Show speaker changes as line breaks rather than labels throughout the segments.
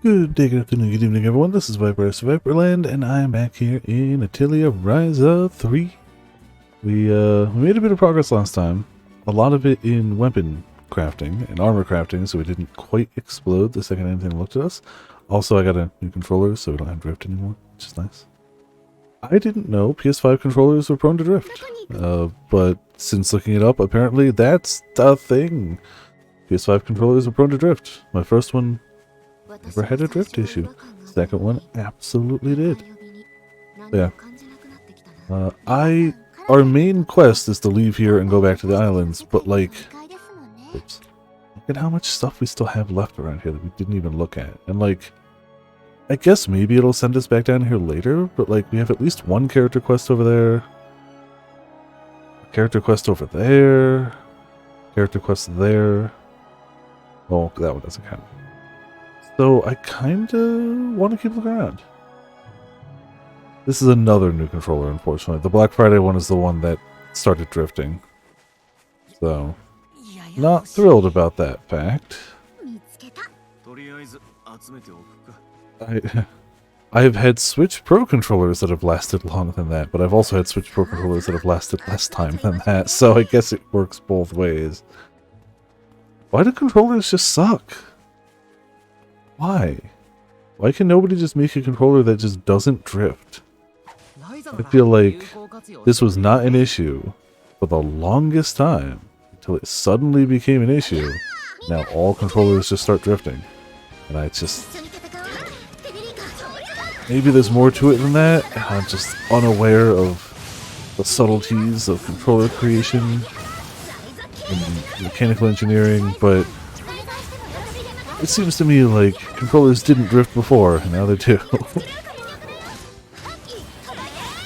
Good day, good afternoon, good evening, everyone. This is Viper of Viperland, and I am back here in Atelier Ryza 3. We made a bit of progress last time. A lot of it in weapon crafting and armor crafting, so we didn't quite explode the second anything looked at us. Also, I got a new controller, so we don't have drift anymore, which is nice. I didn't know PS5 controllers were prone to drift, but since looking it up, apparently that's the thing. PS5 controllers are prone to drift. My first one never had a drift issue. Second one absolutely did. Yeah. Our main quest is to leave here and go back to the islands, but like, oops, look at how much stuff we still have left around here that we didn't even look at. And like, I guess maybe it'll send us back down here later, but like, we have at least one character quest over there, a character quest over there, character quest there. Oh, that one doesn't count. So I kinda want to keep looking around. This is another new controller, unfortunately. The Black Friday one is the one that started drifting. So, not thrilled about that fact. I have had Switch Pro controllers that have lasted longer than that, but I've also had Switch Pro controllers that have lasted less time than that, so I guess it works both ways. Why do controllers just suck? Why? Why can nobody just make a controller that just doesn't drift? I feel like this was not an issue for the longest time until it suddenly became an issue. Now all controllers just start drifting. And I just... maybe there's more to it than that, and I'm just unaware of the subtleties of controller creation and mechanical engineering, but it seems to me like controllers didn't drift before, and now they do.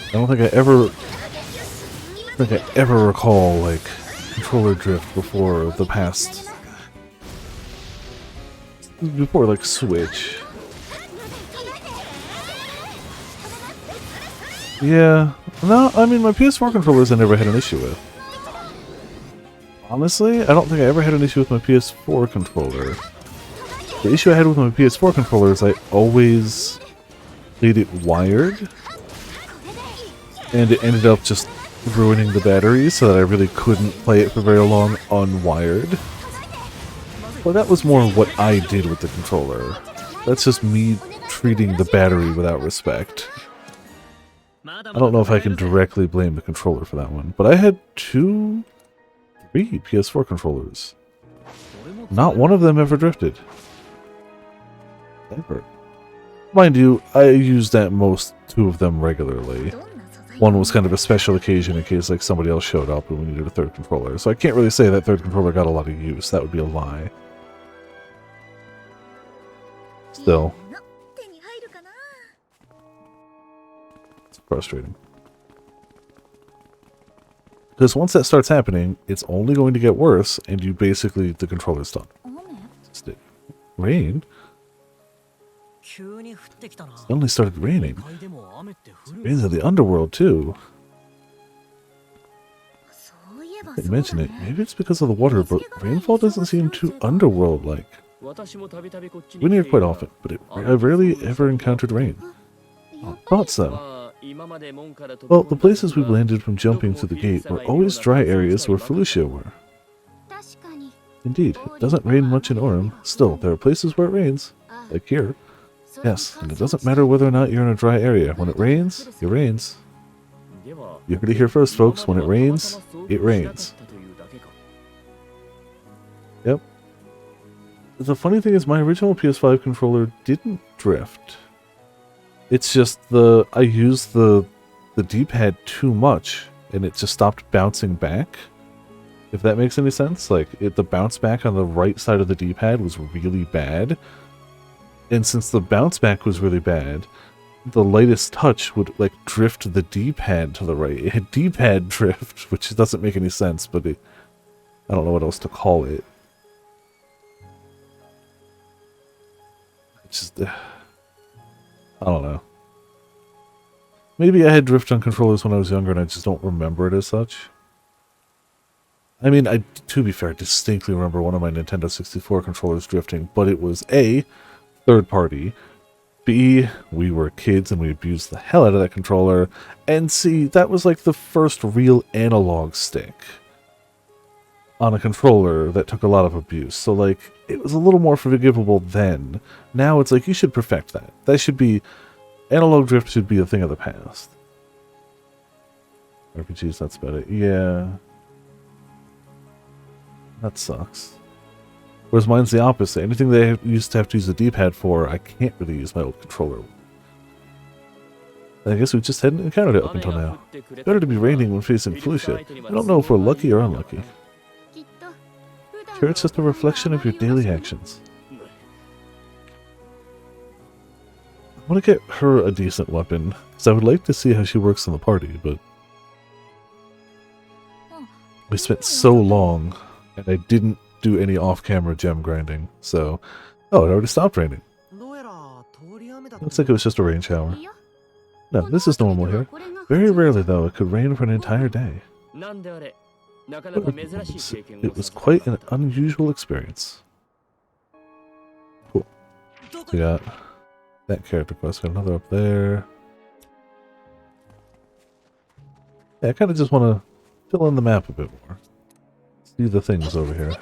I don't think I ever recall like controller drift before the past, before like Switch. Yeah, no, I mean my PS4 controllers I never had an issue with. Honestly, I don't think I ever had an issue with my PS4 controller. The issue I had with my PS4 controller is I always played it wired, and it ended up just ruining the battery so that I really couldn't play it for very long unwired. Well, that was more what I did with the controller. That's just me treating the battery without respect. I don't know if I can directly blame the controller for that one, but I had three PS4 controllers. Not one of them ever drifted. Ever. Mind you, I used at most two of them regularly. One was kind of a special occasion in case like somebody else showed up and we needed a third controller. So I can't really say that third controller got a lot of use. That would be a lie. Still. It's frustrating. Because once that starts happening, it's only going to get worse, and you basically, the controller's done. Rain? It suddenly started raining. It rains in the underworld, too. You mention it. Maybe it's because of the water, but rainfall doesn't seem too underworld-like. I've been here quite often, but I've rarely ever encountered rain. I thought so. Well, the places we've landed from jumping through the gate were always dry areas where Felicia were. Indeed, it doesn't rain much in Orem. Still, there are places where it rains, like here. Yes, and it doesn't matter whether or not you're in a dry area. When it rains, it rains. You heard it here first, folks. When it rains, it rains. Yep. The funny thing is my original PS5 controller didn't drift. It's just I used the D-pad too much, and it just stopped bouncing back. If that makes any sense. Like, the bounce back on the right side of the D-pad was really bad. And since the bounce back was really bad, the lightest touch would, like, drift the D-pad to the right. It had D-pad drift, which doesn't make any sense, but I don't know what else to call it. It's just... I don't know. Maybe I had drift on controllers when I was younger and I just don't remember it as such. I mean, to be fair, I distinctly remember one of my Nintendo 64 controllers drifting, but it was A, third party. B, we were kids and we abused the hell out of that controller. And C, that was like the first real analog stick on a controller that took a lot of abuse. So like, it was a little more forgivable then. Now it's like, you should perfect that. That should be, analog drift should be a thing of the past. RPGs, that's about it. Yeah. That sucks. Whereas mine's the opposite. Anything they used to have to use the D-pad for, I can't really use my old controller. I guess we just hadn't encountered it up until now. Better to be raining when facing Felicia. I don't know if we're lucky or unlucky. Sure, it's just a reflection of your daily actions. I want to get her a decent weapon, because I would like to see how she works in the party, but we spent so long, and I didn't do any off-camera gem grinding, so... Oh, it already stopped raining. Looks like it was just a rain shower. No, this is normal here. Very rarely, though, it could rain for an entire day. It was quite an unusual experience. Cool. We got that character quest, got another up there. Yeah, I kind of just want to fill in the map a bit more. See the things over here.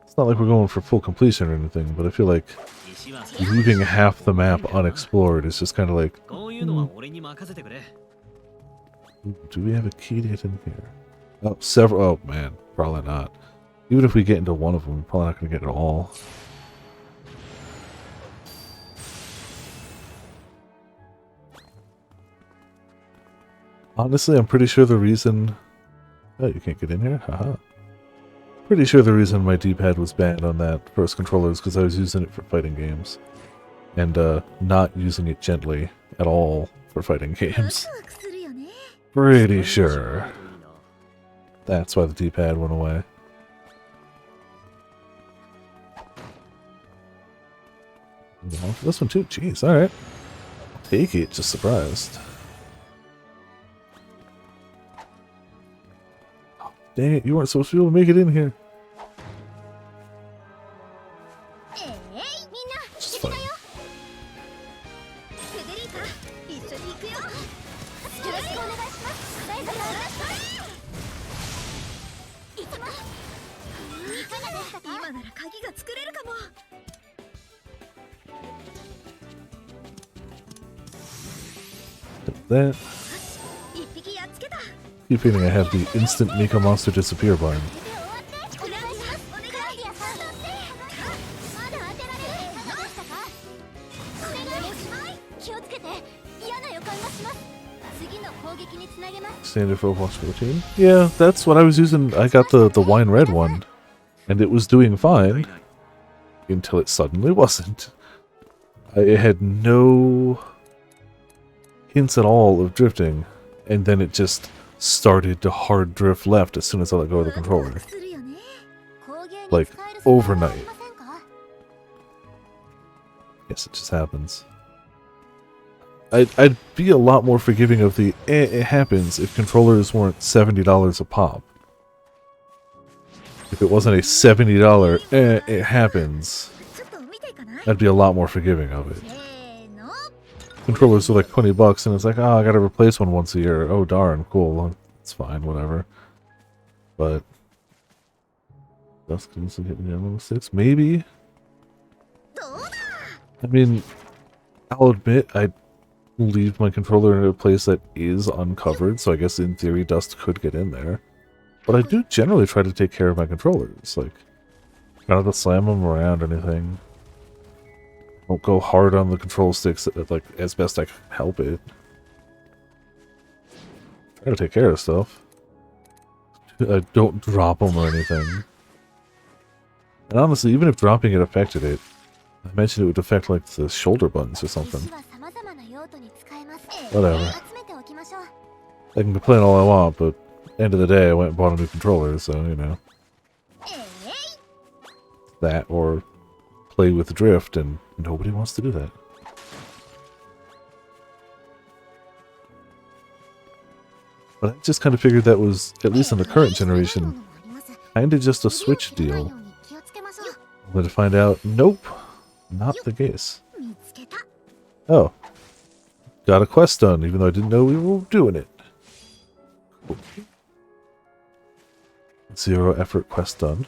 It's not like we're going for full completion or anything, but I feel like leaving half the map unexplored is just kind of like... Do we have a key date in here? Oh, several. Oh, man. Probably not. Even if we get into one of them, we're probably not going to get it all. Honestly, I'm pretty sure the reason... Oh, you can't get in here? Haha. Pretty sure the reason my D-pad was banned on that first controller is because I was using it for fighting games. And not using it gently at all for fighting games. Pretty sure. That's why the D-pad went away. This one too? Jeez, alright. Take it, just surprised. Oh, dang it, you weren't supposed to be able to make it in here. Just fine. That. Keep feeling I have the instant make a monster disappear button. Standard for Overwatch 14. Yeah, that's what I was using. I got the wine red one, and it was doing fine until it suddenly wasn't. It had no hints at all of drifting, and then it just started to hard drift left as soon as I let go of the controller. Like, overnight. Yes, it just happens. I'd be a lot more forgiving of the it happens if controllers weren't $70 a pop. If it wasn't a $70 it happens, I'd be a lot more forgiving of it. Controllers are like $20 and it's like, oh, I gotta replace one once a year. Oh darn, cool, it's fine, whatever. But that's going to get me level 6, maybe. I mean, I'll admit I leave my controller in a place that is uncovered, so I guess in theory dust could get in there. But I do generally try to take care of my controllers, like, try not to slam them around or anything. Don't go hard on the control sticks, like, as best I can help it. Try to take care of stuff. Don't drop them or anything. And honestly, even if dropping it affected it, I mentioned it would affect, like, the shoulder buttons or something. Whatever. I can complain all I want, but end of the day, I went and bought a new controller, so, you know. That, or play with drift, and nobody wants to do that. But I just kind of figured that was, at least in the current generation, kinda just a Switch deal. Only to find out, nope, not the case. Oh, got a quest done, even though I didn't know we were doing it. Cool. 0 effort quest done.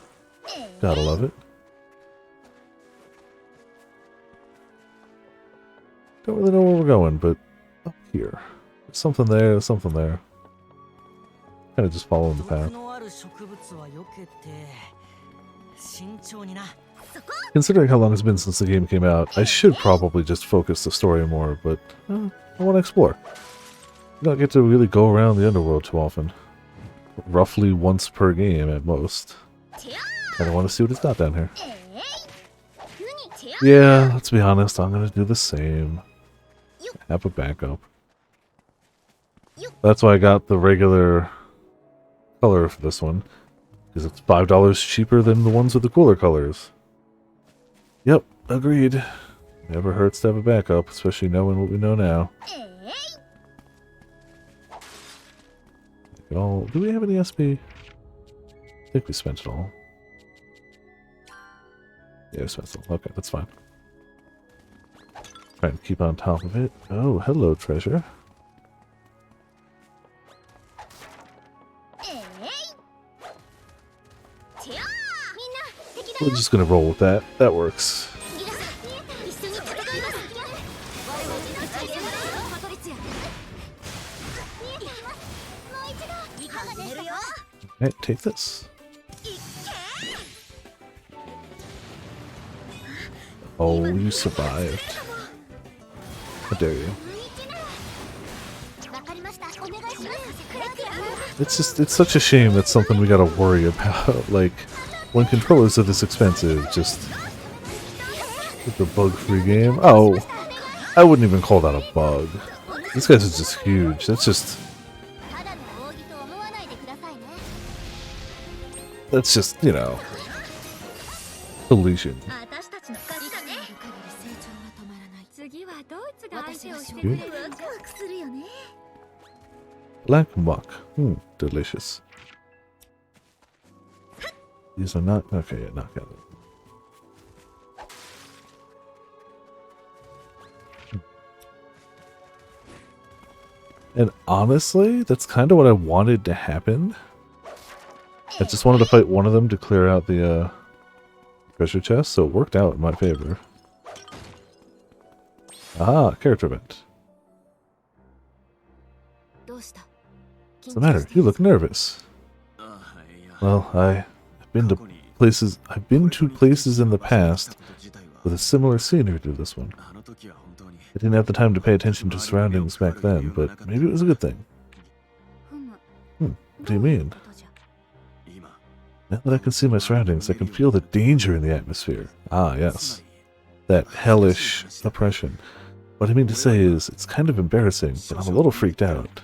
Gotta love it. Don't really know where we're going, but up here. There's something there, there's something there. Kind of just following the path. Considering how long it's been since the game came out, I should probably just focus the story more, but I want to explore. You don't get to really go around the underworld too often. Roughly once per game at most. Kind of want to see what it's got down here. Yeah, let's be honest, I'm going to do the same. Have a backup. That's why I got the regular color for this one. Because it's $5 cheaper than the ones with the cooler colors. Yep, agreed. Never hurts to have a backup, especially knowing what we know now. Do we have any SP? I think we spent it all. Yeah, we spent it all. Okay, that's fine. Trying to keep on top of it. Oh, hello, treasure. We're just gonna roll with that. That works. Alright, take this. Oh, you survived. How dare you. It's such a shame that's something we gotta worry about. Like, when controllers are this expensive, just with the bug-free game. Oh, I wouldn't even call that a bug. These guys are just huge. That's just, you know, collision. Black muck. Delicious. These are not... Okay, yeah, not gathered. And honestly, that's kind of what I wanted to happen. I just wanted to fight one of them to clear out the treasure chest, so it worked out in my favor. Ah, character event. What's the matter? You look nervous. Well, I've been to places in the past with a similar scenery to this one. I didn't have the time to pay attention to surroundings back then, but maybe it was a good thing. What do you mean? Now that I can see my surroundings, I can feel the danger in the atmosphere. Ah, yes. That hellish oppression. What I mean to say is, it's kind of embarrassing, and I'm a little freaked out.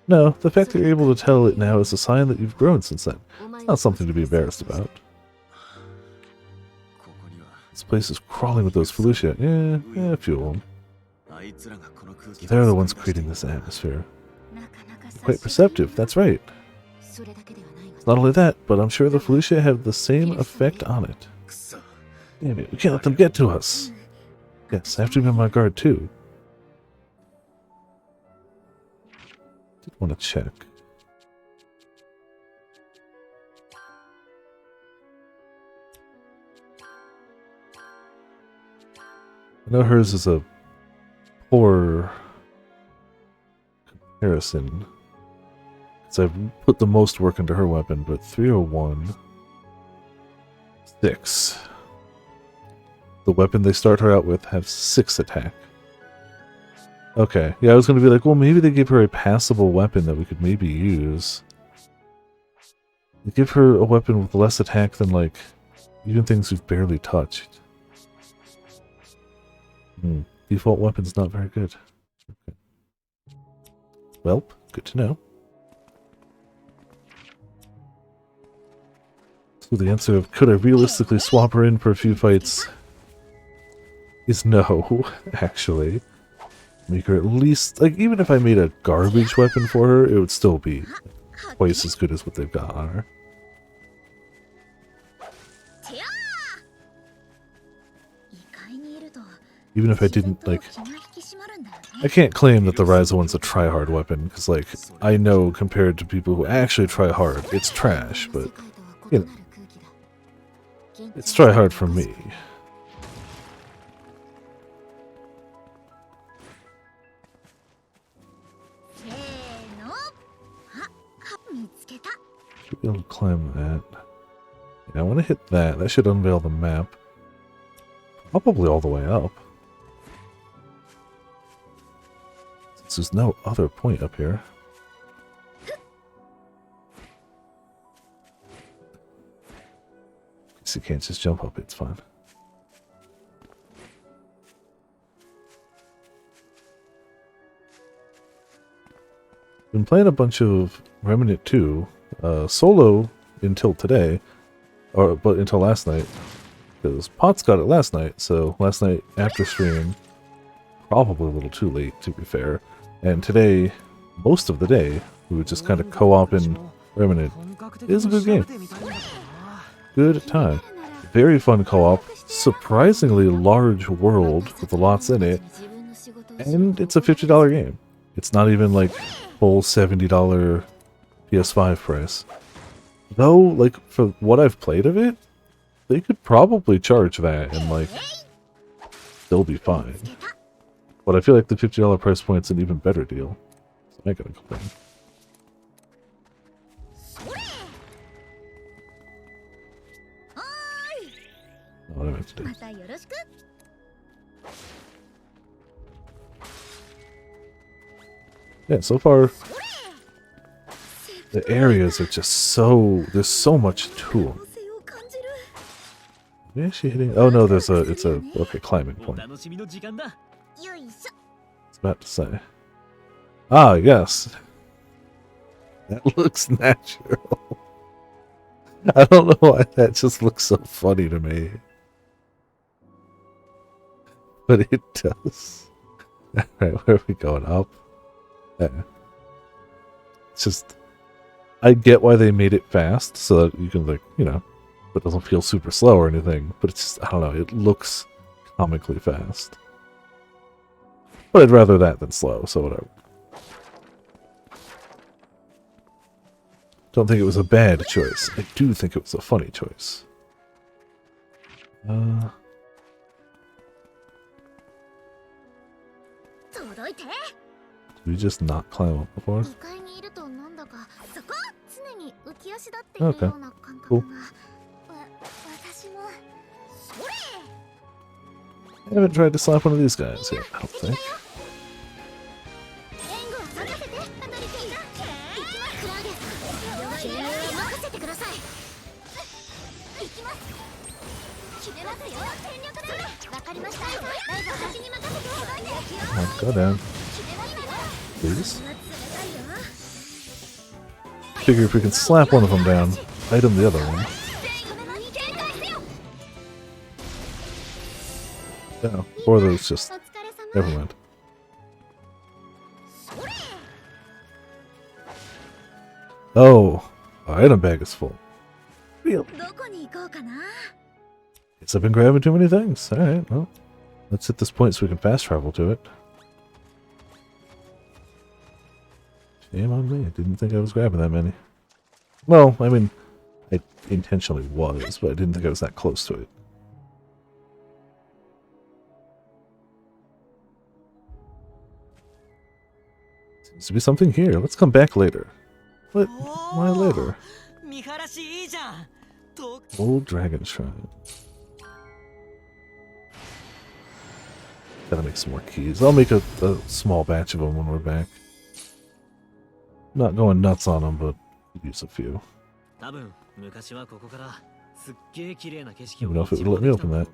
No, the fact that you're able to tell it now is a sign that you've grown since then. It's not something to be embarrassed about. This place is crawling with those Felicia. Yeah, a few of them. They're the ones creating this atmosphere. Quite perceptive, that's right. It's not only that, but I'm sure the Felicia have the same effect on it. Damn it, we can't let them get to us. Yes, I have to be on my guard too. Did want to check. I know hers is a poor comparison. Because I've put the most work into her weapon, but 301... 6. The weapon they start her out with has 6 attack. Okay, yeah, I was going to be like, well, maybe they give her a passable weapon that we could maybe use. They give her a weapon with less attack than, like, even things we've barely touched. Default weapon's not very good. Okay. Well, good to know. So the answer of could I realistically swap her in for a few fights is no, actually. Make her at least, like, even if I made a garbage weapon for her, it would still be twice as good as what they've got on her. Even if I didn't, like... I can't claim that the Ryza one's a try-hard weapon, because, like, I know compared to people who actually try hard, it's trash, but, you know, it's try-hard for me. Should be able to climb that. Yeah, I want to hit that. That should unveil the map. Probably all the way up. Since there's no other point up here. Guess you can't just jump up, it's fine. Been playing a bunch of Remnant 2 solo until today, but until last night, because Potts got it last night. So last night after stream, probably a little too late to be fair, and today, most of the day, we would just kind of co-op in Remnant. It is a good game, good time, very fun co-op, surprisingly large world with lots in it, and it's a $50 game. It's not even like full $70 PS5 price. Though, like, for what I've played of it, they could probably charge that and, like, still be fine. But I feel like the $50 price point's an even better deal. So I ain't gonna complain. What do I have to do? Yeah, so far, the areas are just so... there's so much to them. Are we actually hitting... oh no, it's a... okay, climbing point. I was about to say. Ah, yes. That looks natural. I don't know why that just looks so funny to me. But it does. Alright, where are we going? Up? Yeah. It's just, I get why they made it fast, so that you can, like, you know, it doesn't feel super slow or anything, but it's just, I don't know, it looks comically fast. But I'd rather that than slow, so whatever. Don't think it was a bad choice. I do think it was a funny choice. Did we just not climb up before? Okay, cool. I haven't tried to slap one of these guys yet, I don't think. Oh, go down. Please. Figure if we can slap one of them down, item the other one. No, or there's just... never mind. Oh, our item bag is full. Really? Guess I've been grabbing too many things. Alright, well, let's hit this point so we can fast travel to it. Shame on me, I didn't think I was grabbing that many. Well, I mean, I intentionally was, but I didn't think I was that close to it. Seems to be something here. Let's come back later. What? Why later? Old Dragon Shrine. Gotta make some more keys. I'll make a small batch of them when we're back. Not going nuts on them, but could use a few. I don't know if it would let me open that.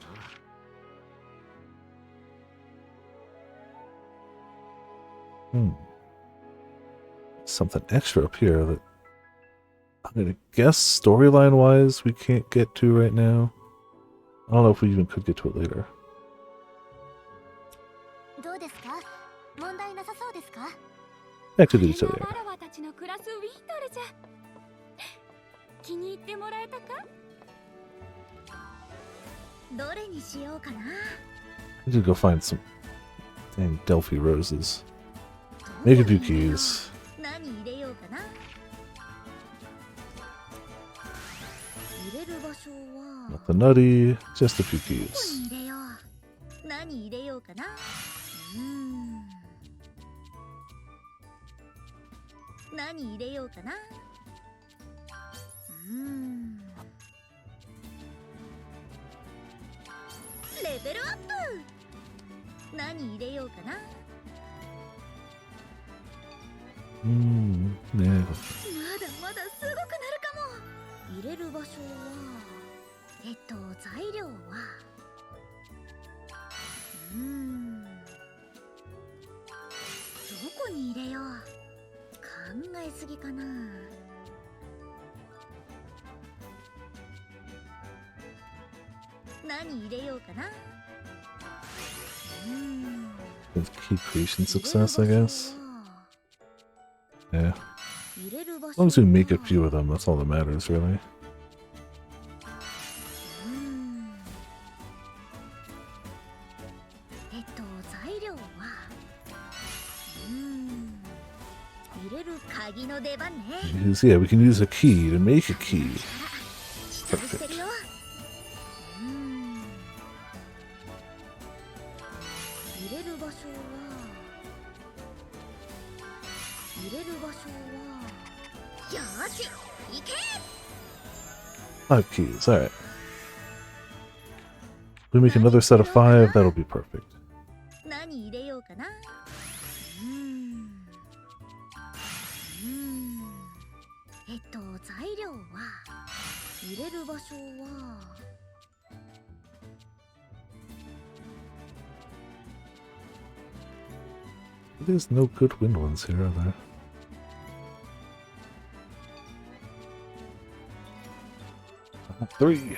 Something extra up here that I'm gonna guess storyline wise we can't get to right now. I don't know if we even could get to it later. Back to the Atelier. I need to go find some dang Delphi roses. Make a few keys. Nothing nutty, just a few keys. Yeah.
材料はどこに入れよう。考えすぎかな。何入れようかな。
Key creation success, I guess. Yeah. As long as we make a few of them, that's all that matters, really. Yeah, we can use a key to make a key. Perfect. Five keys, alright. If we make another set of 5, that'll be perfect. There's no good wind ones here, are there? Three.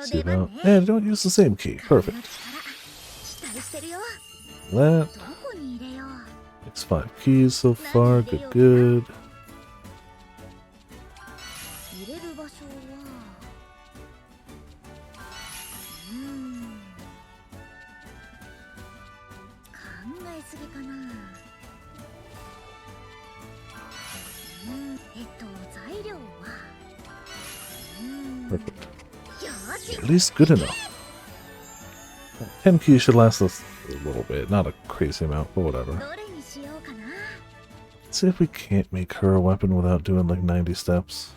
See now? And don't use the same key. Perfect. That. It's 5 keys so far. Good, good. Perfect. At least good enough. 10 keys should last us a little bit, not a crazy amount, but whatever. Let's see if we can't make her a weapon without doing like 90 steps.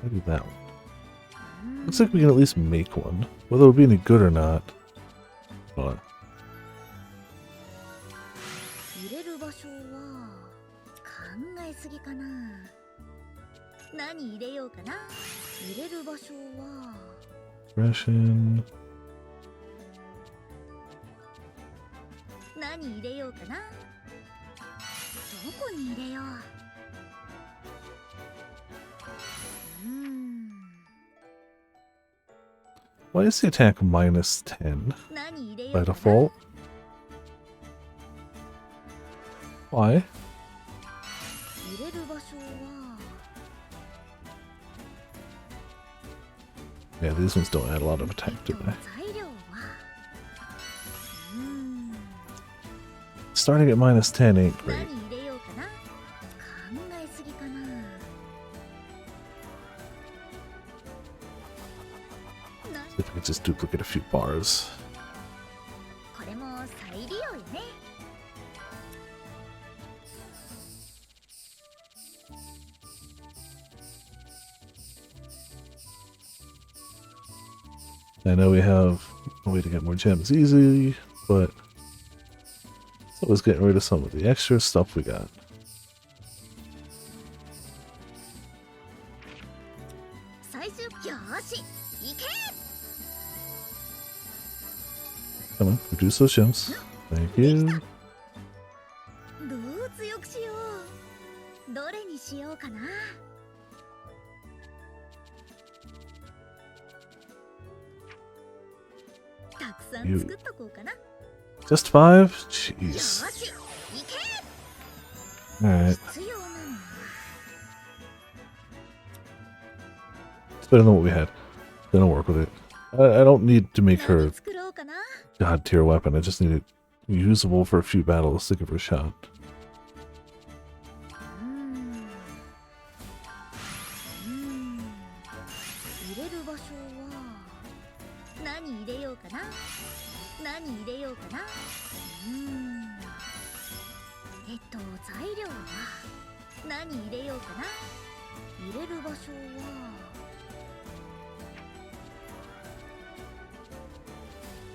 Maybe that one. Looks like we can at least make one. Whether it'll be any good or not. Hold on. Expression. Why is the attack minus 10 by default? Why? Yeah, these ones don't add a lot of attack, do they? Starting at minus 10 ain't great. If we could just duplicate a few bars. I know we have a way to get more gems easily, but it's always getting rid of some of the extra stuff we got. Come on, produce those gems. Thank you.
どう強くしよう。どれにしようかな。たくさん作っとこうかな。
Just 5? Jeez. Alright. It's better than what we had. Then I'll work with it. I don't need to make her god tier weapon. I just need it usable for a few battles to give her a shot.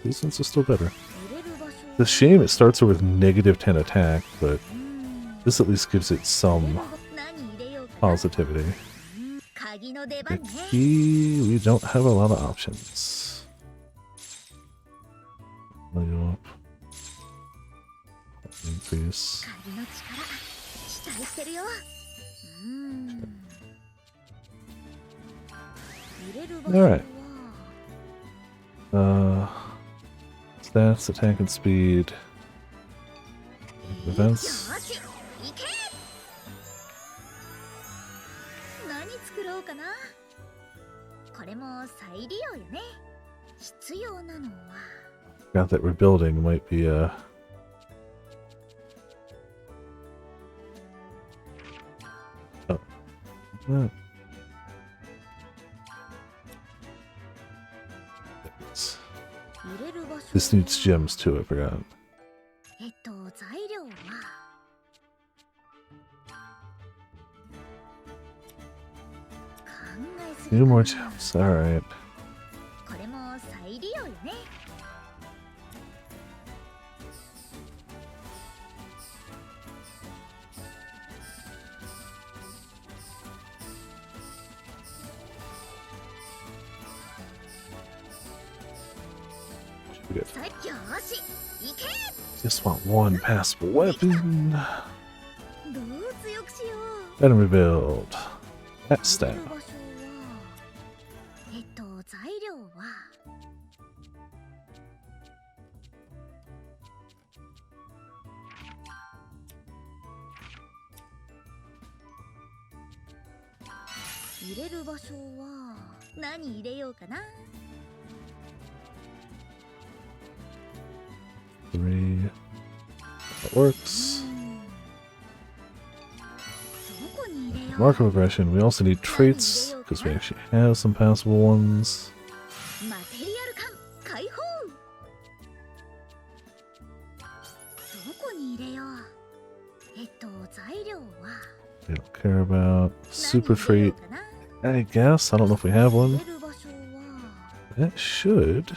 These ones are still better. It's a shame it starts with negative 10 attack, but this at least gives it some positivity. The key, we don't have a lot of options. Go up. Increase. Alright. Stats, attack and speed. Events. Forgot that rebuilding might be oh. This needs gems too, I forgot. Need more gems, alright. Just want one passable weapon. And rebuild. That stat. Three. That works. Mark of aggression. We also need traits because we actually have some passable ones. They don't care about super trait. I guess. I don't know if we have one. That should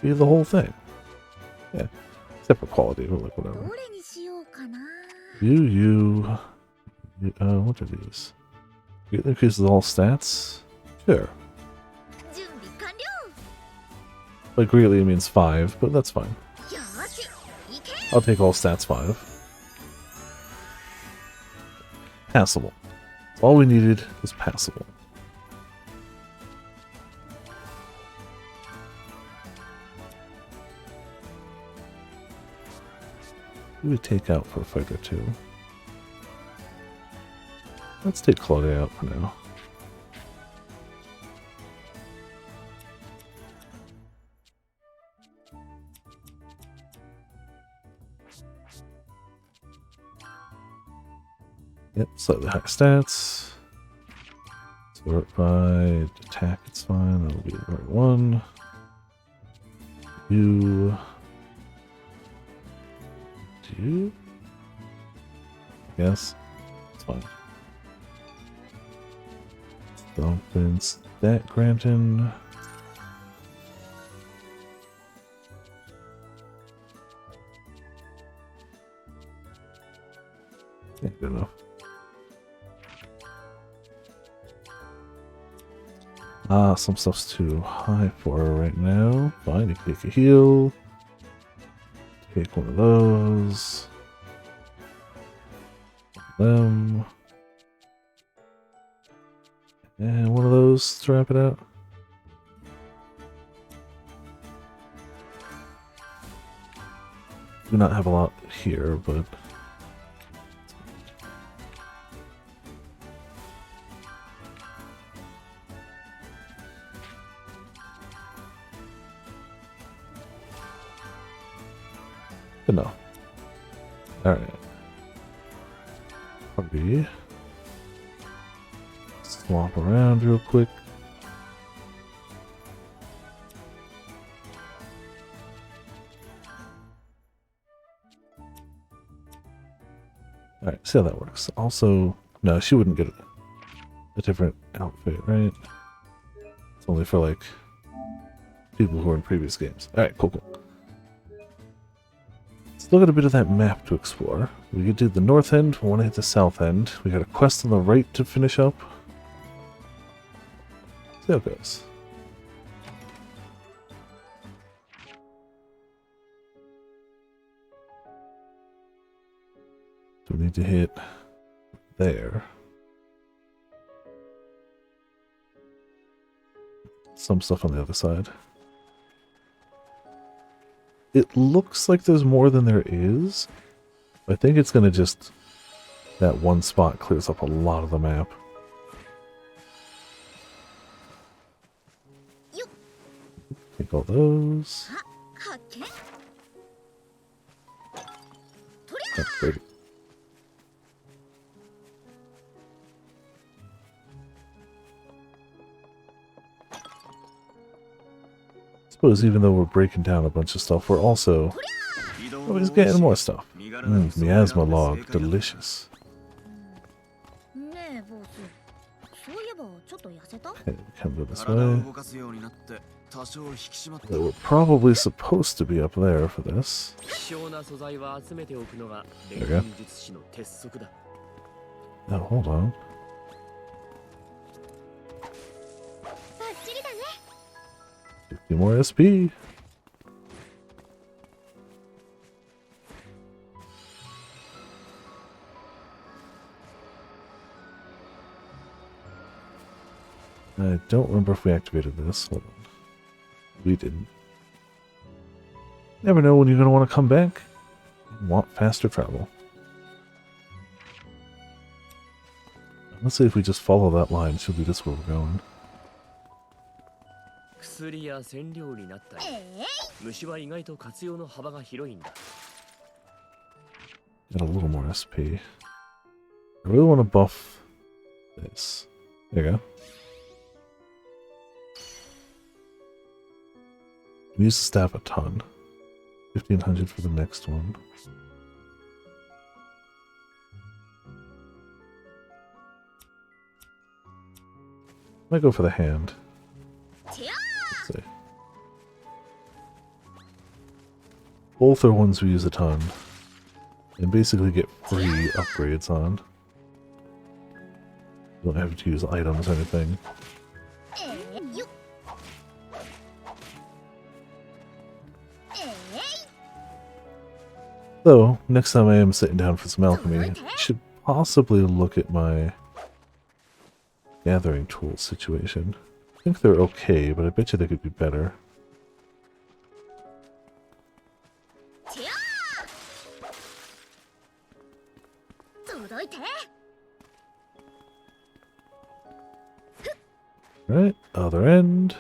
be the whole thing. Yeah. Except for quality, but like whatever. What are these? It increases all stats? Sure. But greatly it means 5, but that's fine. I'll take all stats 5. Passable. All we needed was passable. Who do we take out for a fight or two? Let's take Claudia out for now. Yep, slightly higher stats. Sort by attack, it's fine. That'll be the right one. You. Do you? Yes, it's fine. Dolphins, that Granton. Good enough. Ah, some stuff's too high for her right now. Fine, you can take a heal. Take one of those. Them. And one of those to wrap it out. Do not have a lot here, but no. Alright. Probably swap around real quick. Alright, see how that works. Also, no, she wouldn't get a different outfit, right? It's only for, like, people who are in previous games. Alright, cool, cool. Still got a bit of that map to explore. We could do the north end, we want to hit the south end. We got a quest on the right to finish up. See how it goes. So we need to hit there. Some stuff on the other side. It looks like there's more than there is. I think it's going to just... That one spot clears up a lot of the map. Take all those. That's great. Suppose even though we're breaking down a bunch of stuff, we're also always getting more stuff. Miasma log, delicious. Okay, come go this way. So we're probably supposed to be up there for this. There we go. Oh, hold on. 50 more SP. I don't remember if we activated this. Hold on. We didn't. Never know when you're going to want to come back. Want faster travel. Let's see if we just follow that line. Should be this where we're going. Got a little more SP. I really want to buff this. There you go. Use the staff a ton. 1500 for the next one. Might go for the hand. Let's see. Both are ones we use a ton. And basically get free upgrades on. Don't have to use items or anything. So, next time I am sitting down for some alchemy, I should possibly look at my gathering tools situation. I think they're okay, but I bet you they could be better. Right, other end.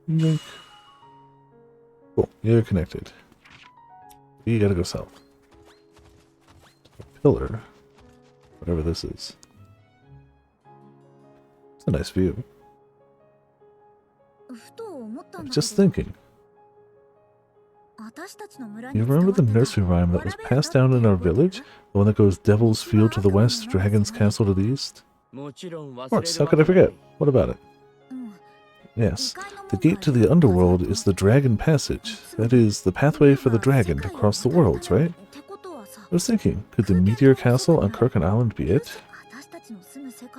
Link. Cool, you're connected. You gotta go south. A pillar. Whatever this is. It's a nice view. I'm just thinking. You remember the nursery rhyme that was passed down in our village? The one that goes Devil's Field to the west, Dragon's Castle to the east? Of course, how could I forget? What about it? Yes, the gate to the underworld is the Dragon Passage. That is, the pathway for the dragon to cross the worlds, right? I was thinking, could the Meteor Castle on Kirkin Island be it?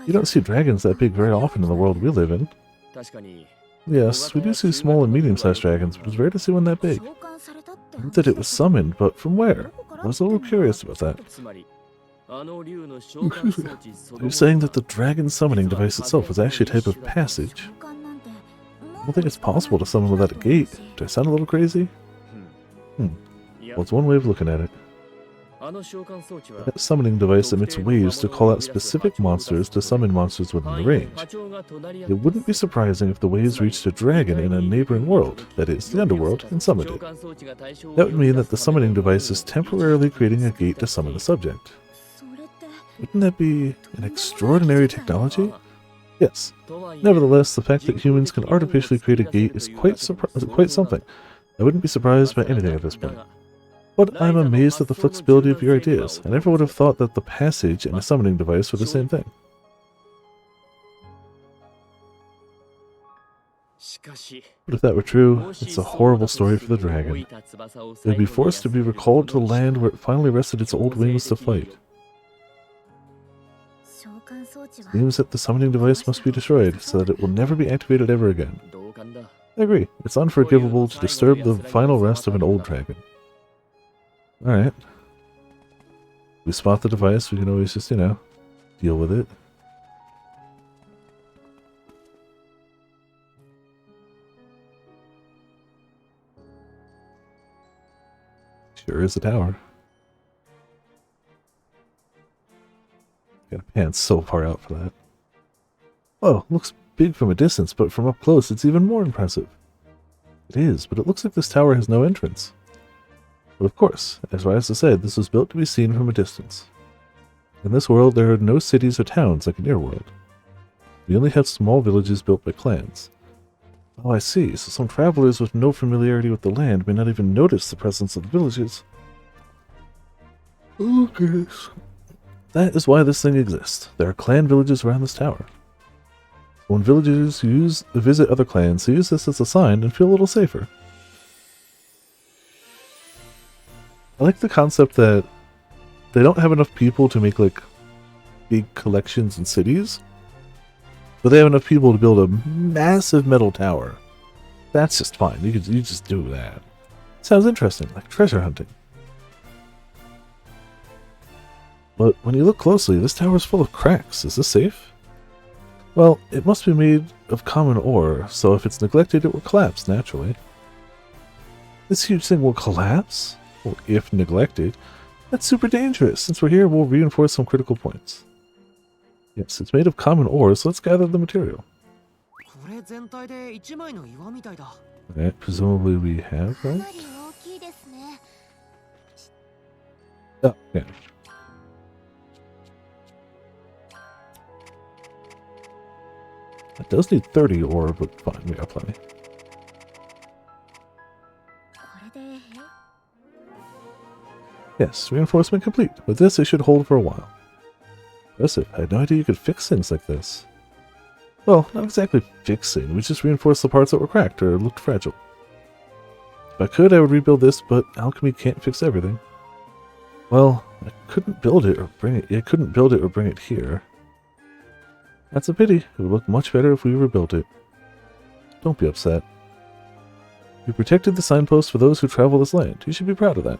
You don't see dragons that big very often in the world we live in. Yes, we do see small and medium-sized dragons, but it's rare to see one that big. I heard that it was summoned, but from where? I was a little curious about that. Are you saying that the dragon summoning device itself was actually a type of passage? I don't think it's possible to summon without a gate. Do I sound a little crazy? Well, it's one way of looking at it. That summoning device emits waves to call out specific monsters to summon monsters within the range. It wouldn't be surprising if the waves reached a dragon in a neighboring world, that is, the underworld, and summoned it. That would mean that the summoning device is temporarily creating a gate to summon the subject. Wouldn't that be an extraordinary technology? Yes. Nevertheless, the fact that humans can artificially create a gate is quite something. I wouldn't be surprised by anything at this point. But I'm amazed at the flexibility of your ideas. I never would have thought that the passage and a summoning device were the same thing. But if that were true, it's a horrible story for the dragon. It would be forced to be recalled to the land where it finally rested its old wings to fight. Seems that the summoning device must be destroyed, so that it will never be activated ever again. I agree. It's unforgivable to disturb the final rest of an old dragon. Alright. We spot the device, we can always just, deal with it. Sure is a tower. Gotta pan so far out for that. Oh, looks big from a distance, but from up close it's even more impressive. It is, but it looks like this tower has no entrance. But of course, as Ryza said, this was built to be seen from a distance. In this world, there are no cities or towns like in your world. We only have small villages built by clans. Oh, I see, so some travelers with no familiarity with the land may not even notice the presence of the villages. Okay. That is why this thing exists. There are clan villages around this tower. When villagers visit other clans, they use this as a sign and feel a little safer. I like the concept that they don't have enough people to make, like, big collections in cities, but they have enough people to build a massive metal tower. That's just fine. You just do that. Sounds interesting, like treasure hunting. But when you look closely, this tower is full of cracks. Is this safe? Well, it must be made of common ore, so if it's neglected, it will collapse naturally. This huge thing will collapse? Well, if neglected. That's super dangerous. Since we're here, we'll reinforce some critical points. Yes, it's made of common ore, so let's gather the material. Alright, presumably we have, right? Oh, yeah. It does need 30 ore, but fine, we got plenty. Yes, reinforcement complete. With this, it should hold for a while. Impressive. I had no idea you could fix things like this. Well, not exactly fixing. We just reinforced the parts that were cracked or looked fragile. If I could, I would rebuild this, but alchemy can't fix everything. Well, I couldn't build it or bring it. I couldn't build it or bring it here. That's a pity. It would look much better if we rebuilt it. Don't be upset. We protected the signpost for those who travel this land. You should be proud of that.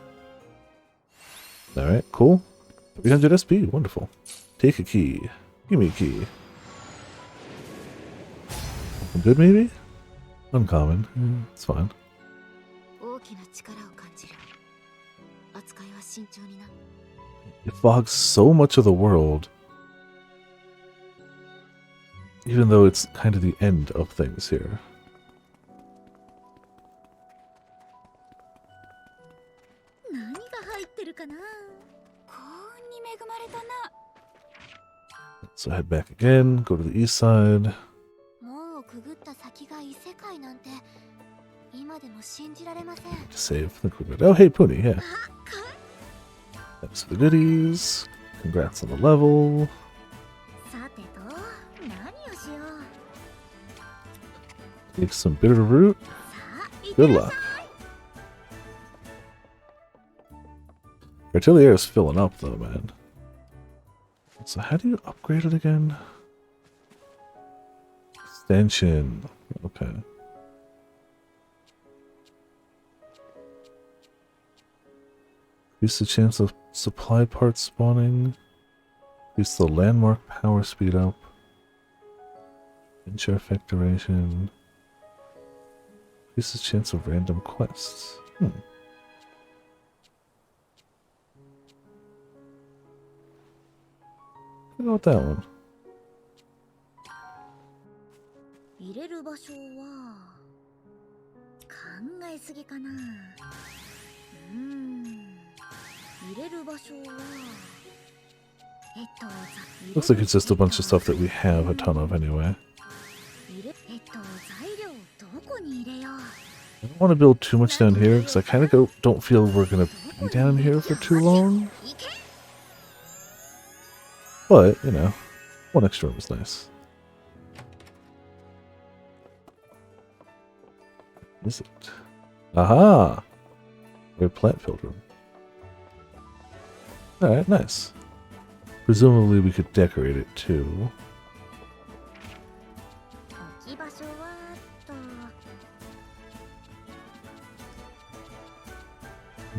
Alright, cool. 300 SP, wonderful. Take a key. Give me a key. Something good, maybe? Uncommon. It's fine. It fogs so much of the world. Even though it's kind of the end of things here. So head back again, go to the east side. To save, I think we're good. Oh, hey, Puni, yeah. Thanks for the goodies. Congrats on the level. Take some bitter root. Good luck. Atelier is filling up though, man. So how do you upgrade it again? Extension. Okay. Increase the chance of supply parts spawning. Increase the landmark power speed up. Ensure effect duration. Increase the chance of random quests. I'll go with that one.
入れる場所は考えすぎかな。入れる場所は
Looks like it's just a bunch of stuff that we have a ton of anyway. I don't want to build too much down here because I kind of don't feel we're going to be down here for too long. But, you know, one extra room is nice. What is it? Aha! A plant-filled room. Alright, nice. Presumably we could decorate it too.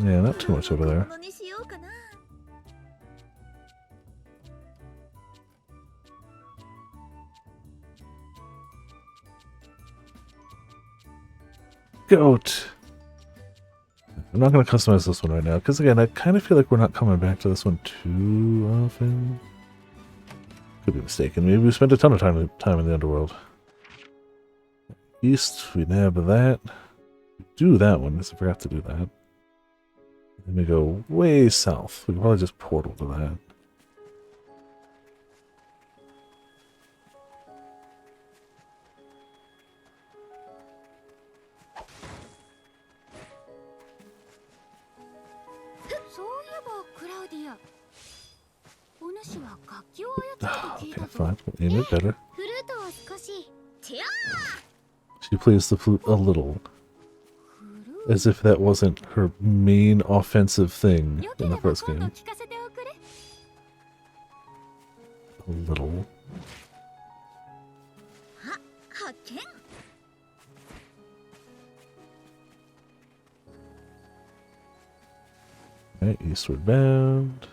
Yeah, not too much over there. Goat! I'm not going to customize this one right now, because again, I kind of feel like we're not coming back to this one too often. Could be mistaken. Maybe we spent a ton of time in the underworld. East, we nab that. Do that one, because I forgot to do that. Then we go way south. We can probably just portal to that. Okay, fine. We'll aim it better. She plays the flute a little. As if that wasn't her main offensive thing in the first game. A little. Alright, eastward bound.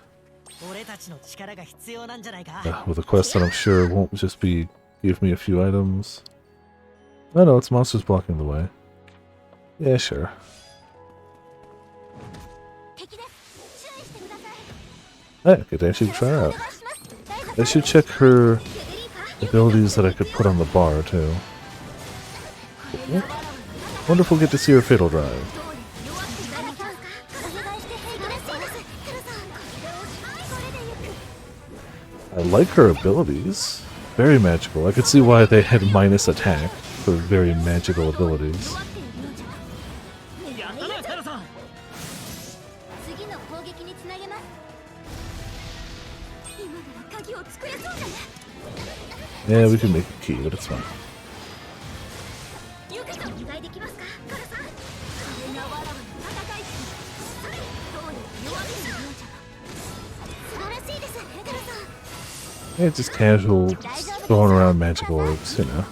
With a quest that I'm sure won't just be give me a few items. Oh no, it's monsters blocking the way. Yeah, sure. Hey, good to actually try her out. I should check her abilities that I could put on the bar too. Yeah. Wonder if we'll get to see her Fatal Drive. I like her abilities. Very magical. I could see why they had minus attack for very magical abilities. Yeah, we can make a key, but it's fine. Yeah, just casual, throwing around magical orbs, you know.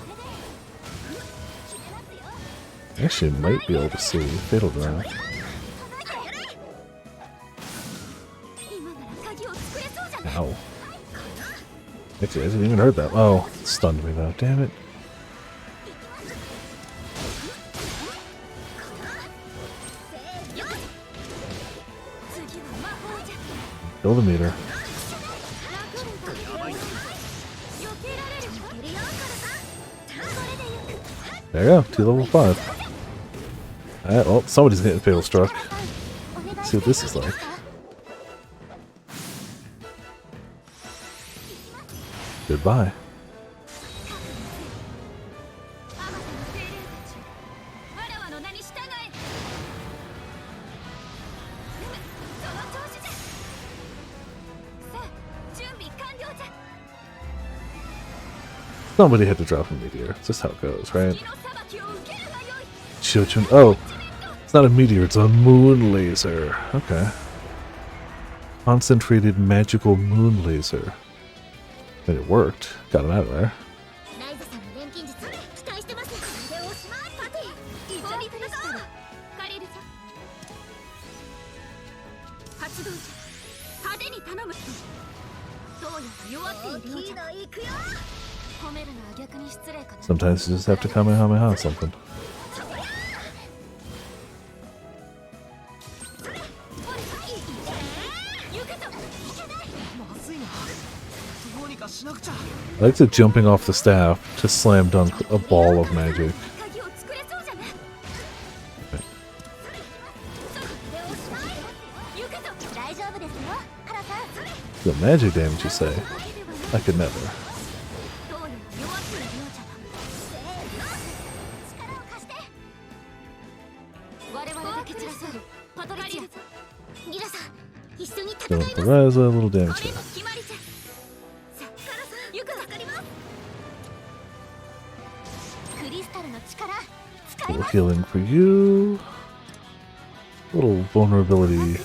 Actually, might be able to see Fatal Drive. Ow. Actually, I didn't even heard that. Oh, it stunned me though. Damn it. Kill the meter. There you go, 2 level 5. Alright, well, somebody's getting Fatal Struck. Let's see what this is like. Goodbye. Somebody had to drop a meteor. It's just how it goes, right? see what you... Oh, it's not a meteor, it's a moon laser. Okay. Concentrated magical moon laser. And it worked. Got him out of there.
ライザさんの錬金術期待してます。これでおしまい。パティ一緒に戦おう。カリルちゃん発動じゃ。派手に頼む。どうやら弱っているようじゃ。行くよ。褒めるのは逆に失礼かな。
Sometimes you just have to kamehameha something. I like the jumping off the staff to slam dunk a ball of magic. The magic damage, you say? I could never. So the Ryza, a little damage there. A little healing for you. A little vulnerability.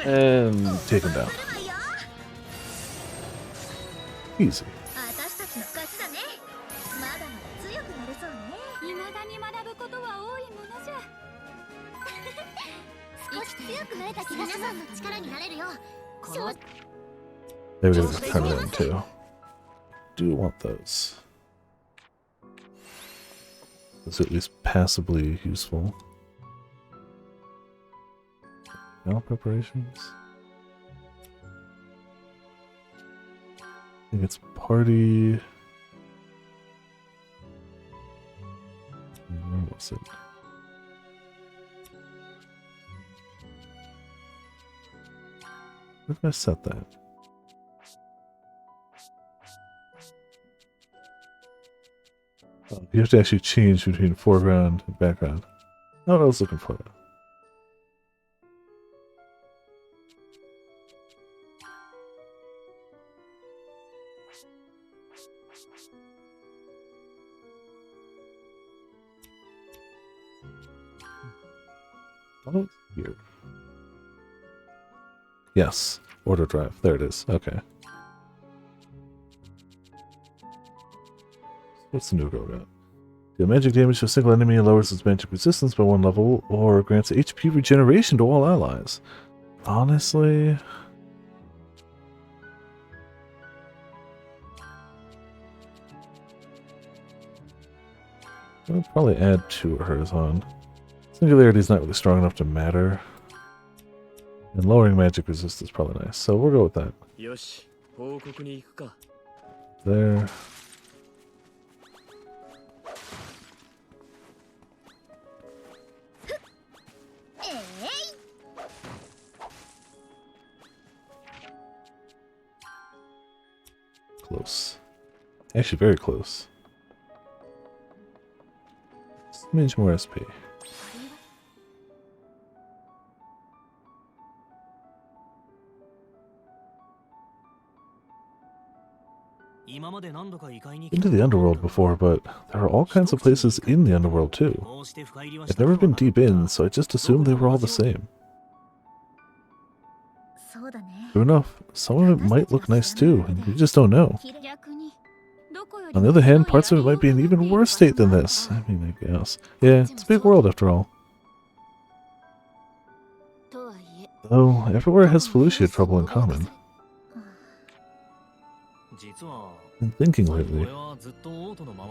And take him down. Easy. They were going to turn around too. Do want those. Those are at least passably useful. Now preparations. I think it's party. Where was it? Where did I set that? Oh, you have to actually change between foreground and background. Not what I was looking for. Oh, here. Yes, order drive. There it is. Okay. What's the new go got? Deal magic damage to a single enemy and lowers its magic resistance by 1 level, or grants HP regeneration to all allies. Honestly, I'll probably add 2 of hers on. Singularity is not really strong enough to matter. And lowering magic resist is probably nice, so we'll go with that. There. Close. Actually, very close. Smidge more SP. Been to the underworld before, but there are all kinds of places in the underworld too. I've never been deep in, so I just assumed they were all the same. True enough, some of it might look nice too, and you just don't know. On the other hand, parts of it might be in even worse state than this. I mean, I guess. Yeah, it's a big world after all. Though, everywhere has Felucia trouble in common. Been thinking lately.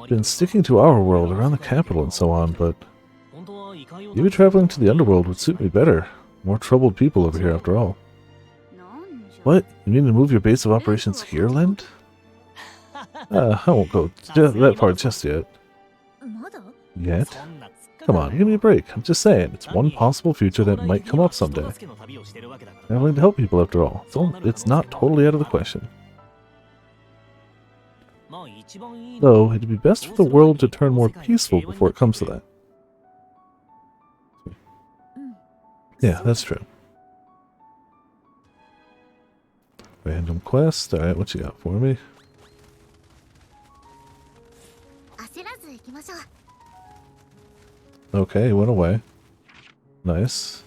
Been sticking to our world around the capital and so on, but maybe traveling to the underworld would suit me better. More troubled people over here after all. What? You mean to move your base of operations here, Lent? I won't go that far just yet. Yet? Come on, give me a break. I'm just saying, it's one possible future that might come up someday. Traveling to help people after all. It's not totally out of the question. Though, it'd be best for the world to turn more peaceful before it comes to that. Yeah, that's true. Random quest. Alright, what you got for me?
焦らず行きましょう。
Okay, he went away. Nice.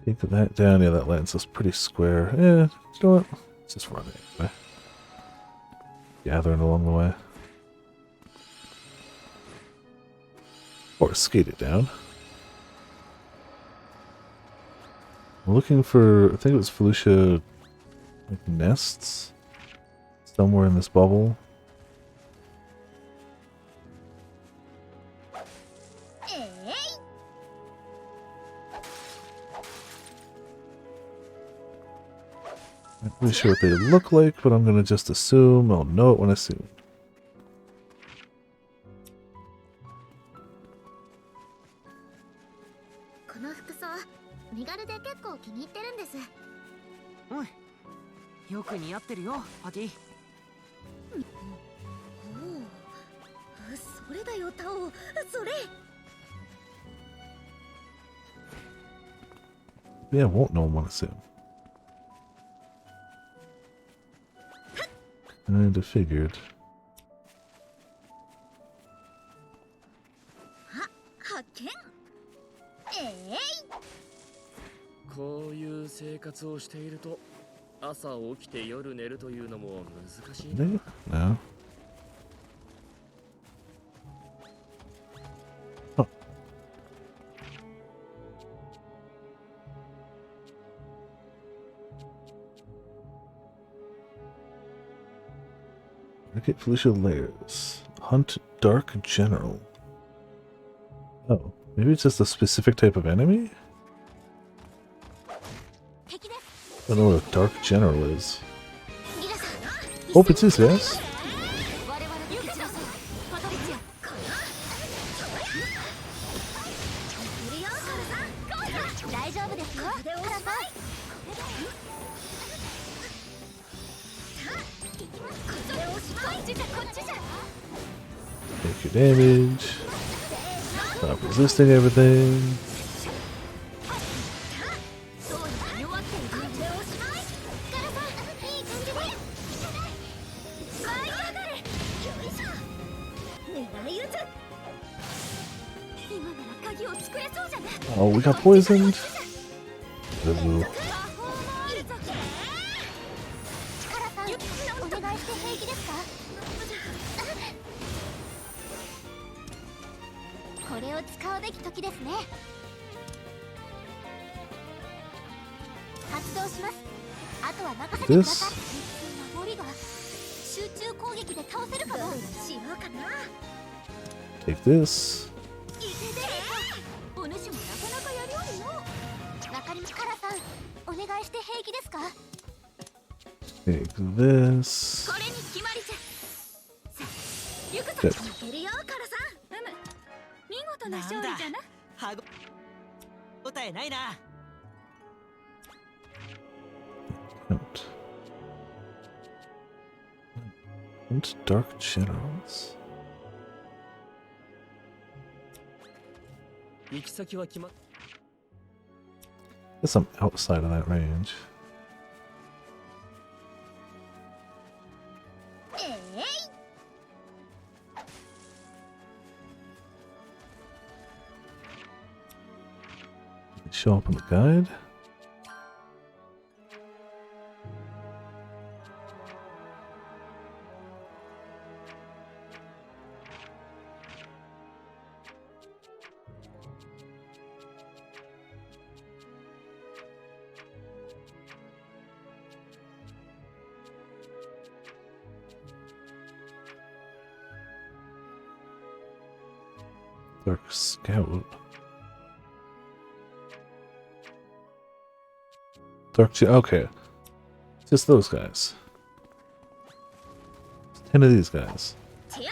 Take that down. Yeah, that lands us pretty square. Yeah, you know what? Let's just run it anyway. Gathering along the way. Or skate it down. I'm looking for, I think it was Felicia, like nests somewhere in this bubble. I'm not really sure what they look like, but I'm gonna just assume I'll know it when I see it.
この服装、身軽で結構気に入ってるんです。
うん。よく似合ってるよ、パティ。
おお、それだよ、タオ。それ。
Yeah, won't no one want to see him. Kinda figured.
あ、発見。
こういう生活をしていると朝起きて夜寝るというのも難しいな。
No. Huh. Get Felicia layers. Hunt Dark General. Oh, maybe it's just a specific type of enemy? I don't know what a Dark General is. Hope it's these guys. Take your damage. Stop resisting everything. Oh, we got poisoned. Ooh. This? Take this. Take this. Good.
なんだ。歯応えないな。
Hunt. Hunt Dark Generals.
行き先は決まっ
Guess I'm outside of that range. Show up in the guide. Dark Scout. Okay. Just those guys. 10 of these guys. I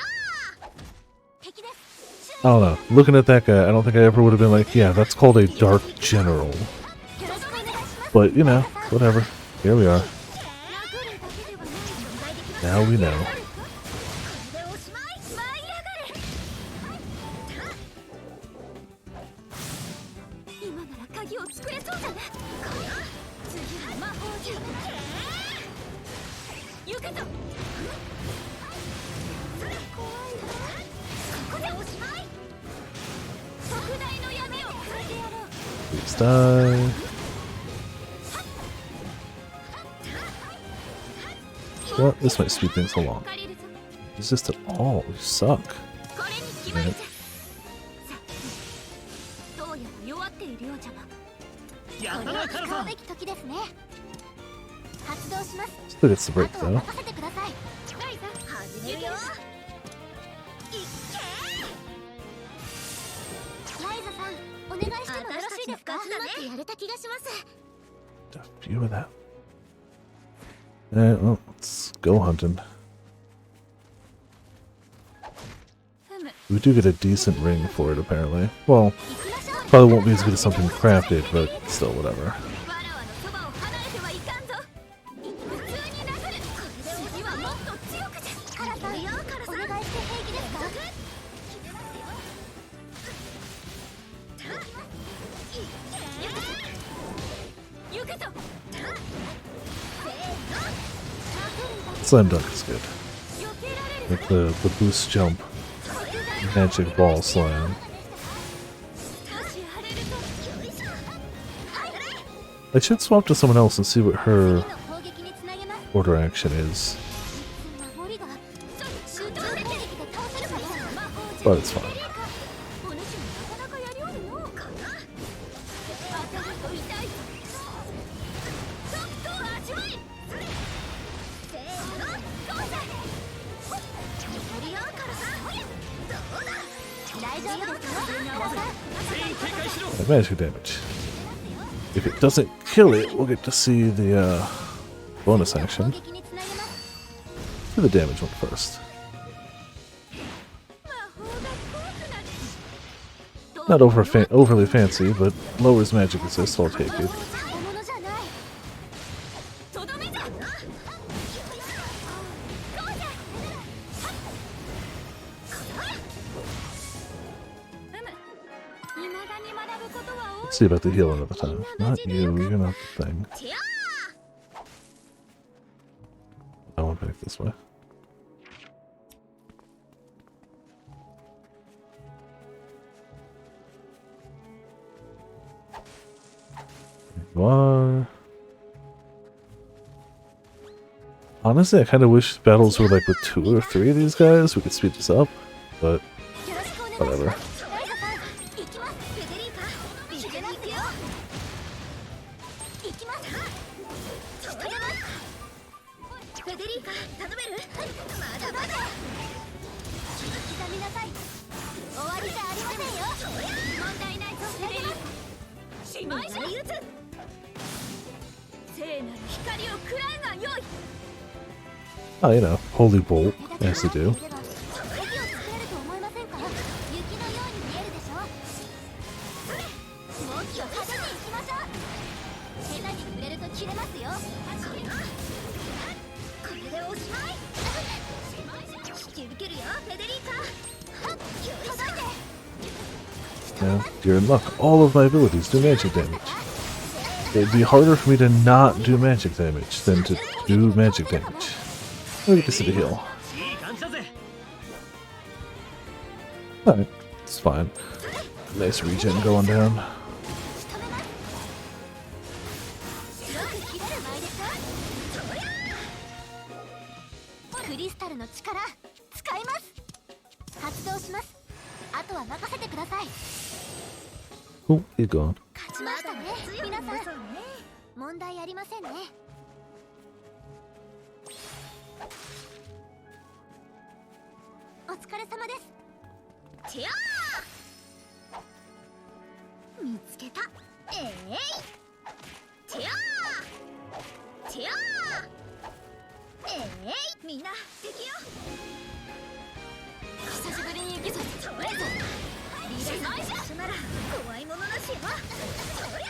don't know. Looking at that guy, I don't think I ever would have been like, yeah, that's called a Dark General. But, you know, whatever. Here we are. Now we know.
行くぞ。怖いな。ここでおしまい。特大の闇を変えてやろう。
Please die. Well, this might speed things along. Resist at all. You suck.
これに決まりじゃ。さあ、どうやら弱っているようじゃな。
やったなカラさん。
使うべき時ですね。発動します。
Still gets the break
あとは
though.
任せてください。ライザ、始めるよ。いっけー。ライザさん、お願いしてもよろしいですか？うまくやれた気がします。
A few of that. Alright, well, let's go hunting. We do get a decent ring for it, apparently. Well, probably won't be as good as something crafted, but still, whatever.
わらわのそばを離れてはいかんぞ。普通になさる。次はもっと強くじゃ。カラさん、お願いして平気ですか？行くぞ。
Slam dunk is good. Like the boost jump. Magic ball slam. I should swap to someone else and see what her order action is. But it's fine. Magic damage. If it doesn't kill it, we'll get to see the bonus action. Do the damage one first. Not overly fancy, but lowers magic resist, so I'll take it. Let's see about the heal another time. Not you, you're not the thing. I want back this way. There you are. Honestly, I kind of wish battles were like with 2 or 3 of these guys. We could speed this up, but whatever. Oh, you know, Holy Bolt, as they do. Yeah, you're in luck. All of my abilities do magic damage. It'd be harder for me to not do magic damage than to do magic damage. Let me get to see the heal. Alright, it's fine. Nice regen going down. Oh, he's gone.
問題ありませんね。お疲れ様です。てやー。見つけた。てやー。てやー。みんな敵よ。久しぶりに行くぞ。それぞ。リーダーさん一緒なら怖いものなしよ。そりゃ。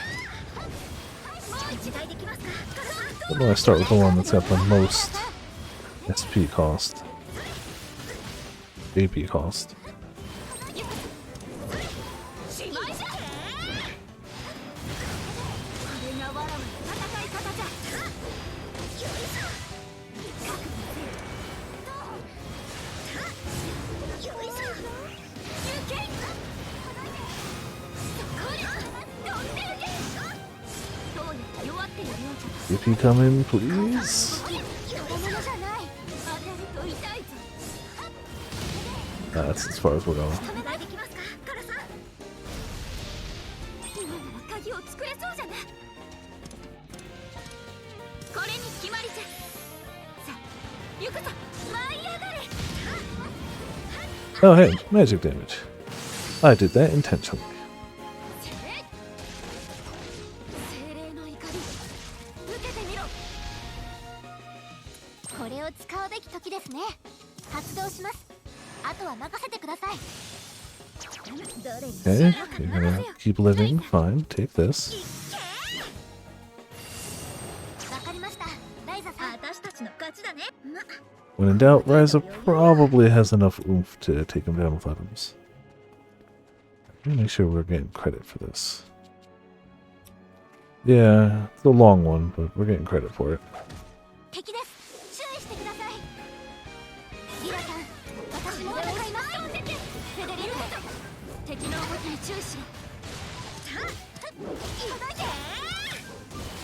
Why don't I start with the one that's got the most SP cost? AP cost. If you come in, please.
よものじゃない当たると痛いぞ
That's as far as we're going.
お願いできますかカラさん今なら鍵を作れそうじゃなこれに決まりじゃさあ行くぞ舞い上がれ
Oh, hey, magic damage. I did that intentionally.
精霊の怒り受けてみろこれを使うべき時ですね発動しますあとは任せてください
Okay, you're gonna keep living. Fine, take this.
わかりましたライザさん私たちの勝ちだね
When in doubt, Ryza probably has enough oomph to take him down with items. Let me make sure we're getting credit for this. Yeah, it's a long one, but we're getting credit for it.
敵です注意してくださいギラさん私も戦いますフェデリコ敵の動きに注意しろ叩いて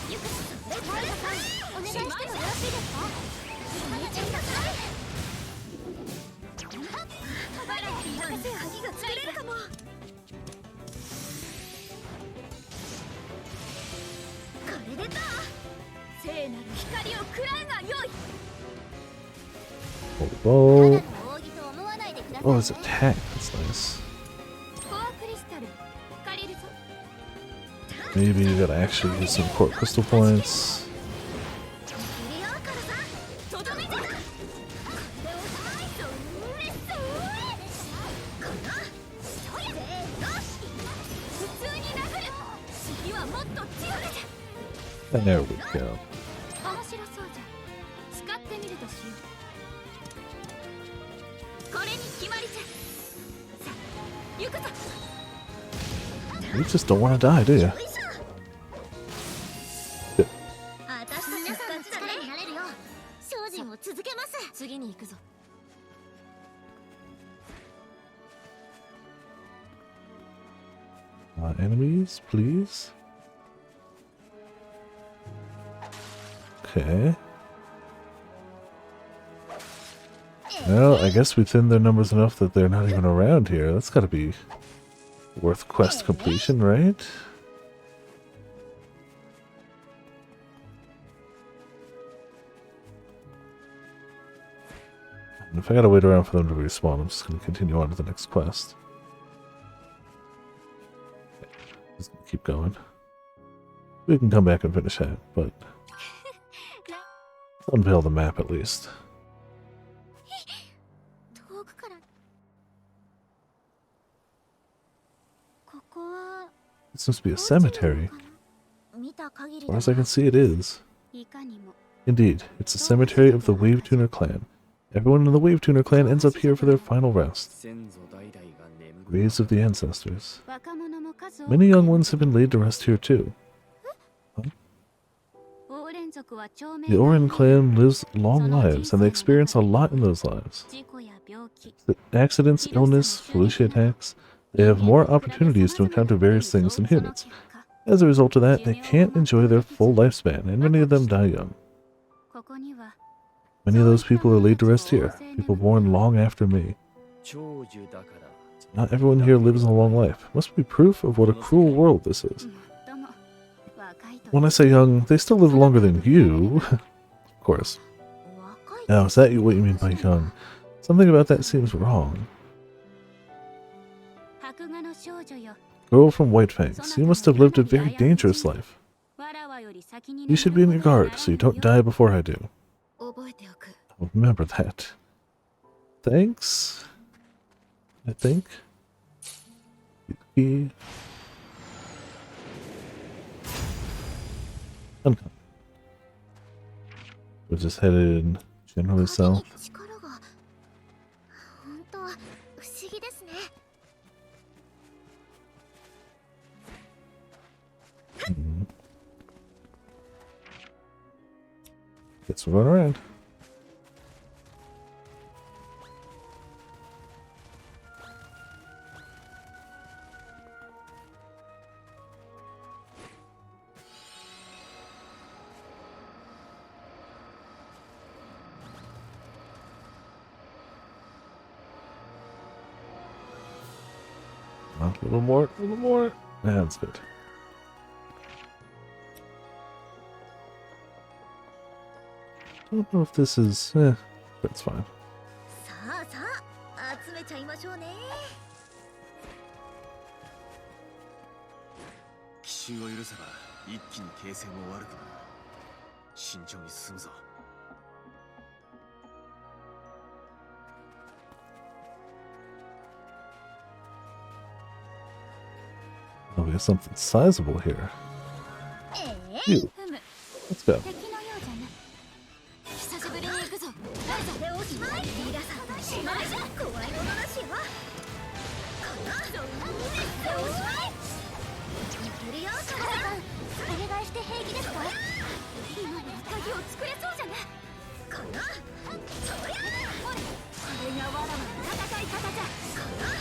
ゆくライザさんお願いしてもよろしいですか見てくださいバラエティーの鍵が作れるかもこれでどう聖なる光を食らうがよい
Oh,
ただの扇と思わないでください
oh, his attack. That's nice.
コアクリスタル借りるぞ
Maybe you gotta actually use some core crystal points.
いるよカラさんとどめじゃこれをそうれそうこのそうやでよし普通に殴る次はもっと強くじゃ
And there we go.
面白そうじゃ使ってみるとしようこれに決まりじゃさあ行くぞ
You just don't want to die, do you?
私たちの勝ちだねなれるよ精進を続けます次に行くぞ
Enemies, please. Okay. Well, I guess we thinned their numbers enough that they're not even around here. That's gotta be worth quest completion, right? And if I gotta wait around for them to respawn, I'm just gonna continue on to the next quest. Just gonna keep going. We can come back and finish that, but let's unveil the map at least.
遠くからここは
This must be a cemetery.
見た限
As
り
far as I can see, it is.
いかにも
Indeed, it's the cemetery of the Wave Tuner clan. Everyone in the Wave Tuner clan ends up here for their final rest.
先祖代々が眠る
Graves of the ancestors.
若者も数多く
Many young ones have been laid to rest here too.
オーレン族は長命
The Orin clan lives long lives, and they experience a lot in those lives.
事故や病気
The accidents, illness, Felicia attacks. They have more opportunities to encounter various things than humans. As a result of that, they can't enjoy their full lifespan, and many of them die young.
ここには
Many of those people are laid to rest here, people born long after me.
長寿だから
Not everyone here lives a long life. Must be proof of what a cruel world this is.
最も若いと
When I say young, they still live longer than you. Of course.
若い
Now, is that what you mean by young? Something about that seems wrong.
白画の少女よ
Girl from White Fangs, you must have lived a very dangerous life.
わらわより先に
You should be on your guard so you don't die before I do.
覚えておく
I'll remember that. Thanks. I think. Yuki. Uncom. We're just headed generally south.
力が本当は不思議ですね
Guess we're going around. A little more, a little more. That's good. Don't know if this is, but it's fine.
さあさあ集めちゃいましょうね。
奇襲を許せば一気に形勢も悪くなる。慎重に進むぞ。
Oh, we have something sizable here.
ええ
Phew. Let's go.
敵のようじゃな。久しぶりに行くぞ。ライザでおしまい。リーダーさん、しまいじゃ怖いものなしは。かな。でおしまい。いけるよ、カナさん。お願いして平気ですか？今なら鍵を作れそうじゃな。かな。そうや。これがわらわの戦い方じゃ。かな。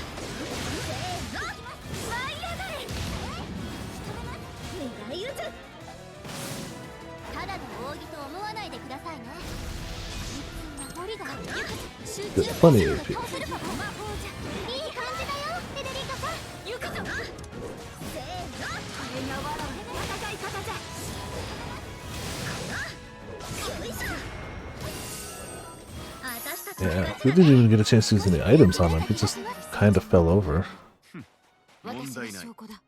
せーの。舞い上がれ。未来打つ。ただの扇と思わないでくださいね。守りが集中
Plenty of
魔法じゃいい感じだよ、フェデリカさん。行くぞ。せーの。これがわらわの戦い方じゃ。よいしょ。私たち
Yeah, we didn't even get a chance to use any items on him. He just kind of fell over.
私の証拠だ。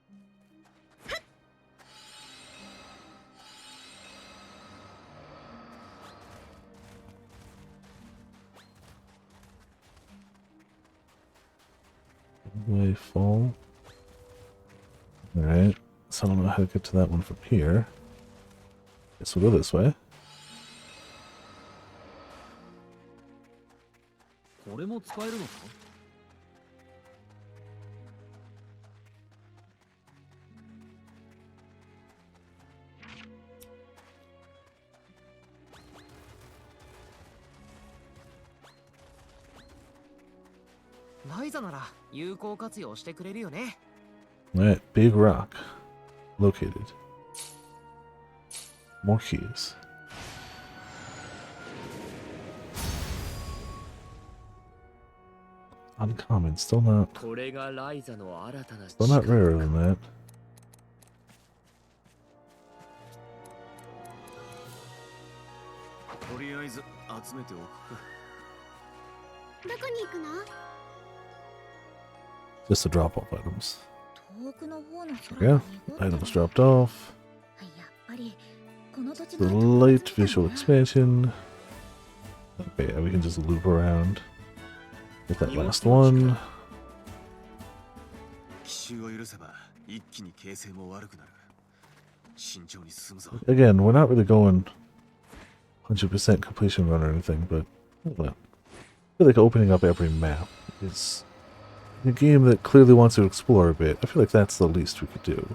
Way fall. Alright, so I don't know how to get to that one from here. Guess we'll go this way.
これも使えるのか？ライザなら有効活用してくれるよね。
Alright, big rock. Located. More keys. Uncommon, still not
これがライザの新たな
still not rarer than that.
とりあえず集めておくか。
どこに行くの？
Just to drop off items.
遠くの方の
Yeah, items dropped off.
やっぱりこの土地
The
の
light visual expansion. Okay, yeah, we can just loop around. Get that last one.
奇襲を許せば一気に形勢も悪くなる。慎重に進むぞ。
Again, we're not really going 100% completion run or anything, but I don't know. I feel like opening up every map is a game that clearly wants to explore a bit. I feel like that's the least we could do.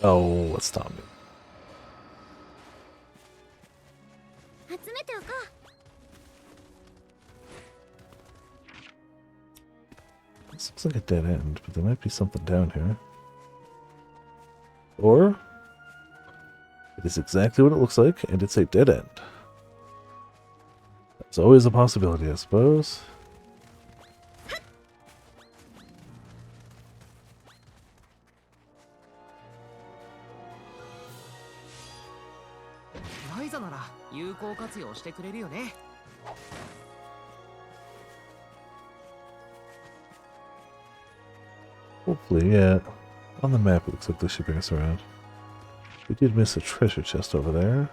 Oh, what's Tommy?
集めておこう。
This looks like a dead end, but there might be something down here. Or it is exactly what it looks like, and it's a dead end. That's always a possibility, I suppose.
ライザなら有効活用してくれるよね。
Hopefully, yeah. On the map, it looks like this should bring us around. We did miss a treasure chest over there.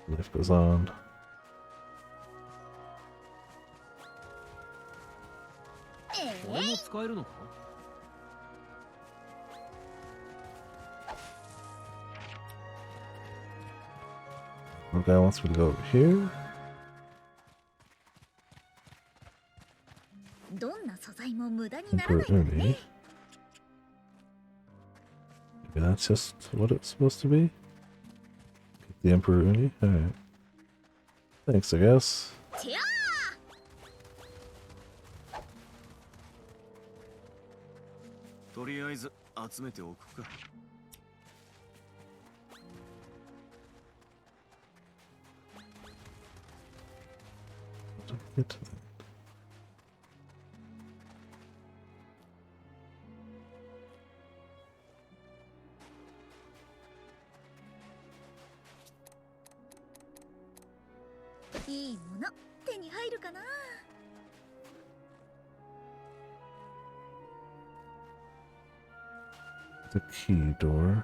Lift goes on.
Eh?
これも使えるのか？
One guy wants me to go over here.
どんな素材も無駄になら
Emperor
ないから
Uni.
ね。
Maybe that's just what it's supposed to be? The Emperor Uni? Alright. Thanks, I guess.
ちゃ
とりあえず集めておくか。
Get to that. the key door.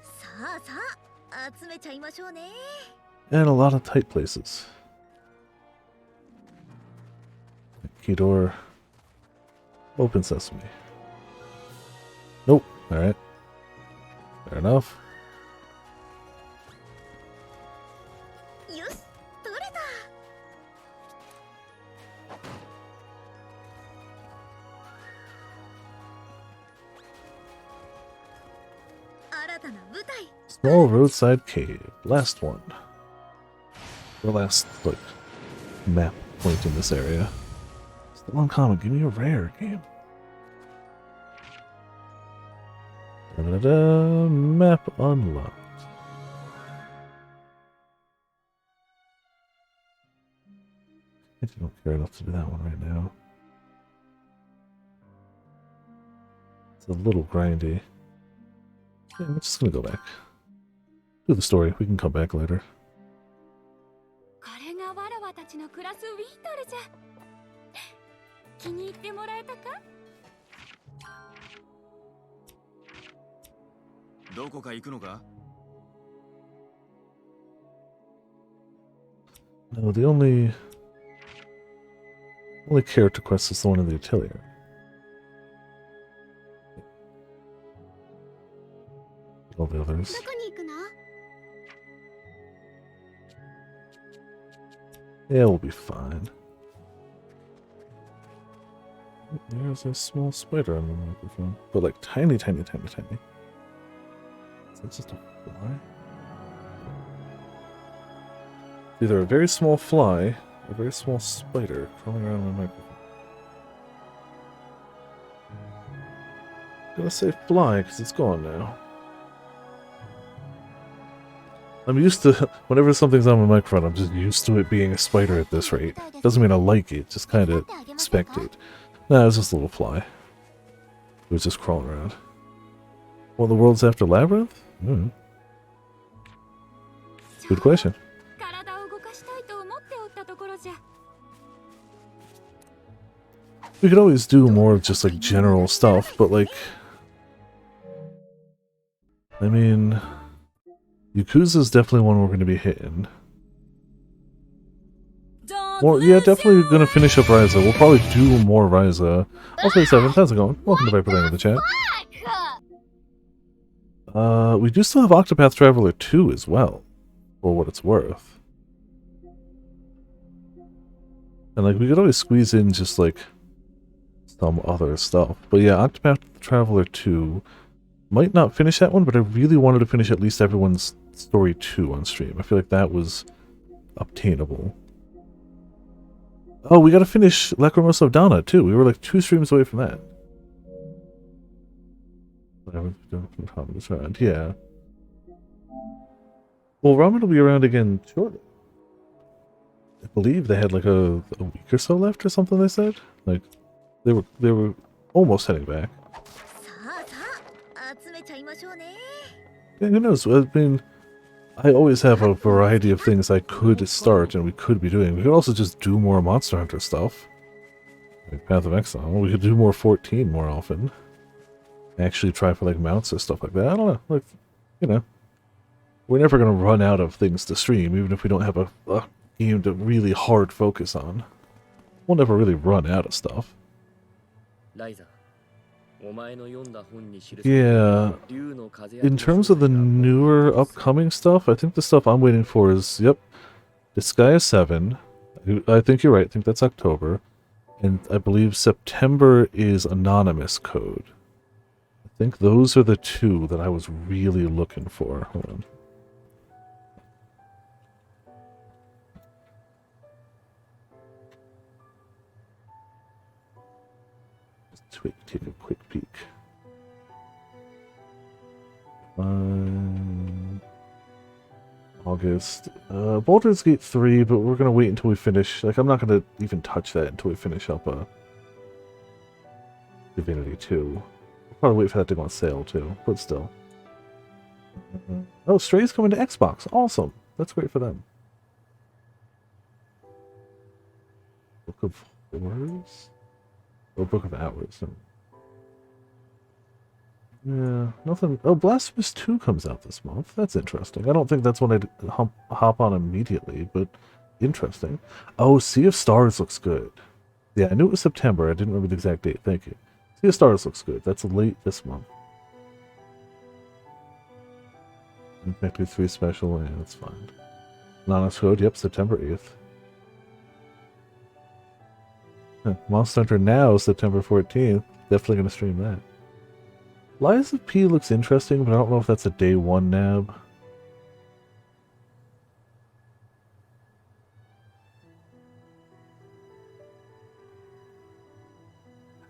さあさあ集めちゃいましょうね。
And a lot of tight places. Key door. Open sesame. Nope. Alright. Fair enough.
よし取れた。新たな舞台。
Small roadside cave. Last one. The last, like, map point in this area. Still uncommon. Give me a rare game. Da-da-da, map unlocked. I don't care enough to do that one right now. It's a little grindy. Yeah, I'm just gonna go back. Do the story. We can come back later.
これがわらわたちの暮らすウィートルじゃ。気に入ってもらえたか？
どこか行くのか？
No, the only character quest is the one in the Atelier. All the others.
どこに行くの？
Yeah, we'll be fine. There's a small spider on the microphone. But like tiny, tiny, tiny, tiny. Is that just a fly? Either a very small fly or a very small spider crawling around my microphone. I'm gonna say fly because it's gone now. I'm used to, whenever something's on my microphone, I'm just used to it being a spider at this rate. Doesn't mean I like it, just kind of spectate. Nah, it's just a little fly. It was just crawling around. Well, the world's after Labyrinth? Hmm. Good question.
体を動かしたいと思っておったところじゃ。
We could always do more of just like general stuff, but like, I mean, Yakuza's definitely one we're going to be hitting. Well, yeah, definitely going to finish up Ryza. We'll probably do more Ryza. Also, 7, how's it going? Welcome to Viper Lane in the chat. We do still have Octopath Traveler 2 as well, for what it's worth. And like, we could always squeeze in just like some other stuff. But yeah, Octopath Traveler 2 might not finish that one, but I really wanted to finish at least everyone's story 2 on stream. I feel like that was obtainable. Oh, we gotta finish Lacrimosa of Dana too. We were like 2 streams away from that. Yeah. Well, Ramen will be around again shortly. I believe they had like a week or so left or something, they said. Like, they were almost heading back.
さあさあ集めちゃいましょうね。
Yeah, who knows? I mean, I always have a variety of things I could start and we could be doing. We could also just do more Monster Hunter stuff. Like Path of Exile. We could do more 14 more often. Actually try for like mounts or stuff like that. I don't know. Like, you know. We're never going to run out of things to stream, even if we don't have a game to really hard focus on. We'll never really run out of stuff. Yeah. In terms of the newer upcoming stuff, I think the stuff I'm waiting for is, yep, Disgaea 7. I think you're right. I think that's October. And I believe September is Anonymous Code. I think those are the 2 that I was really looking for. Hold on. Take a quick peek. August. Baldur's Gate 3, but we're gonna wait until we finish. Like, I'm not gonna even touch that until we finish up Divinity 2. We'll probably wait for that to go on sale too, but still. Oh, Stray's coming to Xbox. Awesome. That's great for them. Book of Horrors? Or Book of Hours. Yeah, nothing. Oh, Blasphemous 2 comes out this month. That's interesting. I don't think that's one I'd hop on immediately, but interesting. Oh, Sea of Stars looks good. Yeah, I knew it was September. I didn't remember the exact date. Thank you. Sea of Stars looks good. That's late this month. Factory 3 special. Yeah, that's fine. Anonymous Code. Yep, September 8th. Monster Hunter Now, September 14th. Definitely going to stream that. Lies of P looks interesting, but I don't know if that's a day one nab.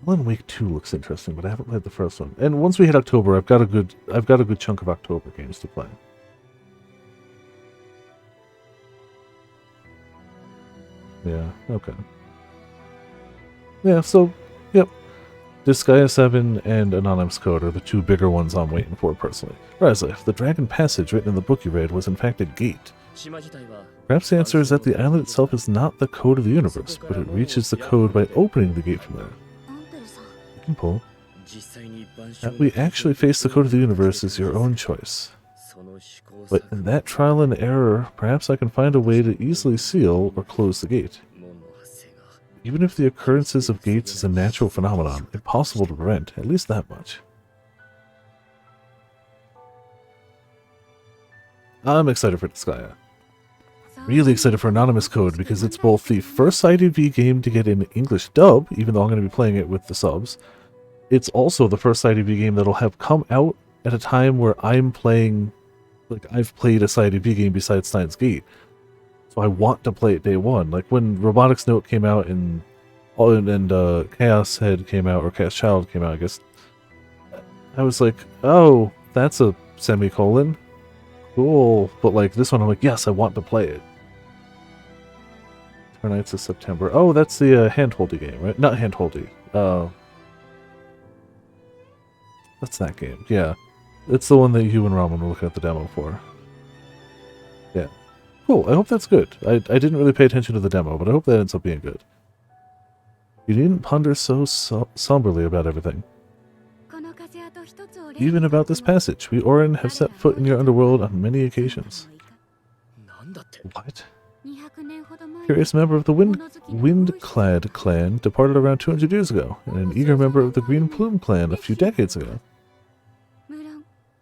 Alan Wake 2 looks interesting, but I haven't played the first one. And once we hit October, I've got a good chunk of October games to play. Yeah, okay. Yeah, so yep. Disgaea 7 and Anonymous Code are the two bigger ones I'm waiting for personally. Ryza, if the Dragon Passage written in the book you read was in fact a gate, perhaps the answer is that the island itself is not the code of the universe, but it reaches the code by opening the gate from there. You can pull. That we actually face the code of the universe is your own choice. But in that trial and error, perhaps I can find a way to easily seal or close the gate. Even if the occurrences of gates is a natural phenomenon, impossible to prevent, at least that much. I'm excited for Disgaea. Really excited for Anonymous Code because it's both the first IDV game to get an English dub, even though I'm going to be playing it with the subs. It's also the first IDV game that'll have come out at a time where I'm playing, like I've played a IDV game besides Steins Gate. So I want to play it day one. Like when Robotics Note came out and Chaos Head came out, or Chaos Child came out, I guess. I was like, oh, that's a semicolon. Cool. But like this one, I'm like, yes, I want to play it. Nights of September. Oh, that's the hand-holdy game, right? Not hand-holdy. That's that game. Yeah. It's the one that you and Ramen were looking at the demo for. Yeah. Cool, I hope that's good. I didn't really pay attention to the demo, but I hope that ends up being good. You needn't ponder so somberly about everything. Even about this passage, we Orin have set foot in your underworld on many occasions. What? Curious member of the Windclad clan departed around 200 years ago, and an eager member of the Green Plume clan a few decades ago.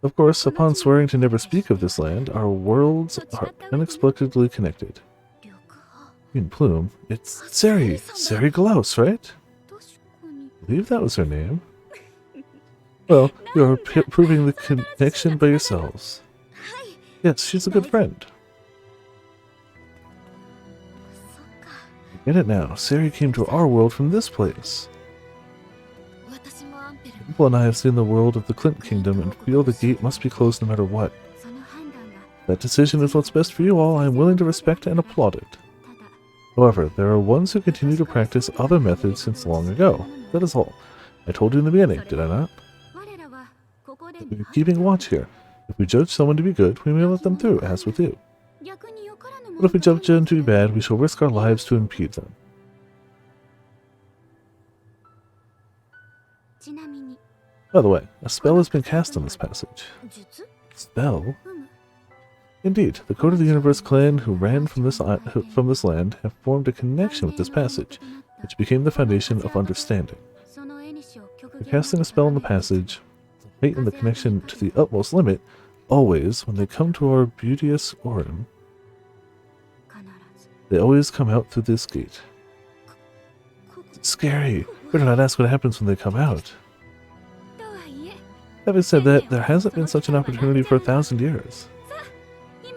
Of course, upon swearing to never speak of this land, our worlds are inexplicably connected. Green Plume? It's Seri Glaus, right? I believe that was her name. Well, you are proving the connection by yourselves. Yes, she's a good friend. I get it now. Seri came to our world from this place. People and I have seen the world of the Clint Kingdom and feel the gate must be closed no matter what. That decision is what's best for you all. I am willing to respect and applaud it. However, there are ones who continue to practice other methods since long ago. That is all. I told you in the beginning, did I not? We are keeping watch here. If we judge someone to be good, we may let them through, as with you. But if we judge them to be bad, we shall risk our lives to impede them. By the way, a spell has been cast on this passage. Spell? Indeed, the Code of the Universe clan who ran from this land have formed a connection with this passage, which became the foundation of understanding. For casting a spell in the passage, heighten the connection to the utmost limit, always, when they come to our beauteous Orin, they always come out through this gate. It's scary. Better not ask what happens when they come out. Having said that, there hasn't been such an opportunity for 1,000 years.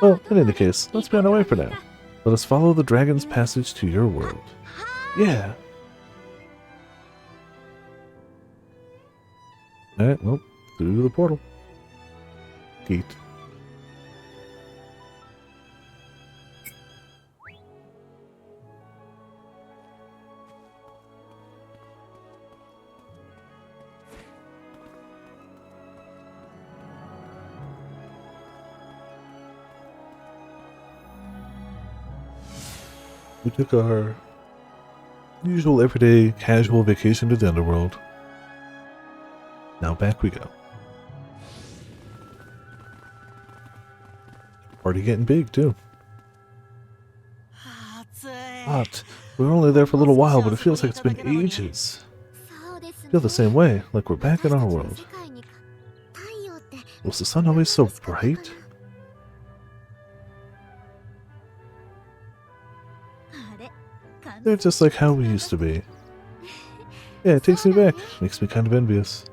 Well, in any case, let's be on our way for now. Let us follow the dragon's passage to your world. Yeah. Alright, well, through the portal. Gate. We took our usual everyday casual vacation to the underworld. Now back we go. Party getting big, too.
暑い
Hot. We were only there for a little while, but it feels like it's been ages.
そうですね
Feel the same way, like we're back in our
私たちの
world.
世界に太陽って
Was the sun always so bright?
あれ
They're just like how we used to be. Yeah, it takes me back. Makes me kind of envious.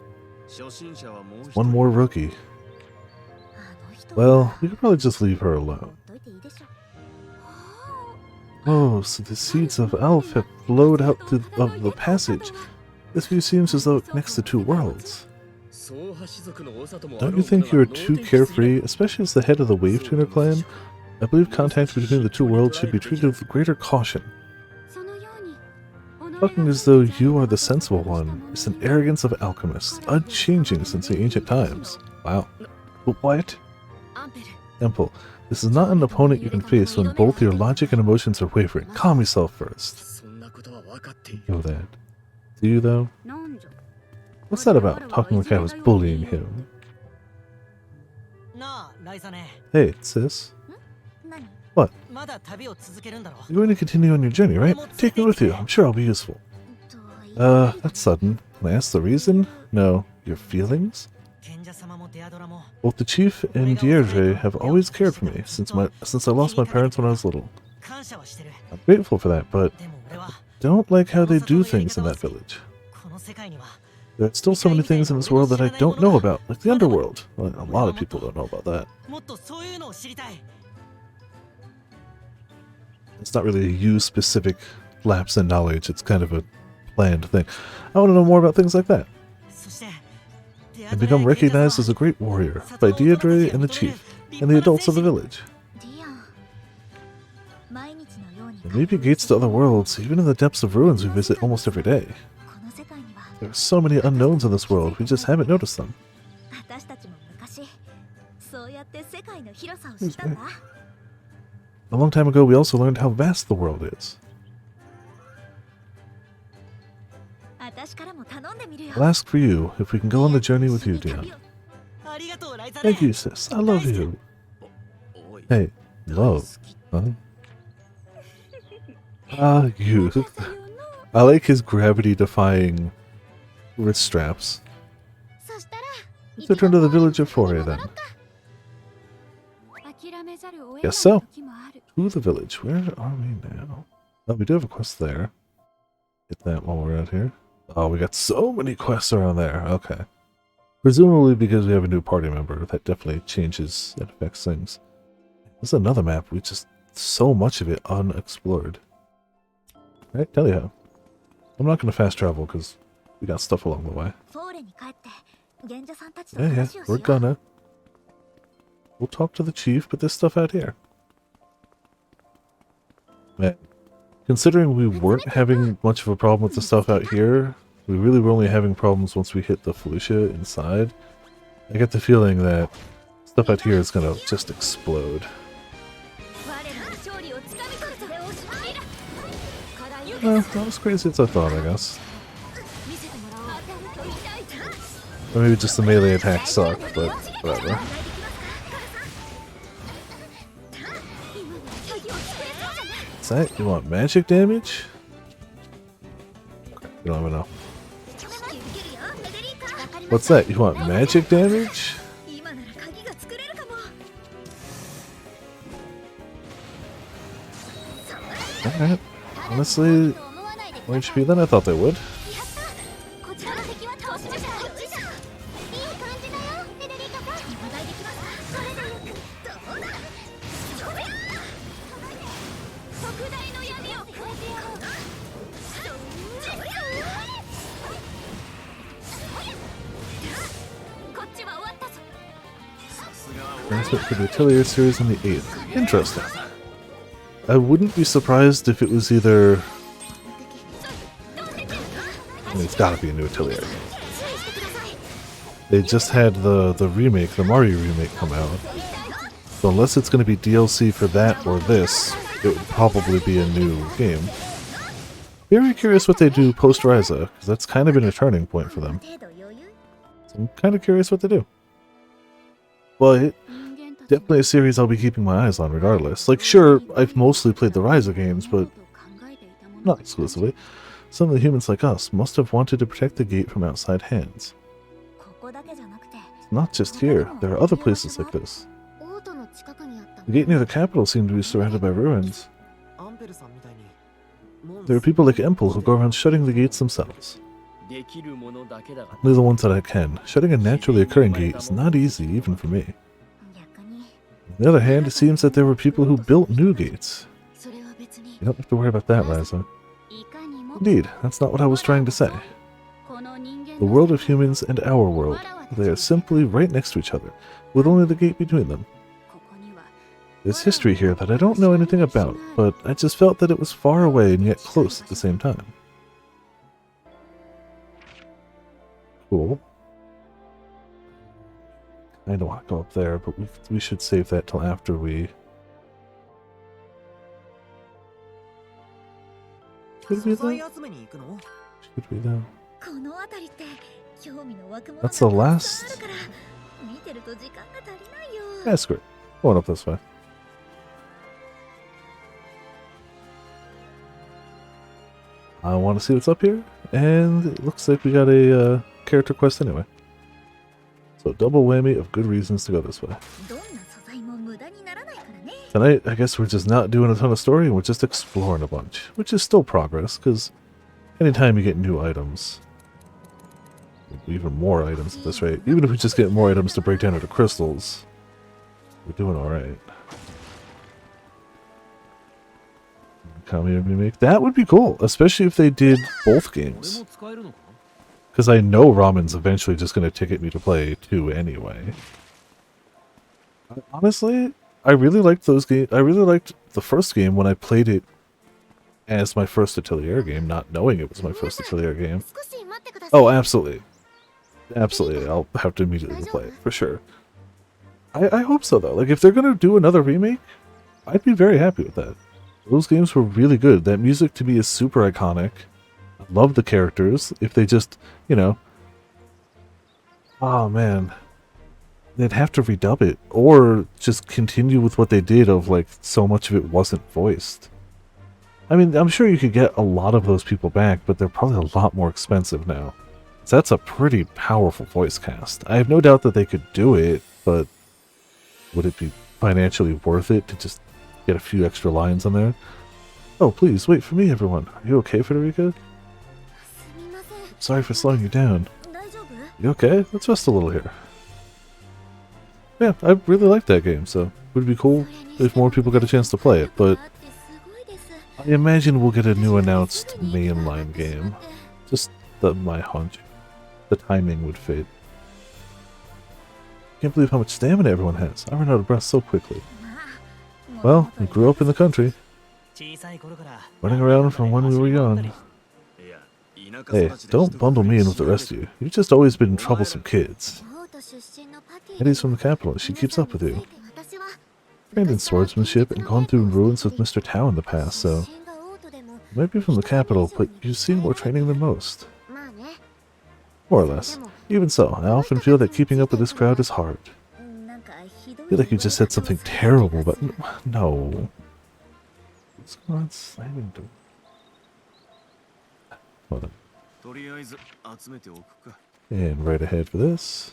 初心者はもう一人
One more rookie.
あの人
Well, we could probably just leave her
ほ
alone.
っといていいでしょ
Oh, so the seeds of Elf have flowed out of the passage. This view seems as though it connects the two worlds.
総派氏族の長ともあ
Don't
ろ
you
うこと
think
が
you are
脳
too
天気すぎる
carefree, especially as the head of the Wave Tuner clan? I believe contact between the two worlds should be treated with greater caution.
そのように
Talking as though you are the sensible one is an arrogance of alchemists, unchanging since the ancient times. Wow. But what?
アンペル
Temple, this is not an opponent you can face when both your logic and emotions are wavering. Calm yourself first.
そんなことは分かっている
You know that. Do you, though?
なんじゃ
What's that about? Talking like I was bullying him.
なあライザネ
Hey, sis.
何
まだ旅を続けるんだろ
You're going to continue on your journey, right? Take me with you. I'm sure I'll be useful.
とは言い
That's sudden. Can I ask the reason? No. Your feelings?
賢者様もデアドラも
Both the chief and Deirdre have always cared for me since I lost my parents when I was little.
感謝はしてる
I'm grateful for that, but
でも俺は
don't like how they do things in that village.
この世界には
There are still so many things in this world that I don't know about, like the underworld. Well, a lot of people don't know about that.
もっとそういうのを知りたい
It's not really a you-specific lapse in knowledge. It's kind of a planned thing. I want to know more about things like that.
そして
And become recognized as a great warrior by Deirdre and the chief, and the adults of the village.
ディアン毎日のように
There may be gates to other worlds, even in the depths of ruins we visit almost every day.
この世界には
There are so many unknowns in this world, we just haven't noticed them.
私たちも昔そうやって世界の広さを知ったんだ
A long time ago, we also learned how vast the world is.
私からも頼んでみるよ
I'll ask for you if we can go on the journey with you, Dion.
ありがとうライザネ
Thank you, sis. I love you.
おい
Hey, love. Huh? Ah, you. I like his gravity-defying wrist straps.
そしたら
Let's return to the village of Foray then.
諦めざるを得
Guess
ない
so.
時もある
To the village. Where are we now? Oh, we do have a quest there. Get that while we're out here. Oh, we got so many quests around there. Okay. Presumably because we have a new party member. That definitely changes and affects things. This is another map. We just... so much of it unexplored. Right? Tell you how. I'm not going to fast travel because we got stuff along the way.
フォーレに帰って賢者さんたちと
Yeah, yeah.
話をしよ
We're
う
gonna. We'll talk to the chief, but there's stuff out here. Man, considering we weren't having much of a problem with the stuff out here, we really were only having problems once we hit the Felicia inside. I get the feeling that stuff out here is gonna just explode.
我らの勝利をつかみ取るぞ課題を
Well, not as crazy as I thought, I guess.
見せてもらおう当たると痛い
Or maybe just the melee attacks suck, but whatever.
今なら鍵を作れそうじゃない
What's that? You want magic damage? Okay, we don't have enough.
引き受けるよフェデリーカわかりま
What's
した
that? You want magic damage?
今なら鍵が作れるかも
Alright. Honestly,
と思わないでく
more
ださい
HP than I thought they would.
やったこちらの敵は倒しましたいい感じだよフェデリーカさんお願いできますかそれだよどうだそれ特大の闇を超えてやろうこっちは終わったぞ
Announcement for the Atelier series on the 8th. Interesting. I wouldn't be surprised if it was either... I mean, it's gotta be a new Atelier.
注意してください
They just had the remake, the Mario remake, come out. So unless it's gonna be DLC for that or this, it would probably be a new game. Very curious what they do post Ryza, because that's kind of been a turning point for them.
程度余裕
So I'm kind of curious what they do. But
人間
definitely a series I'll be keeping my eyes on regardless. Like, sure, I've mostly played the Ryza games, but not exclusively. Some of the humans like us must have wanted to protect the gate from outside hands. It's not just here, there are other places like this. The gate near the capital seemed to be surrounded by ruins. There are people like Empel who go around shutting the gates themselves. Only the ones that I can. Shutting a naturally occurring gate is not easy, even for me. On the other hand, it seems that there were people who built new gates. You don't have to worry about that, Ryza. Indeed, that's not what I was trying to say. The world of humans and our world, they are simply right next to each other, with only the gate between them. There's history here that I don't know anything about, but I just felt that it was far away and yet close at the same time. Cool. I don't want to go up there, but we should save that till after we... Should we though? Should we though? That's the last... Yeah, screw it. Going up this way. I want to see what's up here, and it looks like we got a character quest anyway. So double whammy of good reasons to go this way. Tonight, I guess we're just not doing a ton of story, and we're just exploring a bunch, which is still progress, because anytime you get new items, even more items at this rate, even if we just get more items to break down into crystals, we're doing alright. Kami remake. That would be cool, especially if they did both games. Because I know Ramen's eventually just going to ticket me to play 2 anyway. Honestly, I really liked those games. I really liked the first game when I played it as my first Atelier game, not knowing it was my first Atelier game. Oh, absolutely. Absolutely, I'll have to immediately play it, for sure. I hope so, though. Like, if they're going to do another remake, I'd be very happy with that. Those games were really good. That music to me is super iconic. I love the characters. If they just, you know... Oh, man. They'd have to redub it. Or just continue with what they did of, like, so much of it wasn't voiced. I mean, I'm sure you could get a lot of those people back, but they're probably a lot more expensive now. So that's a pretty powerful voice cast. I have no doubt that they could do it, but would it be financially worth it to just get a few extra lines on there? Oh, please, wait for me, everyone. Are you okay, Federica? Sorry for slowing you down. You okay? Let's rest a little here. Yeah, I really like that game, so it would be cool if more people got a chance to play it, but I imagine we'll get a new announced mainline game. Just my hunch. The timing would fit. Can't believe how much stamina everyone has. I run out of breath so quickly. Well, we grew up in the country, running around from when we were young. Hey, don't bundle me in with the rest of you. You've just always been troublesome kids. Eddie's from the capital, and she keeps up with you. Trained in swordsmanship and gone through ruins with Mr. Tao in the past, so... You might be from the capital, but you've seen more training than most. More or less. Even so, I often feel that keeping up with this crowd is hard. I feel like you just said something terrible, but no. What's going on slamming door? Hold on. And right ahead for this.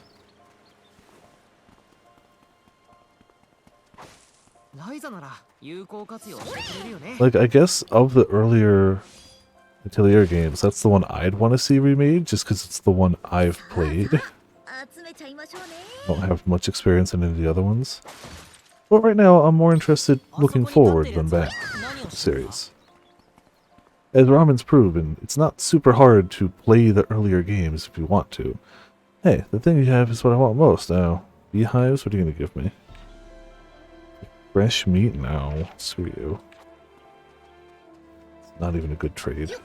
Like, I guess of the earlier Atelier games, that's the one I'd want to see remade, just because it's the one I've played. I don't have much experience in any of the other ones. But right now, I'm more interested looking forward than back to the series. As Ramen's proven, it's not super hard to play the earlier games if you want to. Hey, the thing you have is what I want most. Now, beehives, what are you going to give me? Fresh meat? No, screw you. It's not even a good trade.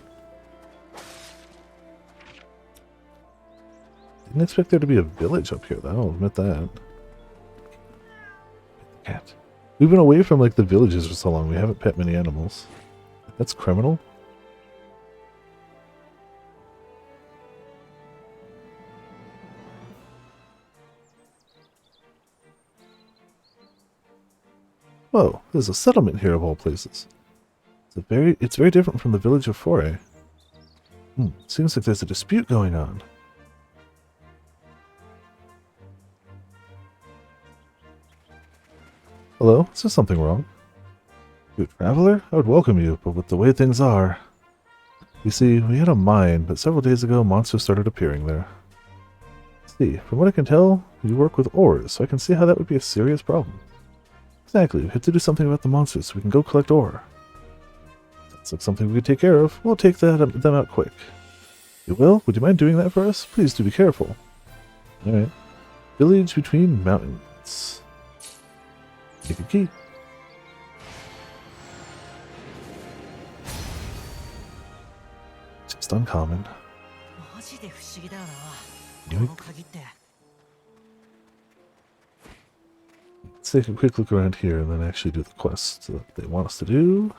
Didn't expect there to be a village up here, though. I'll admit that. Cat. We've been away from, like, the villages for so long. We haven't pet many animals. That's criminal. Whoa, there's a settlement here of all places. It's very different from the village of Foray. Seems like there's a dispute going on. Hello, is there something wrong? You a traveler? I would welcome you, but with the way things are... You see, we had a mine, but several days ago monsters started appearing there. See, from what I can tell, you work with ores, so I can see how that would be a serious problem. Exactly, we have to do something about the monsters so we can go collect ore. That's like something we could take care of. We'll take them out quick. You will? Would you mind doing that for us? Please do be careful. Alright. Village between mountains. Take a key. Just uncommon. Yoink. Let's take a quick look around here and then actually do the quest that they want us to do.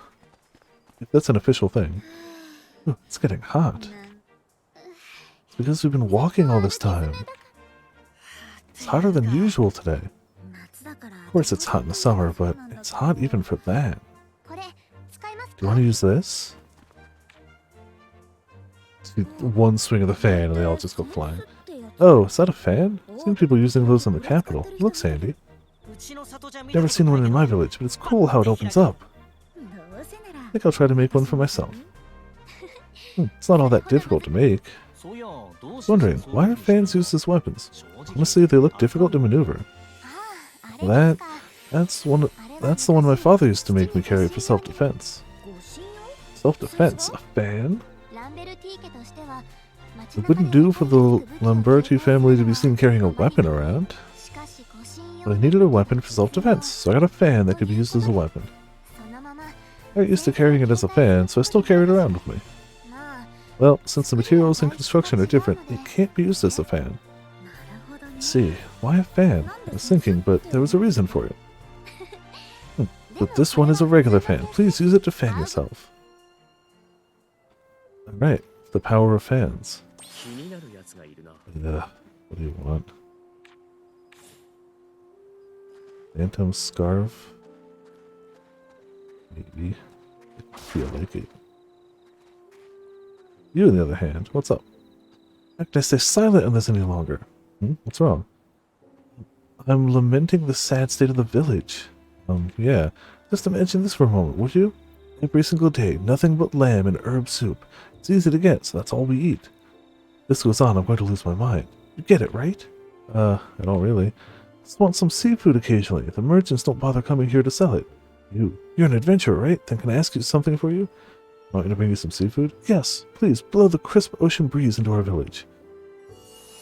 If that's an official thing. Ooh, it's getting hot. It's because we've been walking all this time. It's hotter than usual today. Of course it's hot in the summer, but it's hot even for that. Do you want to use this? One swing of the fan and they all just go flying. Oh, is that a fan? I've seen people using those in the capital. It looks handy. Never seen one in my village, but it's cool how it opens up. I think I'll try to make one for myself. It's not all that difficult to make. I was wondering, why are fans used as weapons? Honestly, they look difficult to maneuver. That's the one my father used to make me carry for self-defense. Self-defense? A fan? It wouldn't do for the Lamberti family to be seen carrying a weapon around. But I needed a weapon for self-defense, so I got a fan that could be used as a weapon. I got used to carrying it as a fan, so I still carry it around with me. Well, since the materials and construction are different, it can't be used as a fan. Let's see, why a fan? I was thinking, but there was a reason for it. But this one is a regular fan. Please use it to fan yourself. Alright, the power of fans. What do you want? Phantom Scarf? Maybe. I feel like it. You, on the other hand, what's up? How can I stay silent on this any longer? What's wrong? I'm lamenting the sad state of the village. Yeah. Just imagine this for a moment, would you? Every single day, nothing but lamb and herb soup. It's easy to get, so that's all we eat. If this goes on, I'm going to lose my mind. You get it, right? I don't really. Just want some seafood occasionally. The merchants don't bother coming here to sell it. You're an adventurer, right? Then can I ask you something for you? Want me to bring you some seafood? Yes, please, blow the crisp ocean breeze into our village.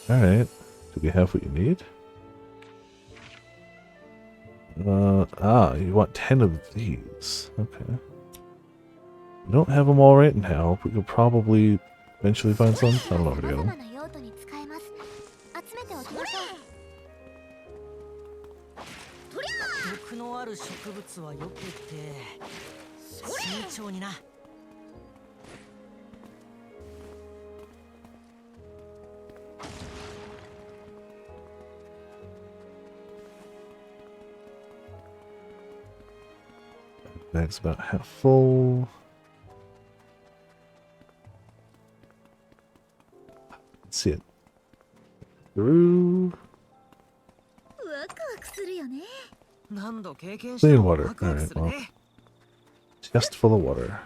Alright. Do we have what you need? You want 10 of these. Okay. We don't have them all right now, but you'll probably eventually find some. I don't know where to get them. Bag's about half full. Let's see it. Through. Clean water. Alright, well. Chest full of water.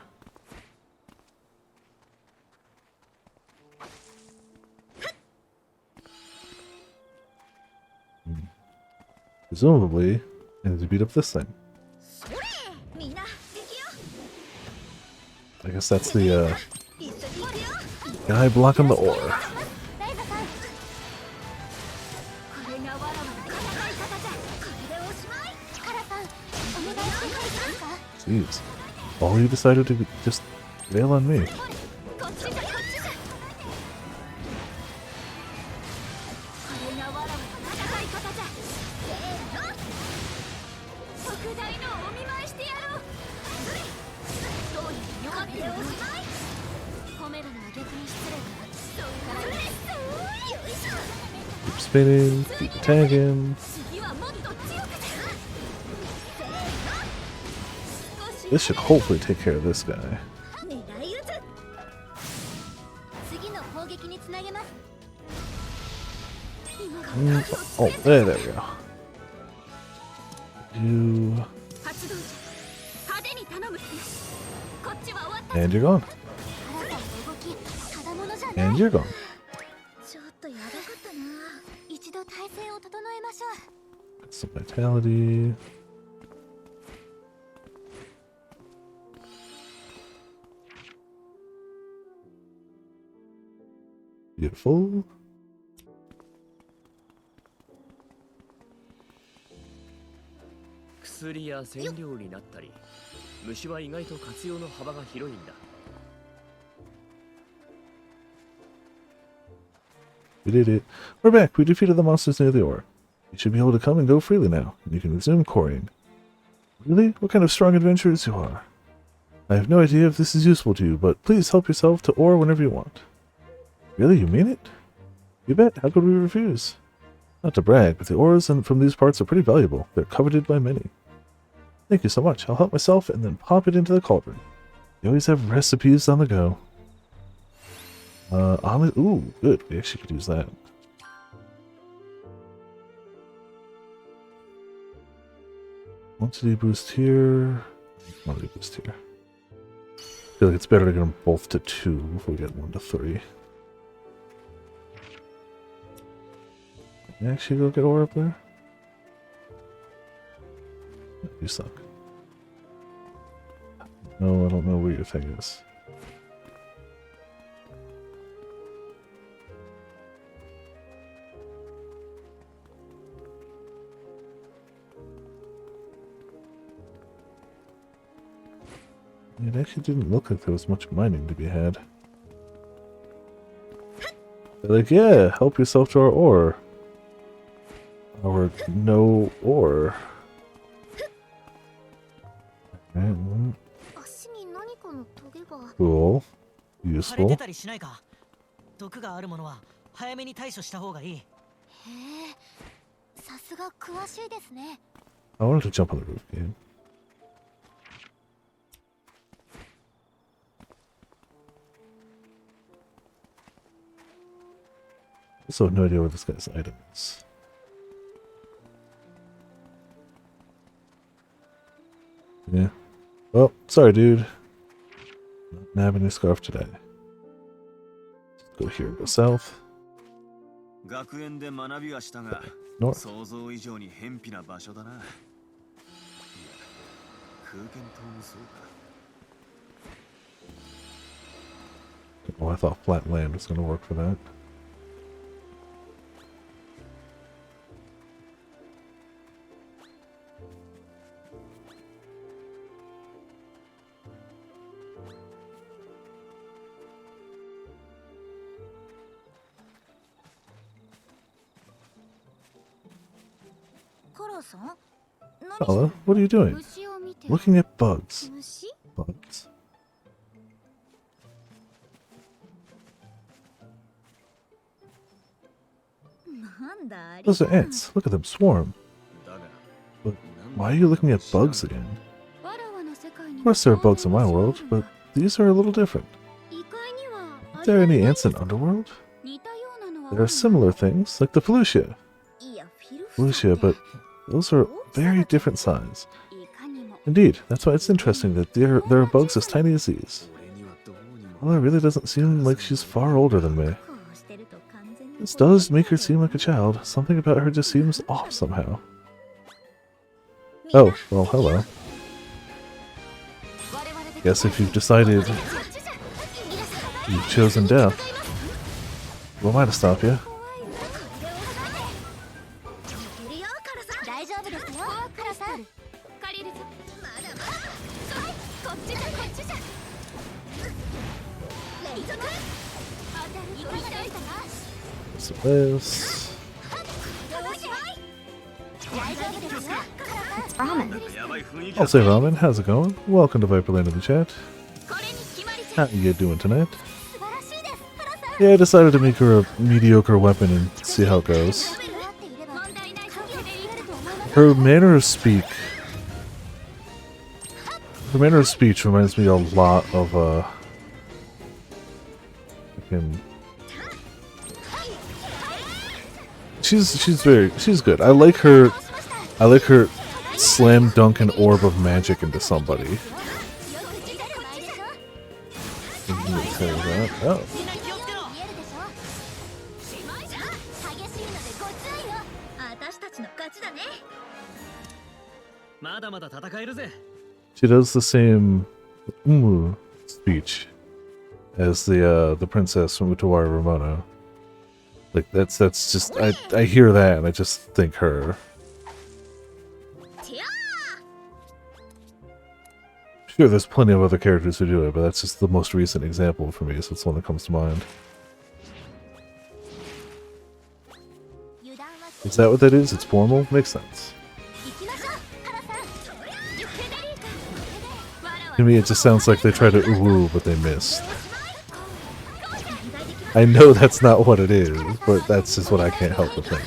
Presumably, I need to beat up this thing. I guess that's the guy blocking the ore. Jeez. All you decided to just bail on me. Keep spinning, keep tagging. This should hopefully take care of this guy.
狙い撃つ次の攻撃につなげます
Oh, there we go. You
発動時派手に頼むこっちは終わった
and you're gone.
あなたの動きただものじゃない
And you're gone.
ちょっとやばかったな一度体勢を整えましょう
Some vitality. Beautiful.
薬や染料になったり、虫は意外と活用の幅が広いんだ。
We did it. We're back. We defeated the monsters near the ore. You should be able to come and go freely now, and you can resume quarrying. Really? What kind of strong adventurers you are? I have no idea if this is useful to you, but please help yourself to ore whenever you want. Really? You mean it? You bet. How could we refuse? Not to brag, but the ores from these parts are pretty valuable. They're coveted by many. Thank you so much. I'll help myself and then pop it into the cauldron. You always have recipes on the go. Ooh, good. We actually could use that. Quantity boost here. Quantity boost here. I feel like it's better to get them both to 2 before we get 1 to 3. Can I actually go get ore up there? You suck. No, I don't know where your thing is. It actually didn't look like there was much mining to be had. They're like, yeah, help yourself to our ore. Our no ore. Right, well,
足に何かのトゲが
cool.
腫れ
Useful.
てたりしないか。毒があるものは早めに対処した方がいい。
へえさすが詳しいですね
I wanted to jump on the roof game. I also have no idea where this guy's item is. Yeah. Well, sorry, dude. Not having a scarf today. Go here, go south.
学園で学びはしたが、
North.
想像以上に偏僻な場所だな。いや、空間島もそうか。
Oh, I thought flat land was going to work for that. Fella, what are you doing?
虫を見て
Looking at bugs.
虫
Bugs. Those are ants. Look at them swarm.
だが、
But why are you looking at bugs again?
わらわの世界に
Of course there are bugs in my world, but these are a little different.
異界には
Are there any ants in underworld?
似たようなのは
There are similar things, like the Felucia.
いやフィルフサ
Felucia,
って
but those are very different size.
いかにも
Indeed, that's why it's interesting that there are bugs as tiny as these.
俺にはどうにも。
Well, it really doesn't seem like she's far older than me.
こうしてると完全に
This does make her seem like a child. Something about her just seems off somehow. Oh, well, hello. Guess if you've decided you've chosen death, who am I to stop you?
大丈夫ですよカラさん借りるぞまだまだこっちじゃこっちじゃレイトク当たると痛いかな
So this.
大丈夫ですよカラさん
なんかやばい雰囲気
I'll
だ。
say ramen. How's it going? Welcome to Viperland in the chat.
これに決まりじゃ
How you doing tonight?
素晴らしいですカラさん
Yeah, I decided to make her a mediocre weapon and see how it goes.
レベル合っていれば問題ない関係でいけると思います
Her manner of speak Her manner of speech reminds me a lot of fucking. She's good. I like her. I like her slam dunk an orb of magic into somebody. Oh.
まだまだ戦えるぜ。
She does the same speech as the princess from Utawara Ramono. Like that's just I hear that and I just think her. Sure, there's plenty of other characters who do it, but that's just the most recent example for me, so it's one that comes to mind. Is that what that is? It's formal? Makes sense. To me, it just sounds like they tried to woo, but they missed. I know that's not what it is, but that's just what I can't help but think.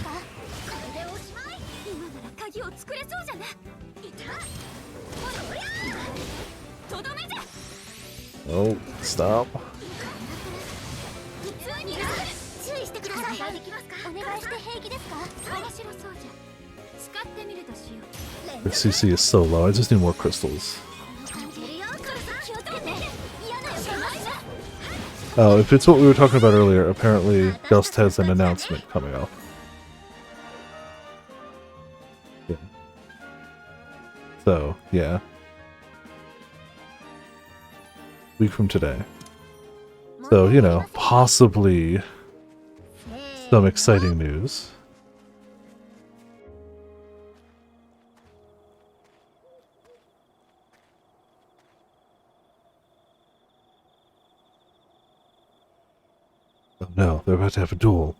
Oh, stop. Her CC is so low, I just need more crystals. Oh, if it's what we were talking about earlier, apparently Gust has an announcement coming up. Yeah. So, yeah. Week from today. So, you know, possibly some exciting news. Oh no, they're about to have a duel.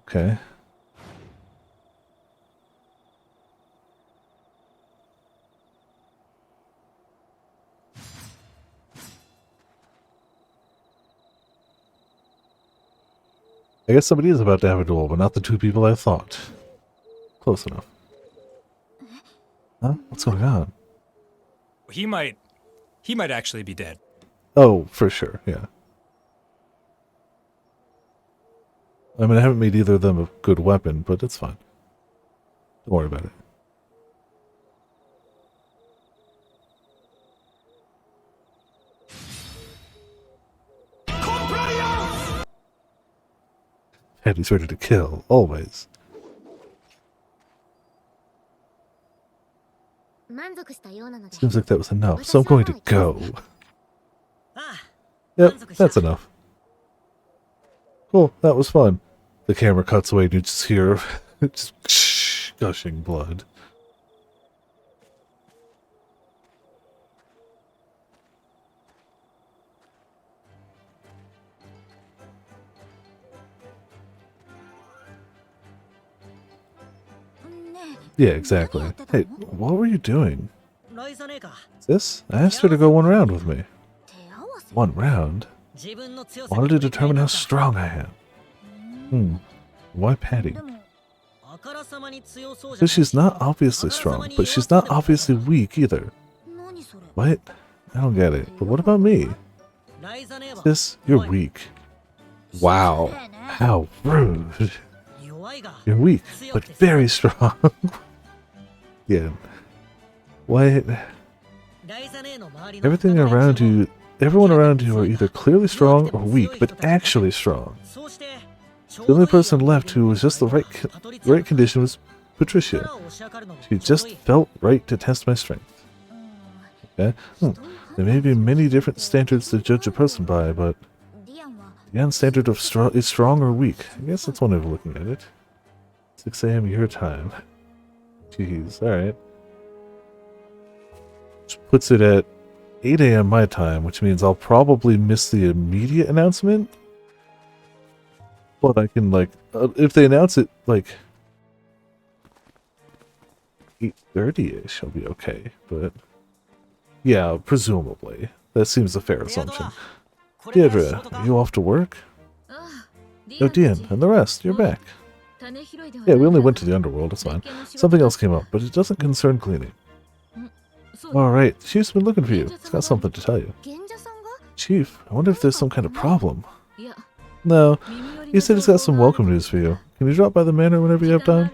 Okay. I guess somebody is about to have a duel, but not the two people I thought. Close enough. Huh? What's going on?
He might actually be dead.
Oh, for sure, yeah. I mean, I haven't made either of them a good weapon, but it's fine. Don't worry about it. And he's ready to kill, always. Seems like that was enough, so I'm going to go. Yep, that's enough. Cool, that was fun. The camera cuts away and you just hear just gushing blood. Yeah, exactly. Hey, what were you doing? This? I asked her to go one round with me. One round? Wanted to determine how strong I am. Why Patty? Because she's not obviously strong, but she's not obviously weak either. What? I don't get it. But what about me? Sis, you're weak. Wow. How rude. You're weak, but very strong. Yeah. What? Everyone around you are either clearly strong or weak, but actually strong. The only person left who was just the right condition was Patricia. She just felt right to test my strength. Okay? There may be many different standards to judge a person by, but the standard of is strong or weak. I guess that's one way of looking at it. 6 a.m. your time. Jeez, alright. Which puts it at 8 a.m. my time, which means I'll probably miss the immediate announcement. But I can, like, if they announce it, like, 8:30-ish, I'll be okay. But, yeah, presumably. That seems a fair assumption. Deirdre, are you off to work? Oh, Dian, and the rest, you're back. Yeah, we only went to the underworld, it's fine. Something else came up, but it doesn't concern cleaning. Alright, the Chief's been looking for you. He's got something to tell you. Chief, I wonder if there's some kind of problem. No, he said he's got some welcome news for you. Can you drop by the manor whenever you have time?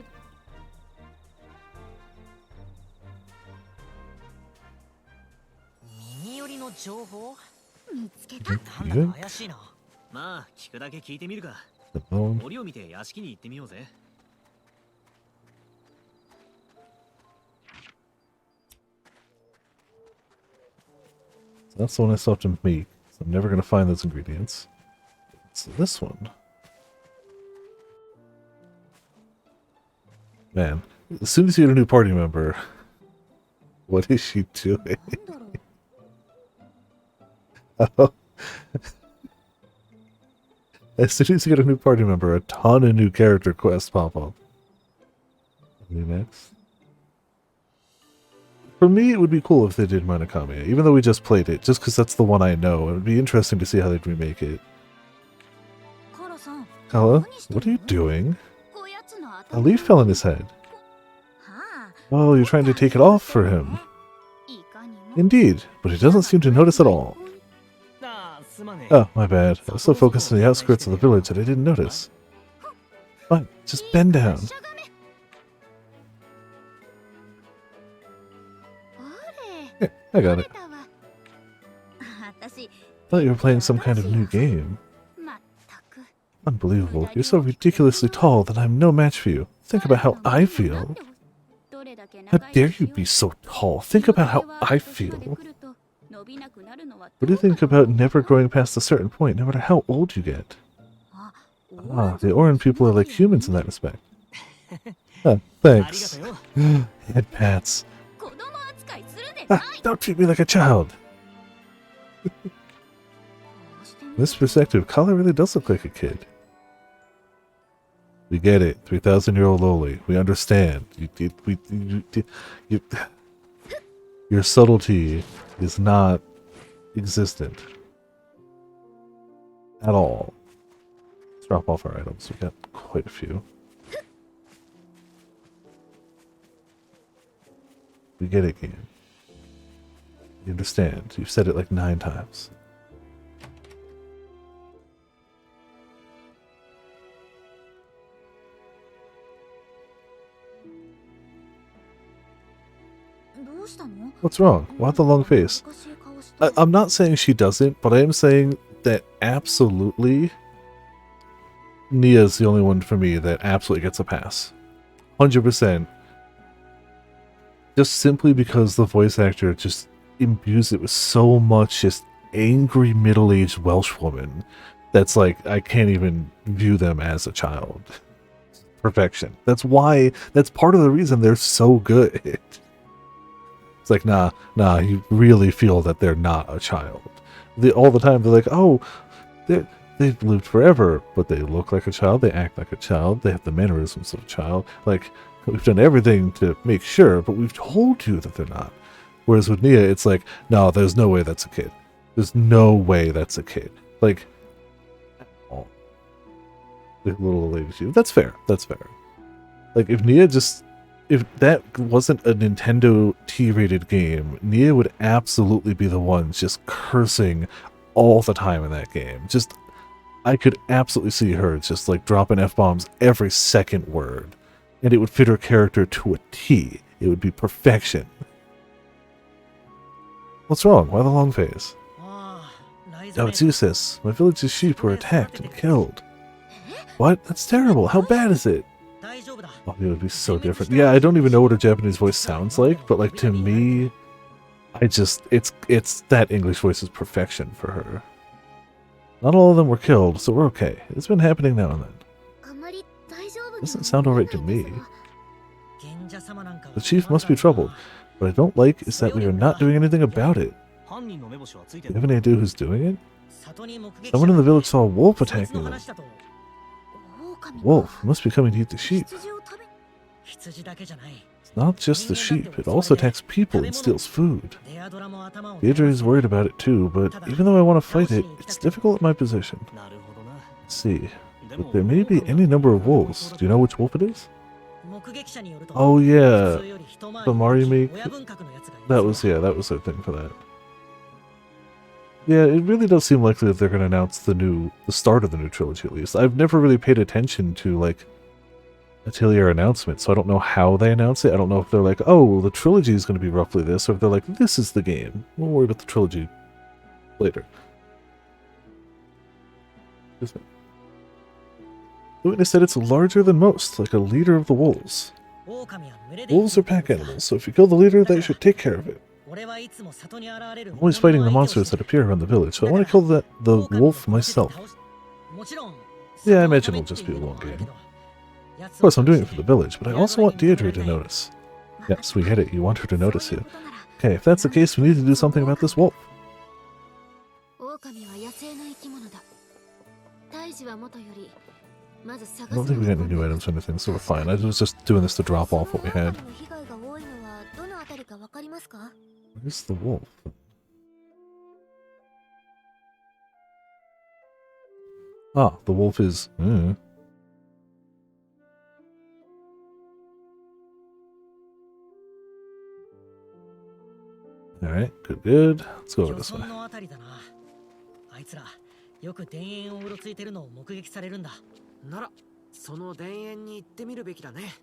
You?
まあ聞くだけ聞いてみるか。
No.
折を見て屋敷に行ってみようぜ。
That's the one I still have to make. So I'm never going to find those ingredients. So this one. Man, as soon as you get a new party member, what is she doing? Oh. As soon as you get a new party member, a ton of new character quests pop up. Next. For me, it would be cool if they did Monokami, even though we just played it, just because that's the one I know. It would be interesting to see how they'd remake it. Kala, what are you doing? A leaf fell in his head. Oh, you're trying to take it off for him. Indeed, but he doesn't seem to notice at all. Oh, my bad. I was so focused on the outskirts of the village that I didn't notice. Fine, just bend down. Here, I got it. Thought you were playing some kind of new game. Unbelievable. You're so ridiculously tall that I'm no match for you. Think about how I feel. How dare you be so tall? Think about how I feel. What do you think about never growing past a certain point, no matter how old you get? Ah, the Oran people are like humans in that respect. Ah, thanks. Head pats. Ah, don't treat me like a child. From this perspective, Kala really does look like a kid. We get it, 3,000-year-old Loli. We understand. Your subtlety is not existent at all. Let's drop off our items. We got quite a few. We get it, game. You understand. You've said it like 9 times. What's wrong? Why the long face? I'm not saying she doesn't, but I am saying that absolutely Nia's the only one for me that absolutely gets a pass. 100%. Just simply because the voice actor just imbues it with so much just angry middle-aged Welsh woman that's like, I can't even view them as a child. Perfection. That's part of the reason they're so good. It's like, nah, you really feel that they're not a child. All the time, they're like, oh, they've lived forever, but they look like a child, they act like a child, they have the mannerisms of a child. Like, we've done everything to make sure, but we've told you that they're not. Whereas with Nia, it's like, no, there's no way that's a kid. There's no way that's a kid. Like, oh, the little lady, that's fair. That's fair. Like, if that wasn't a Nintendo T-rated game, Nia would absolutely be the one just cursing all the time in that game. Just, I could absolutely see her just like dropping F-bombs every second word. And it would fit her character to a T. It would be perfection. What's wrong? Why the long face? Oh, it's useless. My village's sheep were attacked and killed. What? That's terrible. How bad is it? Oh, it would be so different. Yeah, I don't even know what her Japanese voice sounds like, but like to me, it's that English voice is perfection for her. Not all of them were killed, so we're okay. It's been happening now and then. Doesn't sound alright to me. The chief must be troubled. What I don't like is that we are not doing anything about it. Do you have any idea who's doing it? Someone in the village saw a wolf attacking them. Wolf must be coming to eat the sheep. It's not just the sheep, it also attacks people and steals food. Deirdre is worried about it too, but even though I want to fight it, it's difficult in my position.
なるほどな。
Let's see. But there may be any number of wolves. Do you know which wolf it is?
目撃者によると、
Oh
普
yeah,
通より一回り
the Marimake.
親分格のやつがいる。
That was their thing for that. Yeah, it really does seem likely that they're going to announce the start of the new trilogy at least. I've never really paid attention to like Atelier announcements, so I don't know how they announce it. I don't know if they're like, oh, well, the trilogy is going to be roughly this, or if they're like, this is the game. We'll worry about the trilogy later. The witness said it's larger than most, like a leader of the wolves. Wolves are pack animals, so if you kill the leader, they should take care of it. I'm always fighting the monsters that appear around the village, so I want to kill the wolf myself. Yeah, I imagine it'll just be a long game. Of course, I'm doing it for the village, but I also want Deirdre to notice. Yes, we get it. You want her to notice you. Okay, if that's the case, we need to do something about this wolf. I don't think we got any new items or anything, so we're fine. I was just doing this to drop off what we had. Where's the wolf? Ah, the wolf is... Alright, good. Let's go over this way.
あいつらよく田園をうろついてるのを目撃されるんだ。ならその田園に行ってみるべきだね。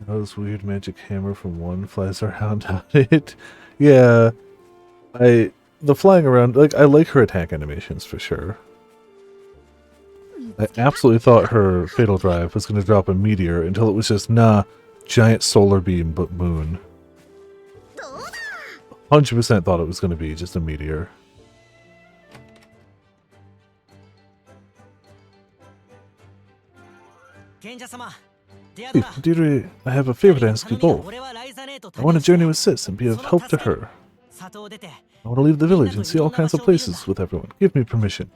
This weird magic hammer from one flies around on it. Yeah, the flying around, like, I like her attack animations for sure. I absolutely thought her fatal drive was going to drop a meteor until it was just, nah, giant solar beam but moon. 100% thought it was going to be just a meteor. Hey, Deirdre, I have a favor to ask you both. I want to journey with Sis and be of help to her. I want to leave the village and see all kinds of places with everyone. Give me permission.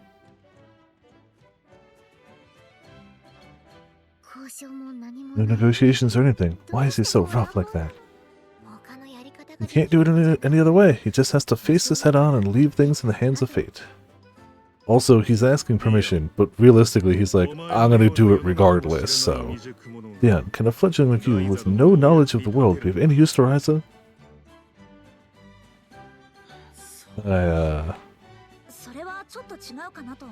No negotiations or anything. Why is he so rough like that? He can't do it any other way. He just has to face this head on and leave things in the hands of fate. Also, he's asking permission, but realistically he's like, I'm gonna do it regardless, so... Dion, can a fledgling like you with no knowledge of the world be of any use to Ryza? I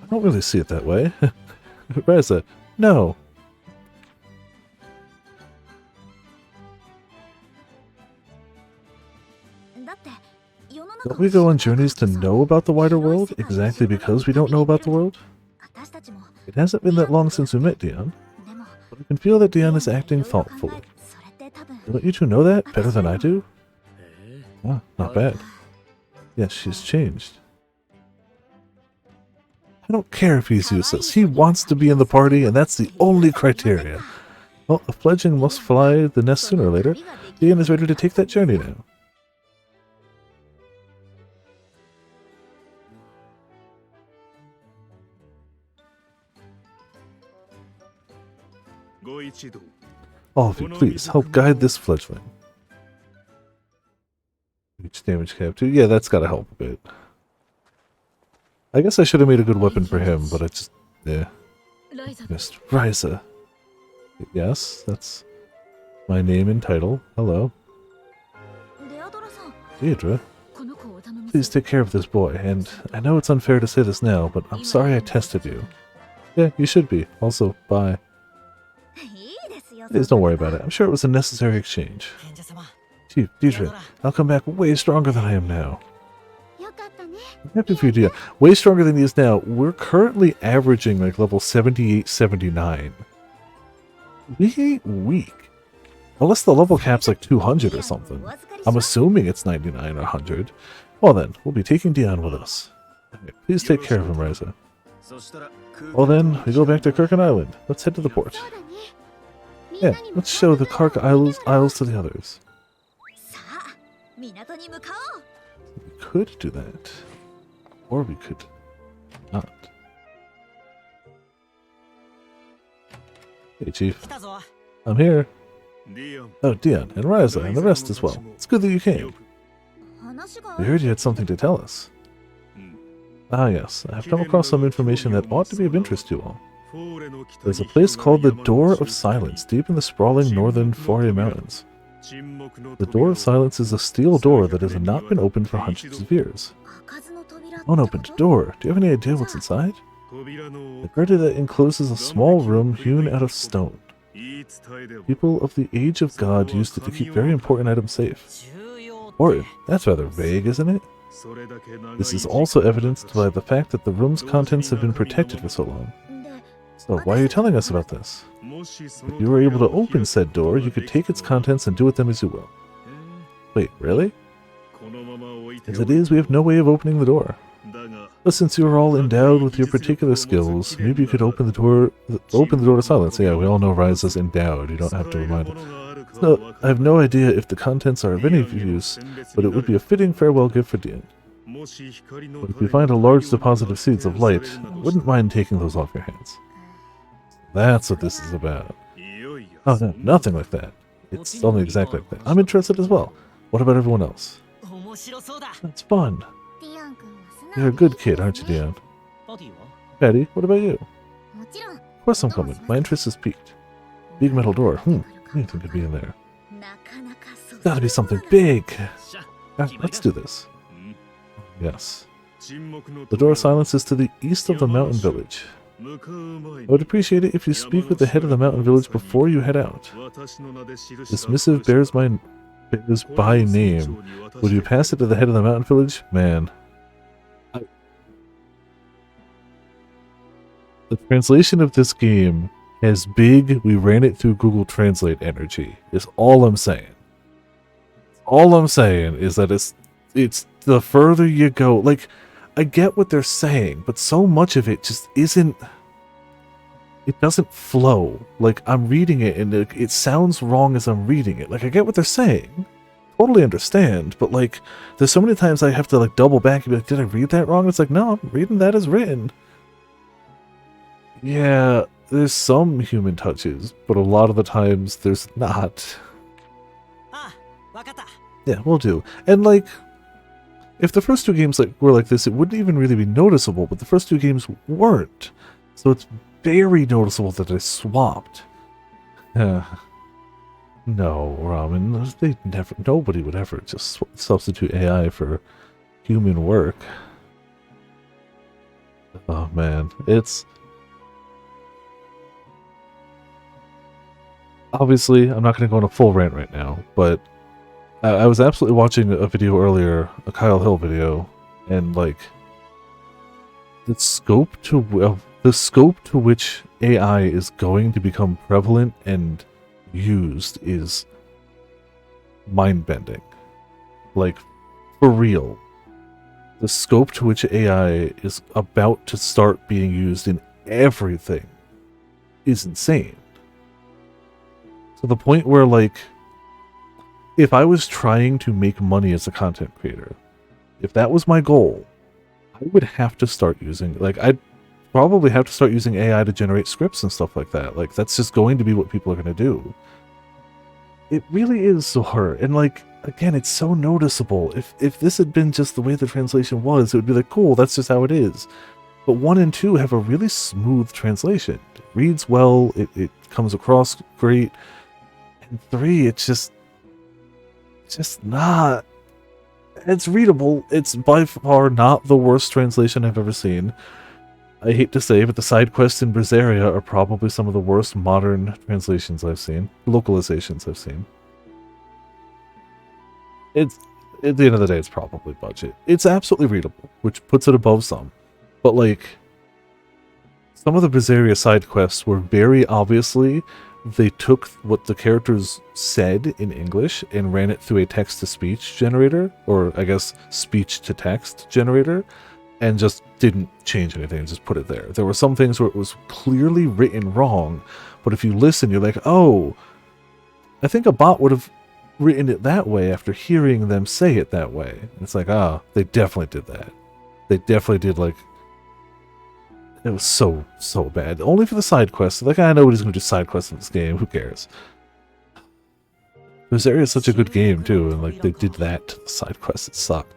don't really see it that way. Ryza, no. Don't we go on journeys to know about the wider world, exactly because we don't know about the world? It hasn't been that long since we met Dion, but I can feel that Dion is acting thoughtfully. Don't you two know that better than I do? Ah, not bad. Yes, she's changed. I don't care if he's useless. He wants to be in the party, and that's the only criteria. Well, a fledgling must fly the nest sooner or later. Dion is ready to take that journey now. All of you, please, help guide this fledgling. Reach damage cap 2. Yeah, that's gotta help a bit. I guess I should have made a good weapon for him, but I just... yeah. Missed. Ryza. Yes, that's my name and title. Hello. Deirdre, please take care of this boy, and I know it's unfair to say this now, but I'm sorry I tested you. Yeah, you should be. Also, bye. Please don't worry about it. I'm sure it was a necessary exchange. Chief, Deirdre, I'll come back way stronger than I am now. I'm happy for you, Dia. Way stronger than he is now. We're currently averaging like level 78, 79. We ain't weak. Unless the level cap's like 200 or something. I'm assuming it's 99 or 100. Well then, we'll be taking Dion with us. Okay, please take care of him, Ryza. Well then, we go back to Kirkin Island. Let's head to the port. Yeah, let's show the Kark Isles to the others. We could do that. Or we could not. Hey, Chief.
来たぞ。
I'm here.
ディアン
Oh, Dion, and Ryza, and the rest as well. It's good that you came.
話が
We heard you had something to tell us.
うん
Ah, yes. I have come across some information that ought to be of interest to you all.
フォーレの北
There's a
に
place
広が
called
る
the
山の
Door
中
of Silence, deep in the sprawling northern Foria Mountains.
沈黙の
The
扉
Door of Silence is a steel door that has not been opened for hundreds of years.
開かずの扉って
Unopened
こと
door. Do you have any idea what's inside?
扉の
The curtain that encloses a small room hewn out of stone.
言い伝えでは
People of the Age of God used it to keep very important items safe.
重要って
Or, that's rather vague, isn't it?
それだけ長い
This is also evidenced by the fact that the room's contents have been protected for so long.
で
So, why are you telling us about this?
もしその
If you were able to
扉を
open said door, you could take its contents and do with them as you will. Wait, really?
このまま置いて
As it is, we have no way of opening the door.
だが
But since you are all endowed with your particular skills, maybe you could open the door to silence. Yeah, we all know Ryza's endowed. You don't have to remind it. So, I have no idea if the contents are of any use, but it would be a fitting farewell gift for Dian.
もし光の
But if you find a large deposit of seeds of light, I wouldn't mind taking those off your hands. That's what this is about.
いよいよ
Oh no, nothing like that. It's only exactly like that. I'm interested as well. What about everyone else?
面白そうだ。
That's fun.
ディアン君は素
You're a
直
good
に
kid, aren't you, Dion?
パティは
Patty, what about you?
もちろん
Of course I'm coming. My interest is piqued. Big metal door. Anything could be in there.
なかなかそう
Gotta be something big.
しゃ
Let's do this.
うん
Yes.
沈黙の
The door of silence is to the east of the mountain village.
向かう前
I
に
would appreciate it if you speak with the head of the mountain village before you head out.
私の名で記した
This missive bears by name. Would you pass it to the head of the mountain village? Man. The translation of this game has big, we ran it through Google Translate energy, is all I'm saying. All I'm saying is that it's the further you go, like, I get what they're saying, but so much of it just isn't, it doesn't flow. Like, I'm reading it and it sounds wrong as I'm reading it. Like, I get what they're saying, totally understand, but like, there's so many times I have to like double back and be like, did I read that wrong? It's like, no, I'm reading that as written. Yeah, there's some human touches, but a lot of the times there's not.
ああ、わかった。
Yeah, we'll do. And like, if the first two games like were like this, it wouldn't even really be noticeable, but the first two games weren't. So it's very noticeable that I swapped. No, Ramen, nobody would ever just substitute AI for human work. Oh man, it's... Obviously, I'm not going to go on a full rant right now, but I was absolutely watching a video earlier, a Kyle Hill video, and like the scope to which AI is going to become prevalent and used is mind-bending. Like, for real. The scope to which AI is about to start being used in everything is insane. To the point where, like, if I was trying to make money as a content creator, if that was my goal, I would have to start using, like, I'd probably have to start using AI to generate scripts and stuff like that. Like, that's just going to be what people are going to do. It really is so hard. And, like, again, it's so noticeable. If this had been just the way the translation was, it would be like, cool, that's just how it is. But 1 and 2 have a really smooth translation. It reads well, it comes across great. And 3, it's just not... It's readable. It's by far not the worst translation I've ever seen. I hate to say, but the side quests in Berseria are probably some of the worst modern translations I've seen. Localizations I've seen. It's... At the end of the day, it's probably budget. It's absolutely readable, which puts it above some. But, like, some of the Berseria side quests were very obviously... They took what the characters said in English and ran it through a text-to-speech generator, or I guess speech-to-text generator, and just didn't change anything and just put it there. There were some things where it was clearly written wrong, but if you listen, you're like, oh, I think a bot would have written it that way after hearing them say it that way. And it's like, ah, they definitely did that. They definitely did, like... It was so bad. Only for the side quests. Like, I know nobody's going to do side quests in this game. Who cares? This area is such a good game, too, and, like, they did that to the side quests. It sucked.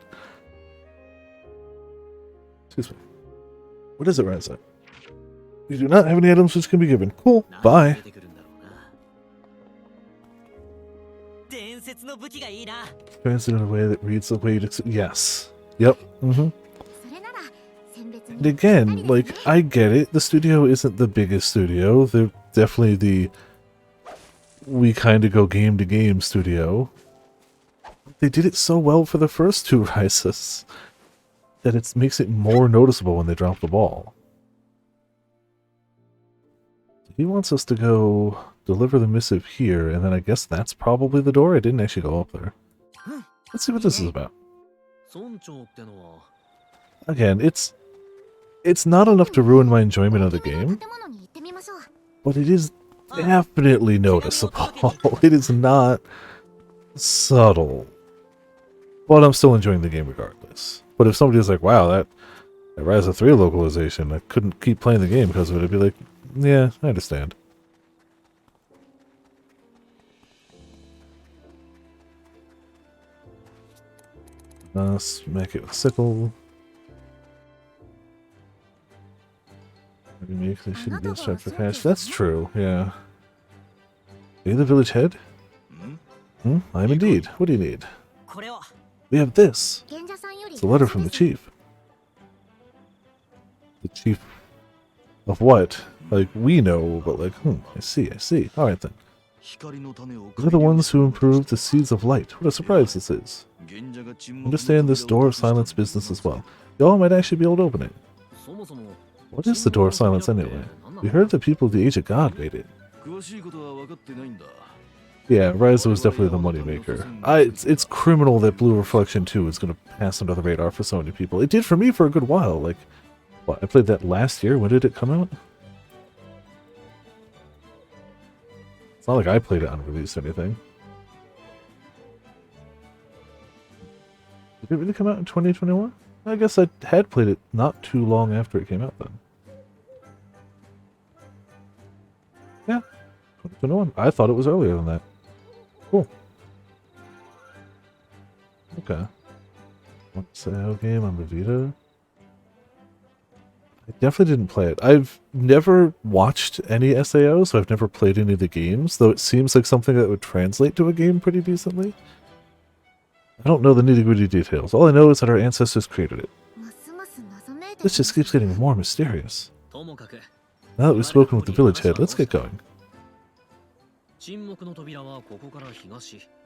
Excuse me. What is it, Ryza? You do not have any items which can be given. Cool. Bye. Translate in a way that reads the way you'd yes. Yep. Mm-hmm. And again, like, I get it. The studio isn't the biggest studio. They're definitely the we kind of go game to game studio. They did it so well for the first two Ryzas that it makes it more noticeable when they drop the ball. He wants us to go deliver the missive here, and then I guess that's probably the door. I didn't actually go up there. Let's see what this is about. Again, it's not enough to ruin my enjoyment of the game, but it is definitely noticeable. It is not subtle. But I'm still enjoying the game regardless. But if somebody was like, wow, that Ryza 3 localization, I couldn't keep playing the game because of it, I'd be like, yeah, I understand. Smack it with a sickle. Maybe they shouldn't be strapped for cash. That's true, yeah. Are you the village head? I am indeed. What do you need? We have this. It's a letter from the chief. The chief of what? Like, we know, but like, I see. Alright then. They're the ones who improved the seeds of light. What a surprise this is. Understand this door of silence business as well. Y'all might actually be able to open it. What is the door of silence anyway? We heard the people of the Age of God made it. Yeah, Ryza was definitely the moneymaker. It's criminal that Blue Reflection 2 is going to pass under the radar for so many people. It did for me for a good while. Like, what, I played that last year? When did it come out? It's not like I played it unreleased or anything. Did it really come out in 2021? I guess I had played it not too long after it came out then. Yeah, 2021. I thought it was earlier than that. Cool. Okay. One SAO game on the Vita. I definitely didn't play it. I've never watched any SAO, so I've never played any of the games, though it seems like something that would translate to a game pretty decently. I don't know the nitty-gritty details. All I know is that our ancestors created it. This just keeps getting more mysterious. Now that we've spoken with the village head, let's get going.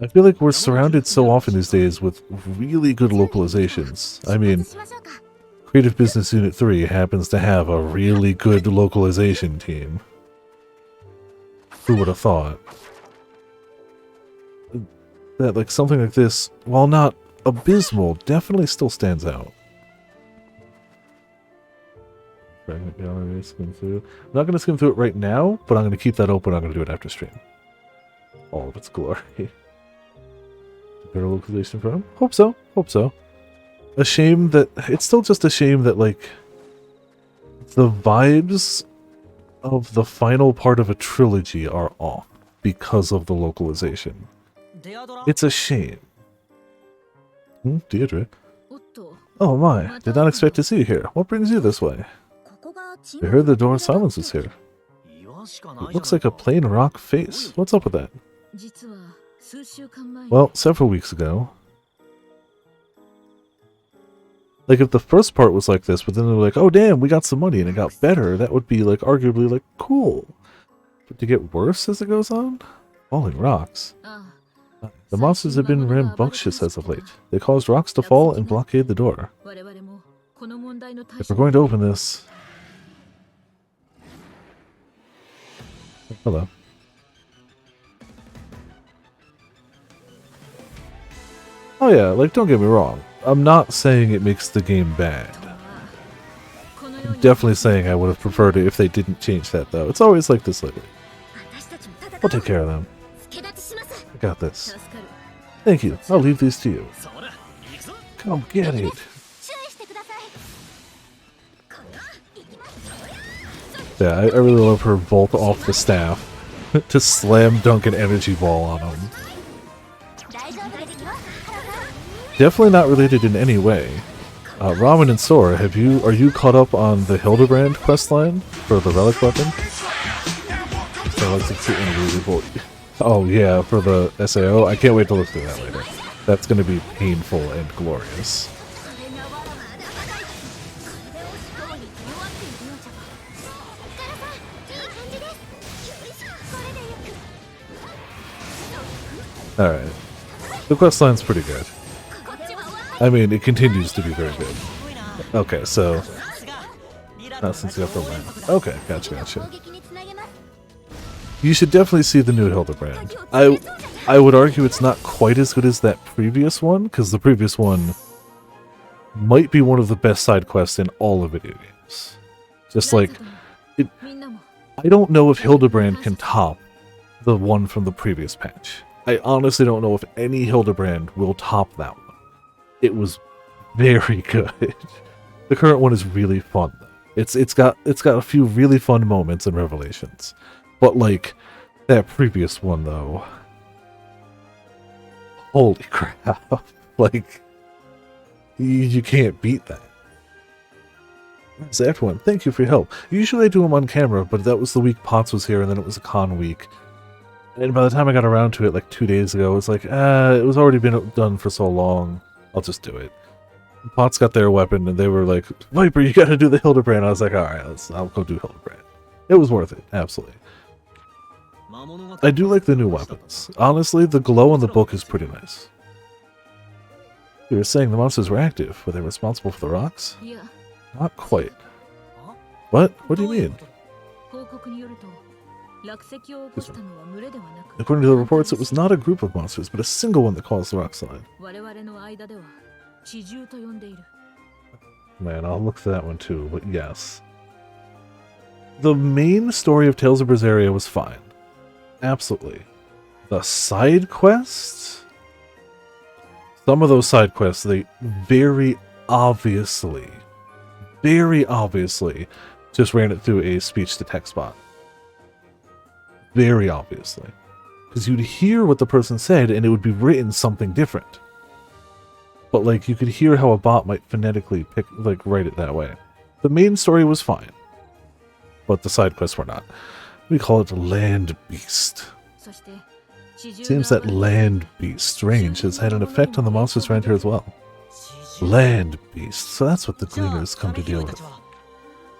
I feel like we're surrounded so often these days with really good localizations. I mean, Creative Business Unit 3 happens to have a really good localization team. Who would have thought? That, like, something like this, while not abysmal, definitely still stands out. I'm not going to skim through it right now, but I'm going to keep that open. I'm going to do it after stream. All of its glory. Better localization for him? Hope so. Hope so. A shame that... It's still just a shame that, like, the vibes of the final part of a trilogy are off because of the localization. It's a shame. Deirdre? Oh my, did not expect to see you here. What brings you this way? I heard the door of silence is here. It looks like a plain rock face. What's up with that? Well, several weeks ago. Like, if the first part was like this, but then they were like, oh damn, we got some money and it got better, that would be, like, arguably, like, cool. But to get worse as it goes on? Falling rocks. The monsters have been rambunctious as of late. They caused rocks to fall and blockade the door. If we're going to open this... Hello. Oh yeah, like, don't get me wrong. I'm not saying it makes the game bad. I'm definitely saying I would have preferred it if they didn't change that, though. It's always like this lately. We'll take care of them. I got this. Thank you. I'll leave these to you. Come get it. Yeah, I really love her bolt off the staff to slam dunk an energy ball on him.
大丈夫ですよ。
Definitely not related in any way. Ramen and Sora, are you caught up on the Hildebrand questline for the relic weapon? Oh yeah, for the SAO. I can't wait to look through that later. That's going to be painful and glorious.
これがまだまだ長い。これで押し通に弱っているようじゃ。カラさん、いい感じです。よいしょ。これでよく。
Alright. The questline's pretty good.
こっちは終わった。
I mean, it continues to be very good. Okay, so... Not since you got the land. Okay, gotcha.
攻撃につなげます。
You should definitely see the new Hildebrand. I would argue it's not quite as good as that previous one, because the previous one might be one of the best side quests in all of video games. Just like,
みんなも
I don't know if Hildebrand can top the one from the previous patch. I honestly don't know if any Hildebrand will top that one. It was very good. The current one is really fun though. It's got a few really fun moments and revelations. But like that previous one though. Holy crap. Like you can't beat that. So everyone, thank you for your help. Usually I do them on camera, but that was the week Potts was here and then it was a con week. And by the time I got around to it like 2 days ago, it was like, it was already been done for so long. I'll just do it. Potts got their weapon and they were like, Viper, you gotta do the Hildebrand. I was like, alright, I'll go do Hildebrand. It was worth it, absolutely. I do like the new weapons. Honestly, the glow in the book is pretty nice. You were saying the monsters were active. Were they responsible for the rocks?
いや、
Not quite. What? What do you mean?
報告によると、落石を起こしたのは群れではなく、
According to the reports, it was not a group of monsters, but a single one that caused the rock slide.
我々の間では地獣と呼んでいる。
Man, I'll look for that one too, but yes. The main story of Tales of Berseria was fine. Absolutely. The side quests? Some of those side quests, they very obviously just ran it through a speech-to-text bot. Very obviously. Because you'd hear what the person said and it would be written something different. But like you could hear how a bot might phonetically write it that way. The main story was fine. But the side quests were not. We call it Land Beast.
そして地獣
Seems that Land Beast Strange has had an effect on the monsters around here as well. Land Beast. So that's what the Gleaners come to deal with.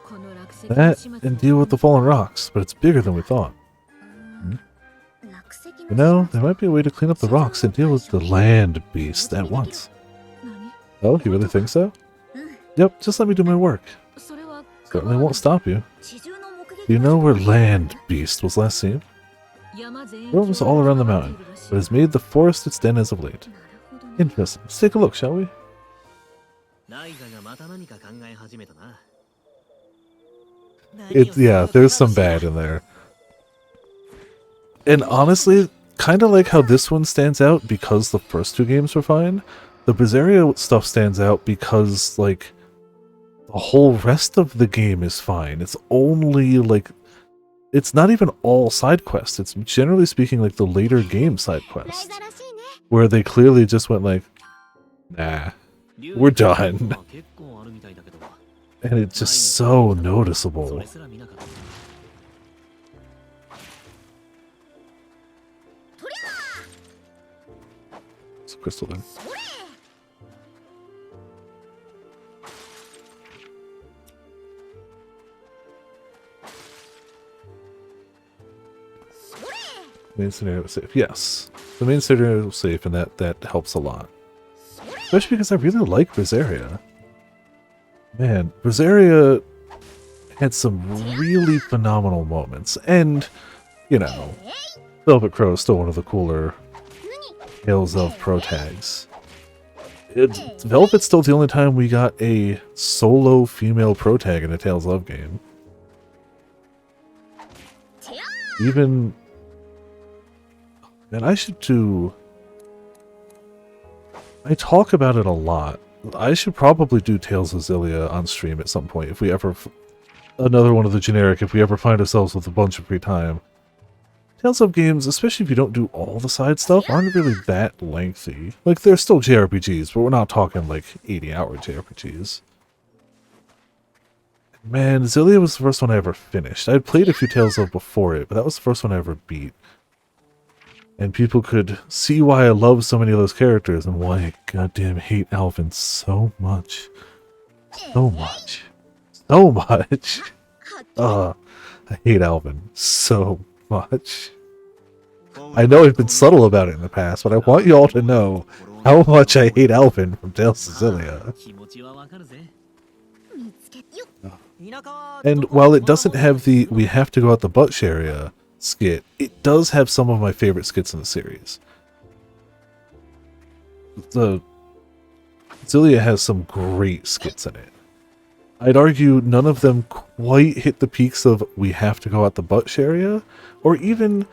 この落石
That and deal with the fallen rocks, but it's bigger than we thought.
落石
You know, there might be a way to clean up the rocks and deal with the Land Beast at once.
何
Oh, you really think so? Yep, just let me do my work.
それは
Certainly won't stop you.
地獣の目撃
Do you know where Land Beast was last seen?
山全域
Roams all around the mountain, but has made the forest its den as of late.
なるほどね
Interesting. Let's take a look, shall we?
ライザがまた何か考え始めたな。
Yeah, there's some bad in there. And honestly, kind of like how this one stands out because the first two games were fine, the Berseria stuff stands out because, like, the whole rest of the game is fine. It's only, like, it's not even all side quests. It's generally speaking, like, the later game side
ライ
quests,
ザらしいね
where they clearly just went like, nah, we're done.
結構あるみたいだけど。
And it's just so noticeable.
それすら見なかった。
It's a crystal then. Main scenario was safe. Yes, the main scenario was safe, and that helps a lot. Especially because I really like Berseria. Man, Berseria had some really phenomenal moments, and you know, Velvet Crow is still one of the cooler Tales of Pro tags. Velvet's still the only time we got a solo female pro tag in a Tales of game. Even... Man, I should do... I talk about it a lot. I should probably do Tales of Zillia on stream at some point if we ever another one of the generic if we ever find ourselves with a bunch of free time. Tales of games, especially if you don't do all the side stuff, aren't really that lengthy. Like, they're still JRPGs, but we're not talking like 80-hour JRPGs. Man, Xillia was the first one I ever finished. I'd played a few Tales of before it, but that was the first one I ever beat. And people could see why I love so many of those characters and why I goddamn hate Alvin so much. So much. So much. I hate Alvin so much. I know I've been subtle about it in the past, but I want you all to know how much I hate Alvin from Tales of Xillia. And while it doesn't have the "we have to go out the butt area" skit, it does have some of my favorite skits in the series. The Xillia has some great skits in it. I'd argue none of them quite hit the peaks of "we have to go out the butt area," or even,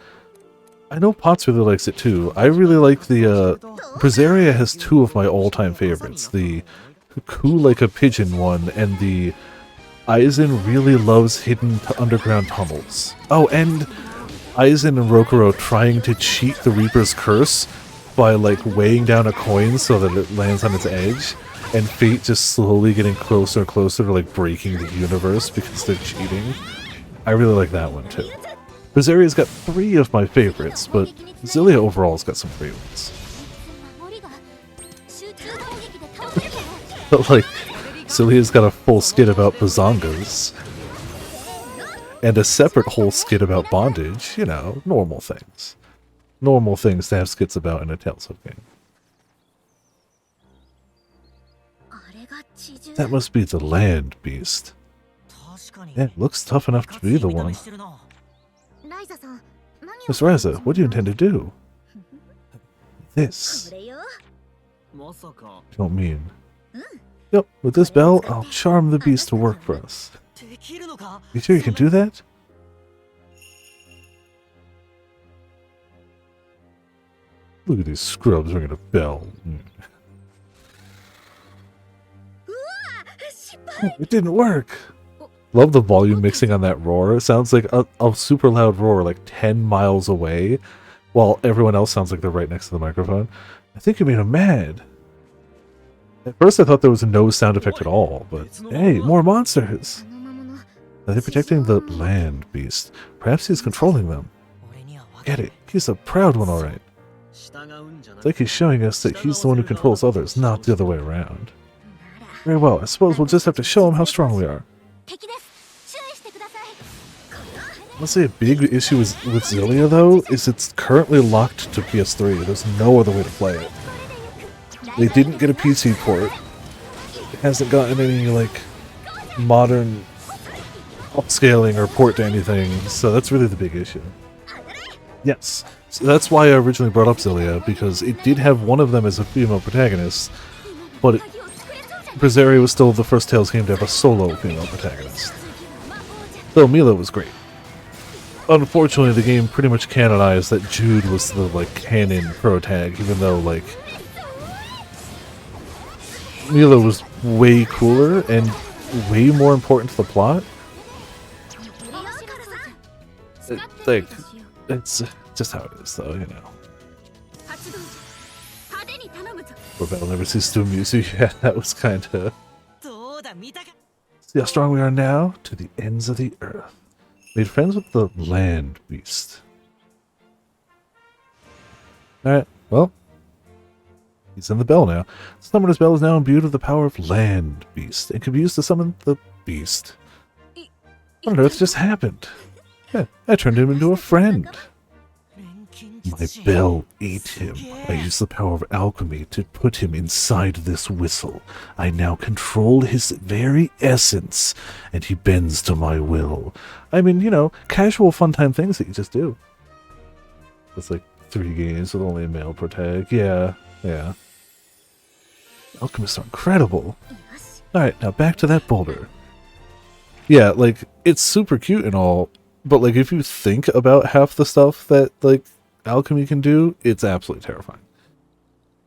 I know Potts really likes it too. I really like the Berseria has two of my all-time favorites: the "coo like a pigeon" one and the Aizen really loves hidden underground tunnels. Oh, and Aizen and Rokuro trying to cheat the Reaper's curse by like weighing down a coin so that it lands on its edge, and Fate just slowly getting closer and closer to like breaking the universe because they're cheating. I really like that one too. Berseria's got 3 of my favorites, but Xillia overall's got some great ones. But like, Xillia's got a full skit about bazongas. And a separate whole skit about bondage, you know, normal things. Normal things to have skits about in a Tales of game. That must be the land beast. Yeah, it looks tough enough to be the one. Miss Ryza, what do you intend to do? This. Don't mean. Yep, with this bell, I'll charm the beast to work for us. You sure you can do that? Look at these scrubs ringing a bell. Oh, it didn't work! Love the volume mixing on that roar. It sounds like a super loud roar like 10 miles away, while everyone else sounds like they're right next to the microphone. I think you made him mad. At first I thought there was no sound effect at all, but hey, more monsters! Are they protecting the land beast? Perhaps he's controlling them. Get it, he's a proud one alright. It's like he's showing us that he's the one who controls others, not the other way around. Very well, I suppose we'll just have to show him how strong we are. Honestly, a big issue with Xillia, though, is it's currently locked to PS3. There's no other way to play it. They didn't get a PC port. It hasn't gotten any, like, modern upscaling or port to anything, so that's really the big issue. Yes, so that's why I originally brought up Xillia, because it did have one of them as a female protagonist, but Berseria was still the first Tales game to have a solo female protagonist. Though Mila was great. Unfortunately, the game pretty much canonized that Jude was the, like, canon protag, even though, like, Mila was way cooler and way more important to the plot. It's just how it is, though, you know. Rebel never ceases to amuse you. Yeah, that was kind of... See how strong we are now? To the ends of the earth. Made friends with the land beast. Alright, well. He's in the bell now. Summoner's bell is now imbued with the power of land beast and can be used to summon the beast. What on earth just happened? Yeah, I turned him into a friend. My bell ate him. I used the power of alchemy to put him inside this whistle. I now control his very essence, and he bends to my will. I mean, you know, casual fun time things that you just do. It's like 3 games with only a male protag. Yeah. Alchemists are incredible. Alright, now back to that boulder. Yeah, like, it's super cute and all, but like, if you think about half the stuff that, like, alchemy can do, it's absolutely terrifying.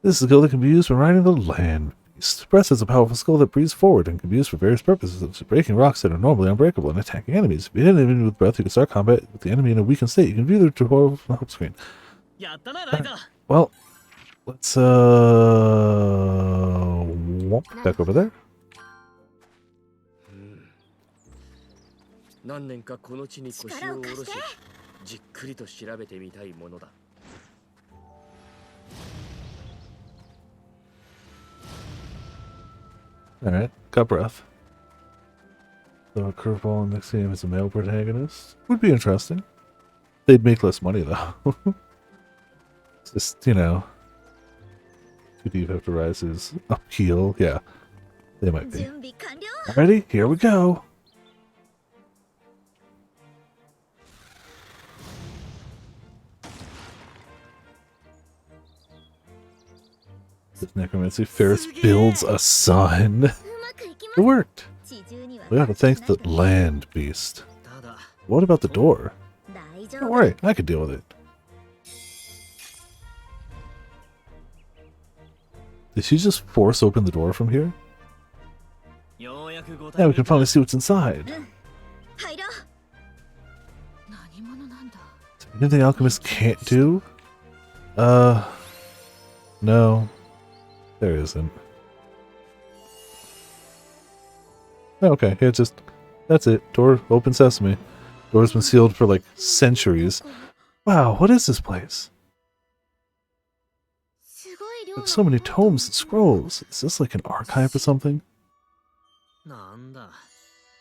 This skill that can be used when riding the land Beast. Breath is a powerful skill that breathes forward and can be used for various purposes, such as breaking rocks that are normally unbreakable and attacking enemies. If you hit an enemy with breath, you can start combat with the enemy in a weakened state. You can view the tutorial from the help screen.
やったなライザー
Well, let's walk back over there.
何年かこの地に腰を下ろし、じっくりと調べてみたいものだ。
Alright, got breath. So a curveball in the next game is a male protagonist. Would be interesting. They'd make less money though. It's just, you know, too deep after Ryza's appeal. Yeah, they might be.
準備完了
Alrighty, here we go. This necromancy Ferris builds a sun.
うまくいきま
It worked.
す地中には
We gotta thank the land beast.
ただ
What about the door?
大丈
Don't
夫
worry, I could deal with it. Did she just force open the door from here?
ようやくご
Yeah, we can finally see what's inside.
入ろう
何者なんだ
Anything alchemists can't do? No. There isn't. Oh, okay, yeah, just... That's it. Door, open sesame. Door's been sealed for, like, centuries. Wow, what is this place?
すごい量
Like,
の
so many tomes and scrolls. Is this like an archive or something?
なんだ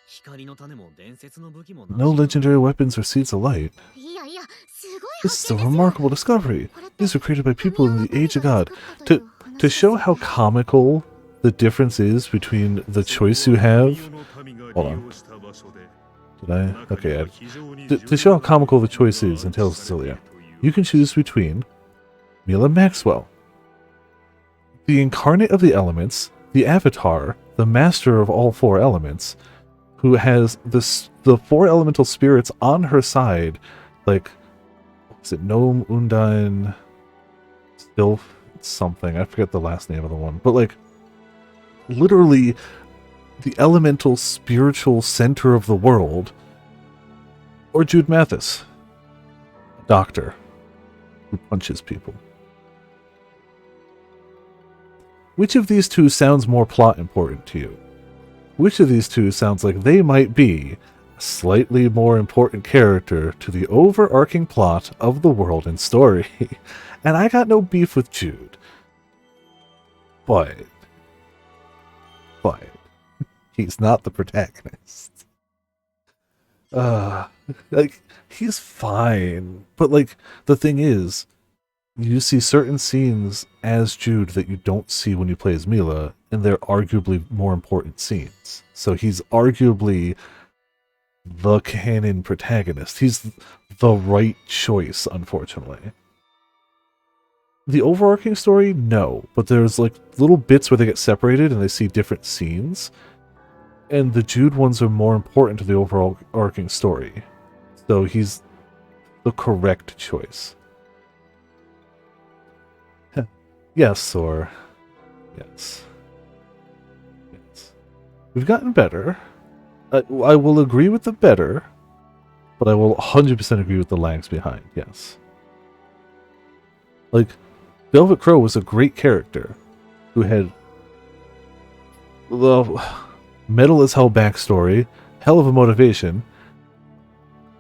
光の種も伝説の武器もなし
No legendary weapons or seeds of light.
いやいやすごい
This is
発
a
見ですよ
remarkable discovery.
これって
These were created by people in the Age of God.
という
To show how comical the difference is between the choice you have. Hold on. Did I? Okay. To show how comical the choice is in Tales of Cecilia, you can choose between Mila Maxwell, the incarnate of the elements, the avatar, the master of all four elements, who has the four elemental spirits on her side, like, is it Gnome, Undine, Sylph, something, I forget the last name of the one, but like, literally, the elemental spiritual center of the world, or Jude Mathis, a doctor who punches people. Which of these two sounds more plot important to you? Which of these two sounds like they might be a slightly more important character to the overarching plot of the world and story? And I got no beef with Jude. But he's not the protagonist. Like, he's fine. But, like, the thing is, you see certain scenes as Jude that you don't see when you play as Mila, and they're arguably more important scenes. So he's arguably the canon protagonist. He's the right choice, unfortunately. The overarching story, no. But there's, like, little bits where they get separated and they see different scenes. And the Jude ones are more important to the overall arcing story. So he's the correct choice. Yes, or... Yes. Yes. We've gotten better. I will agree with the better, but I will 100% agree with the lags behind, yes. Like, Velvet Crow was a great character who had the metal as hell backstory, hell of a motivation,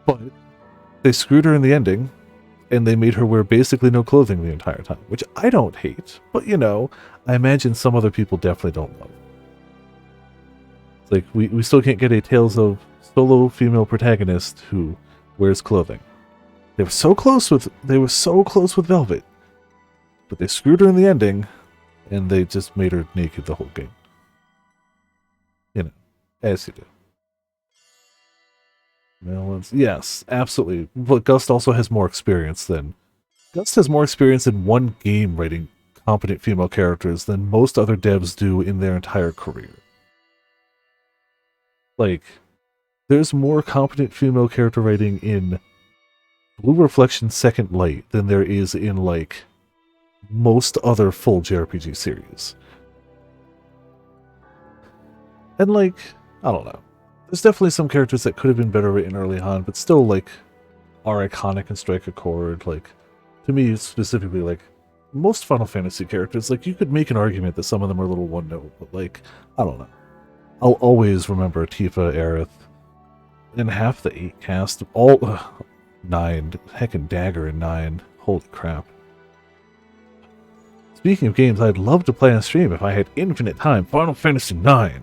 but they screwed her in the ending, and they made her wear basically no clothing the entire time, which I don't hate, but you know, I imagine some other people definitely don't love. It's like, we still can't get a Tales of solo female protagonist who wears clothing. They were so close with Velvet, but they screwed her in the ending, and they just made her naked the whole game. You know, as you do. Male ones, yes, absolutely. But Gust also has more experience than... Gust has more experience in one game writing competent female characters than most other devs do in their entire career. Like, there's more competent female character writing in Blue Reflection Second Light than there is in, like, most other full JRPG series. And like, I don't know. There's definitely some characters that could have been better written early on, but still like are iconic and strike a chord. Like, to me specifically, like most Final Fantasy characters, like you could make an argument that some of them are a little one note, but like, I don't know. I'll always remember Tifa, Aerith, and half the 8 cast, all 9, heckin' Dagger in 9. Holy crap. Speaking of games I'd love to play on stream if I had infinite time, Final Fantasy IX.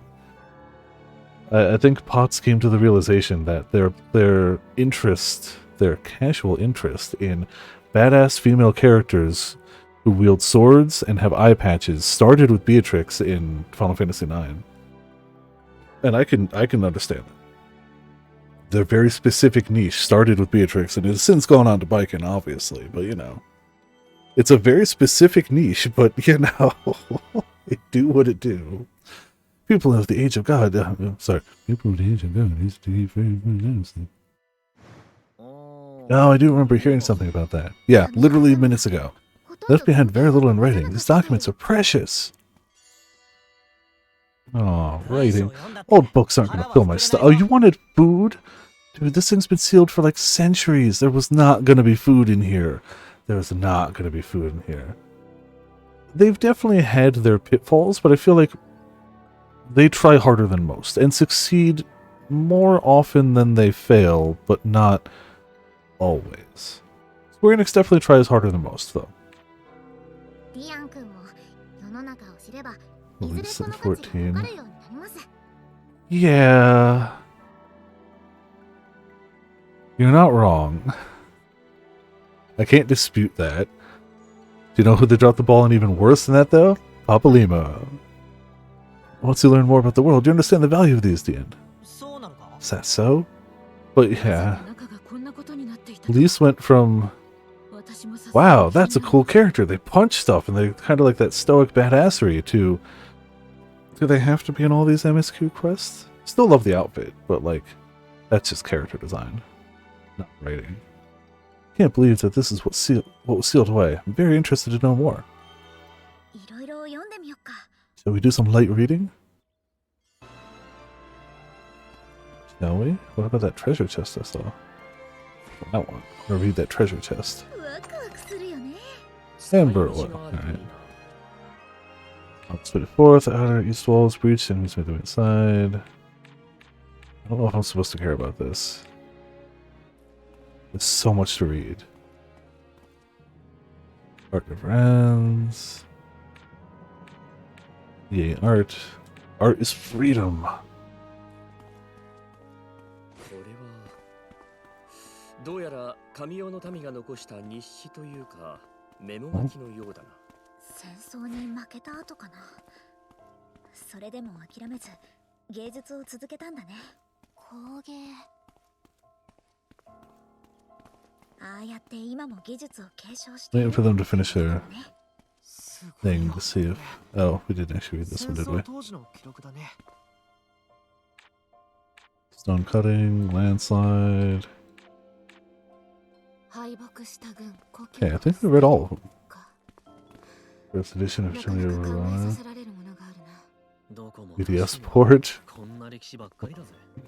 I think Potts came to the realization that their interest, their casual interest in badass female characters who wield swords and have eye patches started with Beatrix in Final Fantasy IX. And I can understand it. Their very specific niche started with Beatrix and has since gone on to Baiken, obviously, but you know. It's a very specific niche, but you know, they do what it do. People of the age of God, people of the age of God used to be very honestly. Oh, I do remember hearing something about that. Yeah, literally minutes ago. Left behind very little in writing. These documents are precious. Oh, writing. Old books aren't going to fill my stuff. Oh, you wanted food? Dude, this thing's been sealed for like centuries. There was not going to be food in here. There was not going to be food in here. They've definitely had their pitfalls, but I feel like they try harder than most and succeed more often than they fail, but not always. Square Enix definitely tries harder than most, though. Release in 14. Yeah. You're not wrong. I can't dispute that. Do you know who they dropped the ball on even worse than that, though? Papa Lima. Once you learn more about the world, you understand the value of these, the end. Is that so? But yeah. Lise went from, wow, that's a cool character. They punch stuff and they kind of like that stoic badassery to, do they have to be in all these MSQ quests? Still love the outfit, but like, that's just character design, not writing. Can't believe that this is what was sealed away. I'm very interested to know more. Shall we do some light reading? Shall we? What about that treasure chest I saw? That one. I'm gonna read that treasure chest. Amber oil. Alright. August 24th, outer east wall is breached and enemies made their way inside. I don't know if I'm supposed to care about this. There's so much to read. Art never ends. Yay, art. Art is freedom.
どうやら神代の民が残した日誌というかメモ書きのようだな。
戦争に負けた後かな。それでも諦めず芸術を続けたんだね。工芸。ああやって今も技術を継承して。
Waiting for them to finish their thing to see if. Oh, we didn't actually read this one, did we? Stone cutting, landslide. Okay, I think we read all of them. First edition of Atelier Ryza. BDS port.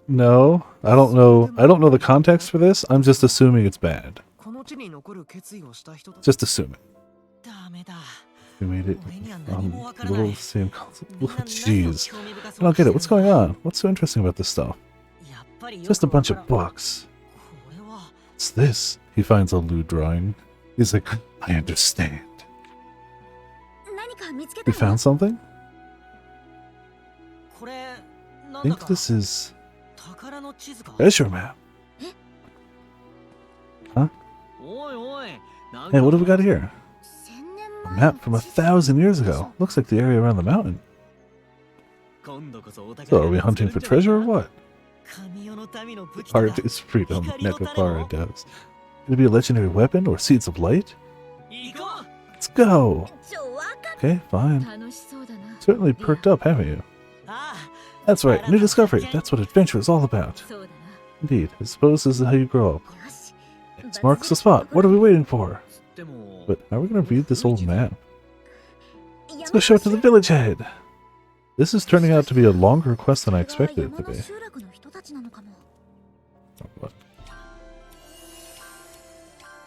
No, I don't know. I don't know the context for this. I'm just assuming it's bad. Just assuming. We made it little same console. Jeez. I don't get it. What's going on? What's so interesting about this stuff? Just a bunch of books. What's this? He finds a lewd drawing. He's like, I understand. We found something? I think this is treasure map. Huh? Hey, what do we got here? A map from 1,000 years ago. Looks like the area around the mountain. So are we hunting for treasure or what? Art is freedom, Nekafara does. Could it be a legendary weapon or seeds of light? Let's go! Okay, fine. Certainly perked up, haven't you? That's right, new discovery. That's what adventure is all about. Indeed, I suppose this is how you grow up. This marks the spot. What are we waiting for? But how are we going to read this old map? Let's go show it to the village head. This is turning out to be a longer quest than I expected it to be. Oh, what?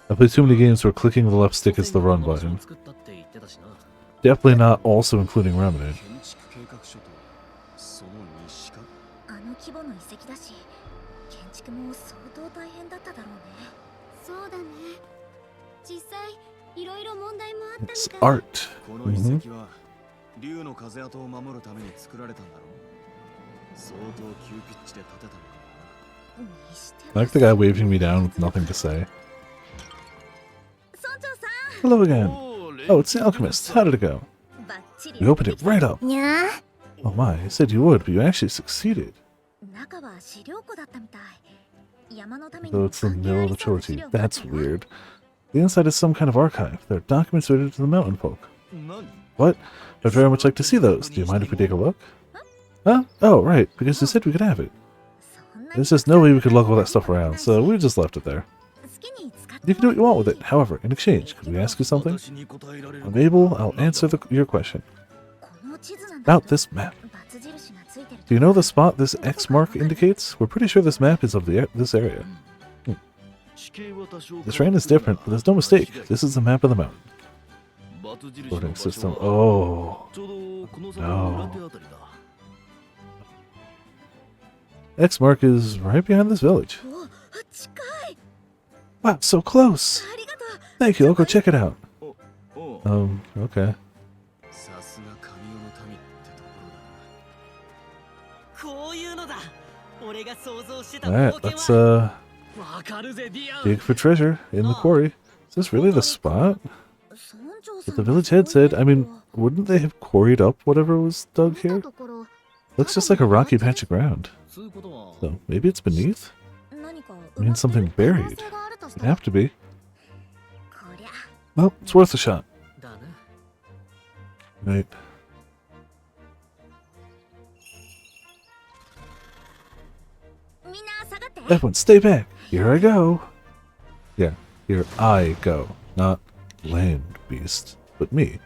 I played too many games where clicking the left stick is the run button. Definitely not also including Remnant.
あの規模の遺跡だし、建築も相当大変だっただろうね。そうだね。実際いろいろ問題もあったみたい。
It's art.
この遺跡は竜の風跡を守るために作られたんだろう。相当急ピッチで建てたのかな。
I like the guy waving me down with nothing to say.
村長さん。
Hello again. Oh, it's the alchemist. How did it go? We opened it right up.
にゃー。
Oh my, you said you would, but you actually succeeded.
中は資料庫だったみたい。山のために
Though it's the middle of the Chorty. That's weird. The inside is some kind of archive. There are documents related to the mountain folk. What? I'd very much like to see those. Do you mind if we take a look? Huh? Oh, right, because you said we could have it. There's just no way we could lug all that stuff around, so we just left it there. You can do what you want with it. However, in exchange, could we ask you something? I'm able, I'll answer your question. About this map. Do you know the spot this X mark indicates? We're pretty sure this map is of this area. The terrain is different, but there's no mistake. This is the map of the mountain. Loading system. Oh. No. X mark is right behind this village. Wow, so close. Thank you, I'll go check it out. Okay. Alright, let's dig for treasure in the quarry. Is this really the spot? But the village head said, I mean, wouldn't they have quarried up whatever was dug here? Looks just like a rocky patch of ground. So, maybe it's beneath? I mean, something buried. It'd have to be. Well, it's worth a shot. Right. Everyone, stay back. Here I go. Yeah, here I go. Not land beast, but me.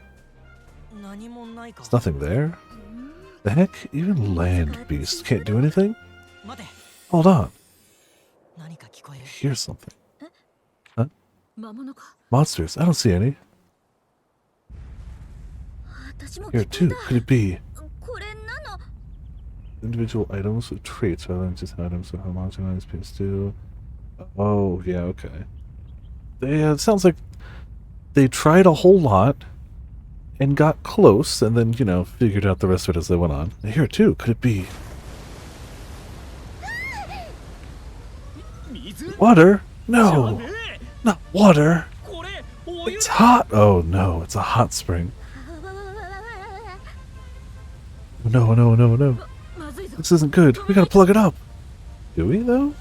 There's nothing there. The heck? Even land beasts can't do anything? Hold on. I hear something. Huh? Monsters. I don't see any. Here too. Could it be? Individual items with traits rather than just items with homogenized piece too. Oh, yeah, okay. It sounds like they tried a whole lot and got close and then, you know, figured out the rest of it as they went on. Here too, could it be? Water? No! Not water! It's hot! Oh no, it's a hot spring. No, no, no, no. This isn't good. We gotta plug it up. Do we, though?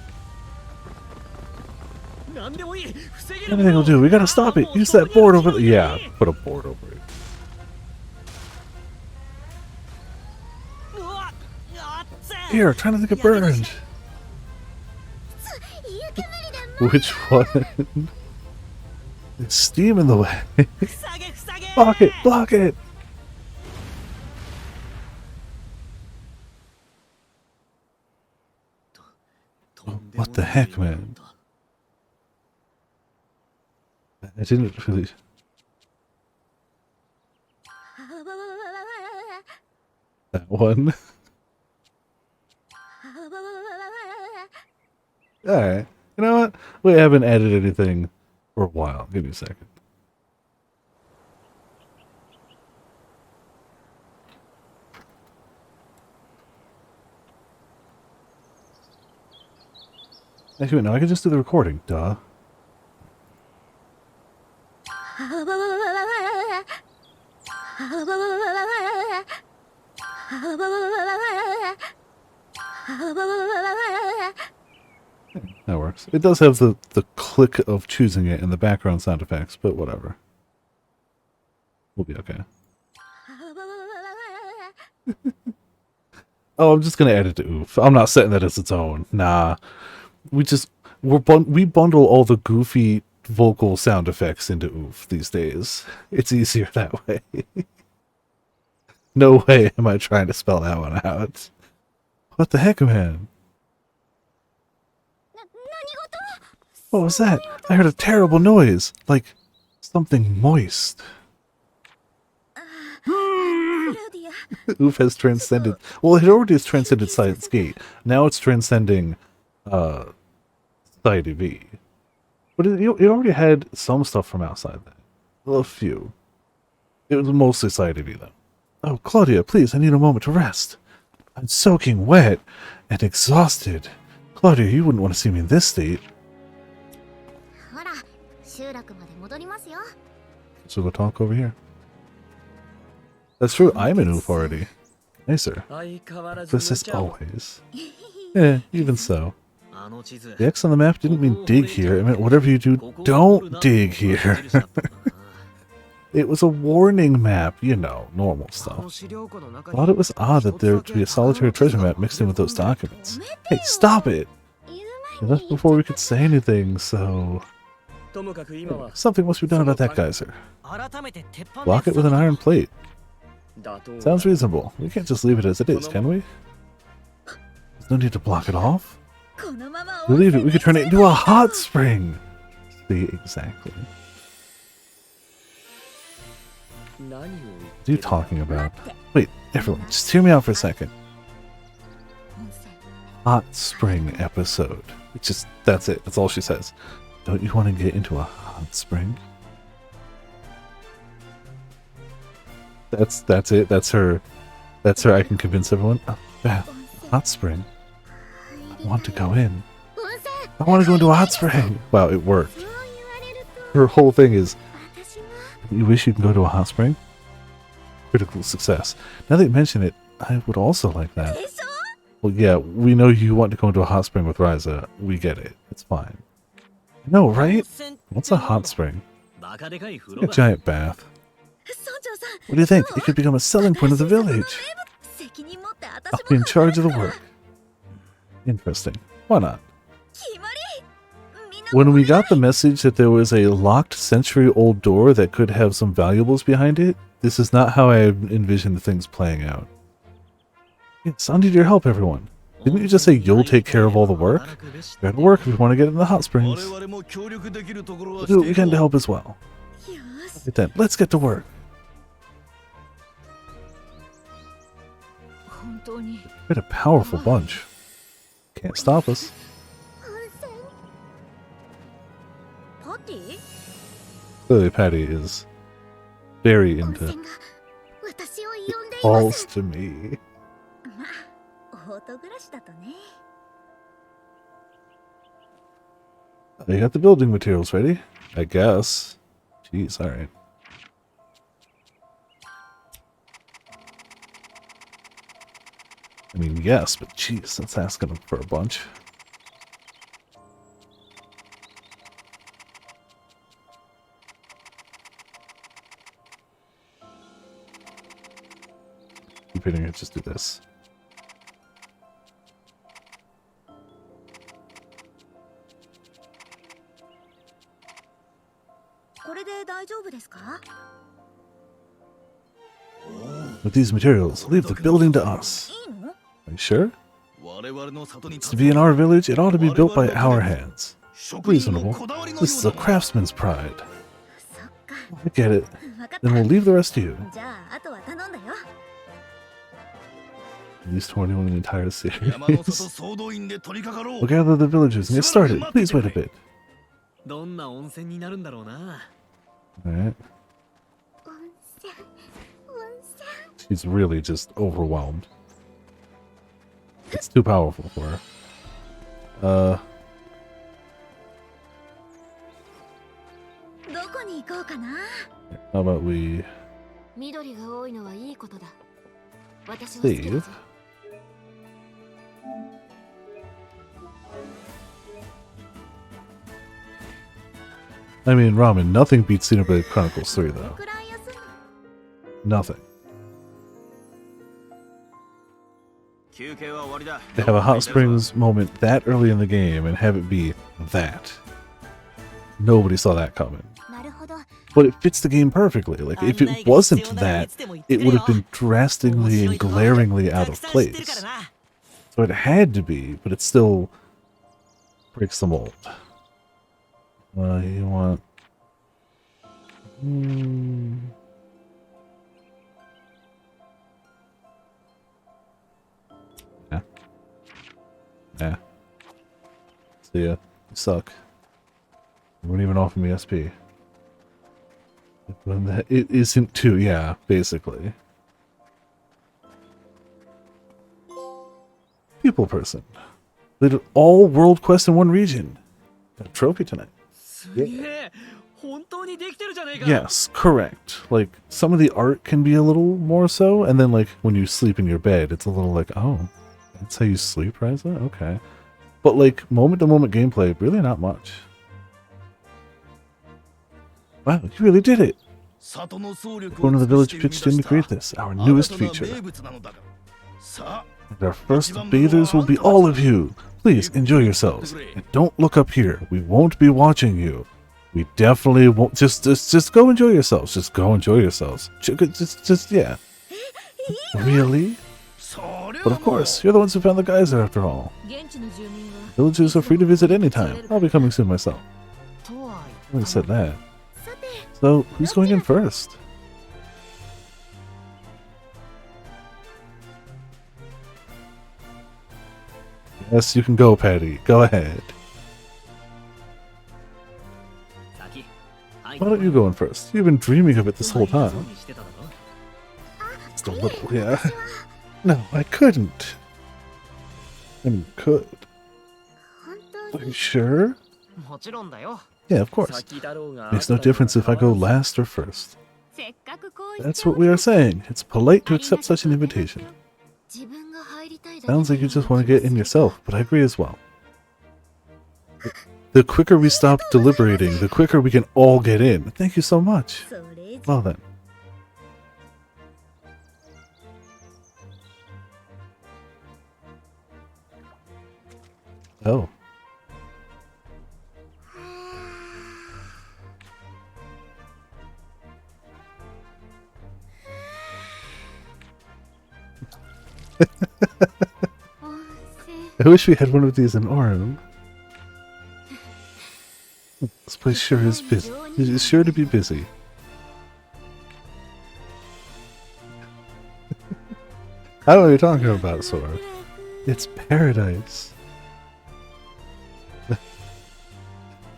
Anything will do. We gotta stop it. Use that board over there. Yeah, put a board over it. Here, trying to think of burned. Which one? There's steam in the way. Block it! Block it! What the heck, man? I didn't really... That one? Alright. You know what? We haven't added anything for a while. Give me a second. Actually, no, I can just do the recording. Duh. That works. It does have the click of choosing it in the background sound effects, but whatever. We'll be okay. Oh, I'm just gonna add it to oof. I'm not setting that as its own. Nah. We bundle all the goofy vocal sound effects into oof these days. It's easier that way. No way am I trying to spell that one out. What the heck, man? What was that? I heard a terrible noise. Like something moist. Oof has transcended. Well, it already has transcended Science Gate. Now it's transcending Society V. But it already had some stuff from outside that. Well, a few. It was mostly Society V, though. Oh, Claudia, please, I need a moment to rest. I'm soaking wet and exhausted. Claudia, you wouldn't want to see me in this state. So we'll talk over here. That's true, I'm an oof already. Nicer. This is always. Eh, even so. The X on the map didn't mean dig here, it meant whatever you do, don't dig here. It was a warning map, you know, normal stuff. Thought it was odd that there would be a solitary treasure map mixed in with those documents. Hey, stop it! You left before we could say anything, so... Something must be done about that geyser. Block it with an iron plate. Sounds reasonable. We can't just leave it as it is, can we? There's no need to block it off. If we leave it, we could turn it into a hot spring! See, exactly. What are you talking about? Wait, everyone, just hear me out for a second. Hot spring episode. It's just, that's it. That's all she says. Don't you want to get into a hot spring? That's it. That's her. I can convince everyone. A bath, a hot spring. I want to go in. I want to go into a hot spring. Wow, it worked. Her whole thing is, you wish you could go to a hot spring? Critical success. Now that you mention it, I would also like that. Well, yeah, we know you want to go into a hot spring with Ryza. We get it. It's fine. No, right? What's a hot spring? A giant bath. What do you think? It could become a selling point of the village. I'll be in charge of the work. Interesting. Why not? When we got the message that there was a locked century-old door that could have some valuables behind it, this is not how I envisioned things playing out. Yes, I need your help, everyone. Didn't you just say you'll take care of all the work? You gotta work if we want to get in the hot springs. We'll do what we can to help as well. Right then, let's get to work. Quite a powerful bunch. Can't stop us. Clearly Patty is very into calls to me. They got the building materials ready, I guess. Jeez, alright. I mean, yes, but jeez, that's asking them for a bunch. Keep hitting it, just do this. With these materials, leave the building to us. Are you sure? It's to be in our village, it ought to be built by our hands. Reasonable. This is a craftsman's pride. I get it. Then we'll leave the rest to you. These 21 in the entire series. We'll gather the villagers and get started. Please wait a bit. Alright. She's really just overwhelmed. It's too powerful for her. How about we save? I mean, Ramen, nothing beats Xenoblade Chronicles 3, though. Nothing. They have a hot springs moment that early in the game and have it be that. Nobody saw that coming. but it fits the game perfectly. Like, if it wasn't that, it would have been drastically and glaringly out of place. So it had to be, but it still breaks the mold. You want... Yeah. Yeah. See ya. You suck. You won't even offer me SP. When that, it isn't too, yeah, basically. People person. They did all world quests in one region. Got a trophy tonight. Yeah. Yes, correct. Like, some of the art can be a little more so, and then, like, when you sleep in your bed, it's a little like, oh, that's how you sleep, Ryza? Okay. But, like, moment-to-moment gameplay, really not much. Wow, you really did it! One of the village pitched in to create this, our newest feature. And our first bathers will be all of you. Please enjoy yourselves. And don't look up here. We won't be watching you. We definitely won't. Just go enjoy yourselves. Just go enjoy yourselves. Yeah. Really? But of course, you're the ones who found the geyser after all. Villagers are free to visit anytime. I'll be coming soon myself. I already said that. So, who's going in first? Yes, you can go, Patty. Go ahead. Why don't you go in first? You've been dreaming of it this whole time. Just a little, yeah. No, I couldn't. I mean, could. Are you sure? Yeah, of course. Makes no difference if I go last or first. That's what we are saying. It's polite to accept such an invitation. Sounds like you just want to get in yourself, but I agree as well. The quicker we stop deliberating, the quicker we can all get in. Thank you so much. Well then. Oh. I wish we had one of these in Orem. This place sure is busy. It is sure to be busy. I don't know what you're talking about, Sora. It's paradise.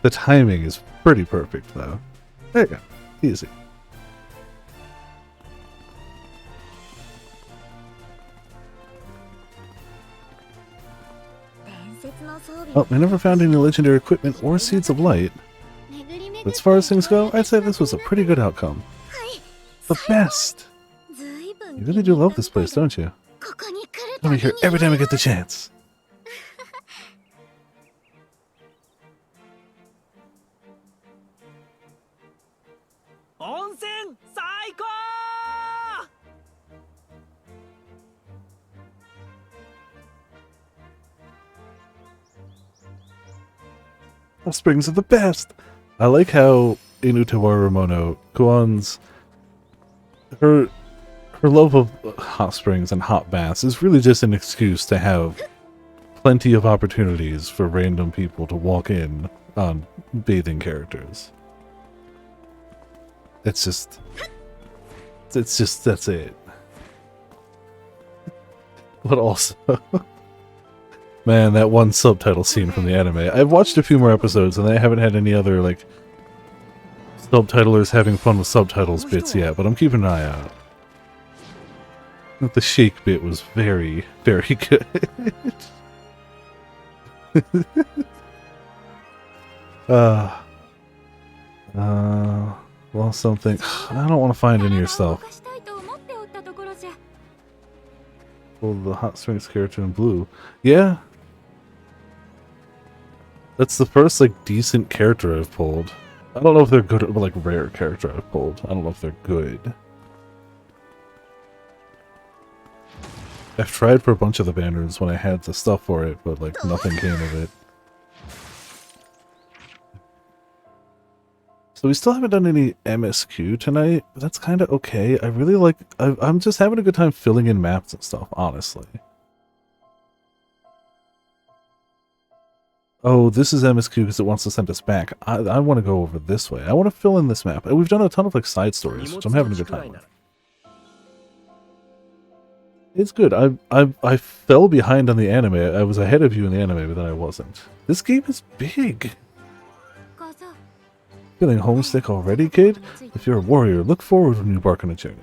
The timing is pretty perfect, though. There you go. Easy. Oh, I never found any legendary equipment or seeds of light. But as far as things go, I'd say this was a pretty good outcome. The best! You really do love this place, don't you? I'll be here every time I get the chance. Hot springs are the best! I like how in Utawaru Mono, Kuon's her love of hot springs and hot baths is really just an excuse to have plenty of opportunities for random people to walk in on bathing characters. That's it. But also, man, that one subtitle scene from the anime. I've watched a few more episodes and I haven't had any other, like, subtitlers having fun with subtitles bits yet, but I'm keeping an eye out. The shake bit was very, very good. Well, something. I don't want to find any of your stuff. Well, the hot springs character in blue. Yeah. That's the first, like, decent character I've pulled. I don't know if they're good or, like, rare character I've pulled. I don't know if they're good. I've tried for a bunch of the banners when I had the stuff for it, but, like, nothing came of it. So we still haven't done any MSQ tonight, but that's kind of okay. I really like... I'm just having a good time filling in maps and stuff, honestly. Oh, this is MSQ because it wants to send us back. I want to go over this way. I want to fill in this map. And we've done a ton of like side stories, which I'm having a good time with. It's good. I fell behind on the anime. I was ahead of you in the anime, but then I wasn't. This game is big. Feeling homesick already, kid? If you're a warrior, look forward when you embark on a journey.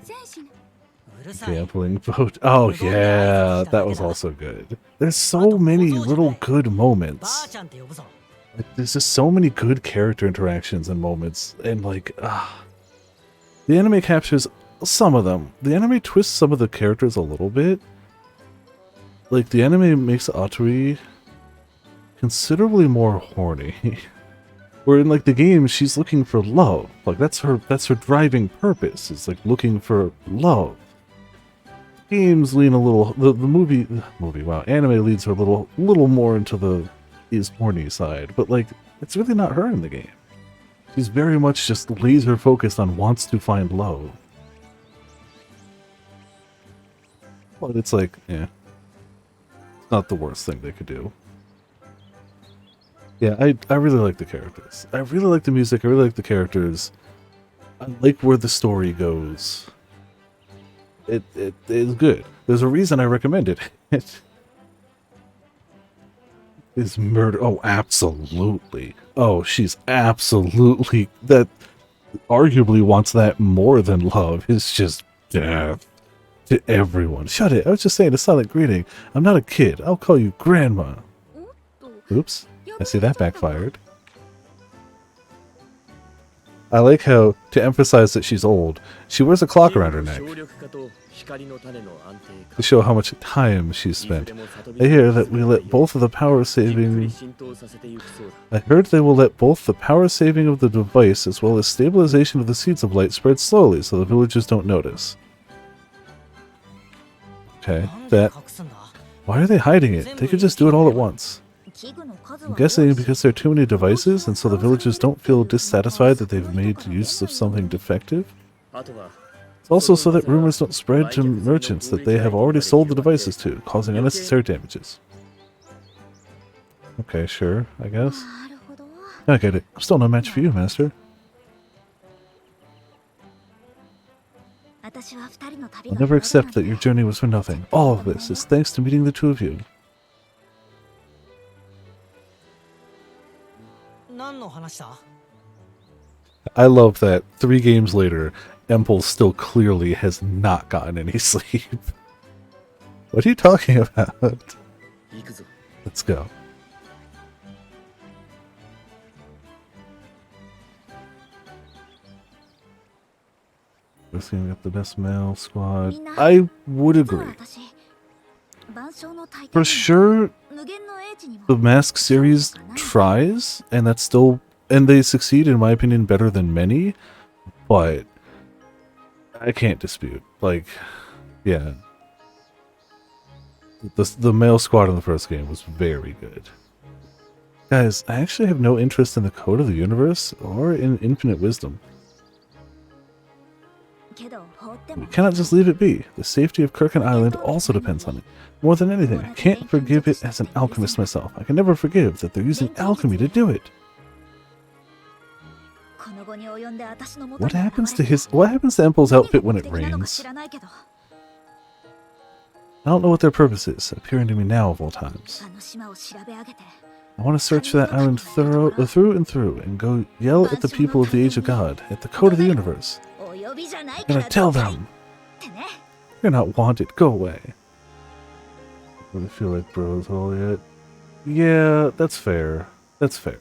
Gambling boat. Oh yeah, that was also good. There's so many little good moments. Like, there's just so many good character interactions and moments, and like, the anime captures some of them. The anime twists some of the characters a little bit. Like, the anime makes Aturi considerably more horny. Where in like the game, she's looking for love. Like that's her driving purpose. It's like looking for love. Games lean a little. The movie. Wow, anime leads her a little more into the is horny side. But like, it's really not her in the game. She's very much just laser focused on wants to find love. But it's like, yeah, it's not the worst thing they could do. Yeah, I really like the characters. I really like the music. I really like the characters. I like where the story goes. It is good. There's a reason I recommend it. It is murder. Oh, absolutely. Oh, she's absolutely that. Arguably wants that more than love. It's just death to everyone. Shut it. I was just saying a silent greeting. I'm not a kid. I'll call you grandma. Oops. I see that backfired. I like how, to emphasize that she's old, she wears a clock around her neck to show how much time she's spent. I hear that we let both of the power saving... I heard they will let both the power saving of the device as well as stabilization of the seeds of light spread slowly so the villagers don't notice. Okay, that... Why are they hiding it? They could just do it all at once. I'm guessing because there are too many devices, and so the villagers don't feel dissatisfied that they've made use of something defective. It's also so that rumors don't spread to merchants that they have already sold the devices to, causing unnecessary damages. Okay, sure, I guess. I get it. I'm still no match for you, Master. I'll never accept that your journey was for nothing. All of this is thanks to meeting the two of you. I love that 3 games later, Empel still clearly has not gotten any sleep. What are you talking about? Let's go. This game got the best male squad. I would agree. For sure, the Mask series tries, and that's still, and they succeed in my opinion better than many, but I can't dispute. Like, yeah, the male squad in the first game was very good. Guys, I actually have no interest in the Code of the Universe or in Infinite Wisdom. We cannot just leave it be. The safety of Kirkin Island also depends on it. More than anything, I can't forgive it as an alchemist myself. I can never forgive that they're using alchemy to do it. What happens to Empel's outfit when it rains? I don't know what their purpose is, appearing to me now of all times. I want to search for that island through and through, and go yell at the people of the Age of God, at the Code of the Universe. I'm gonna tell them! You're not wanted, go away. I really feel like bros all yet. Yeah, that's fair. That's fair.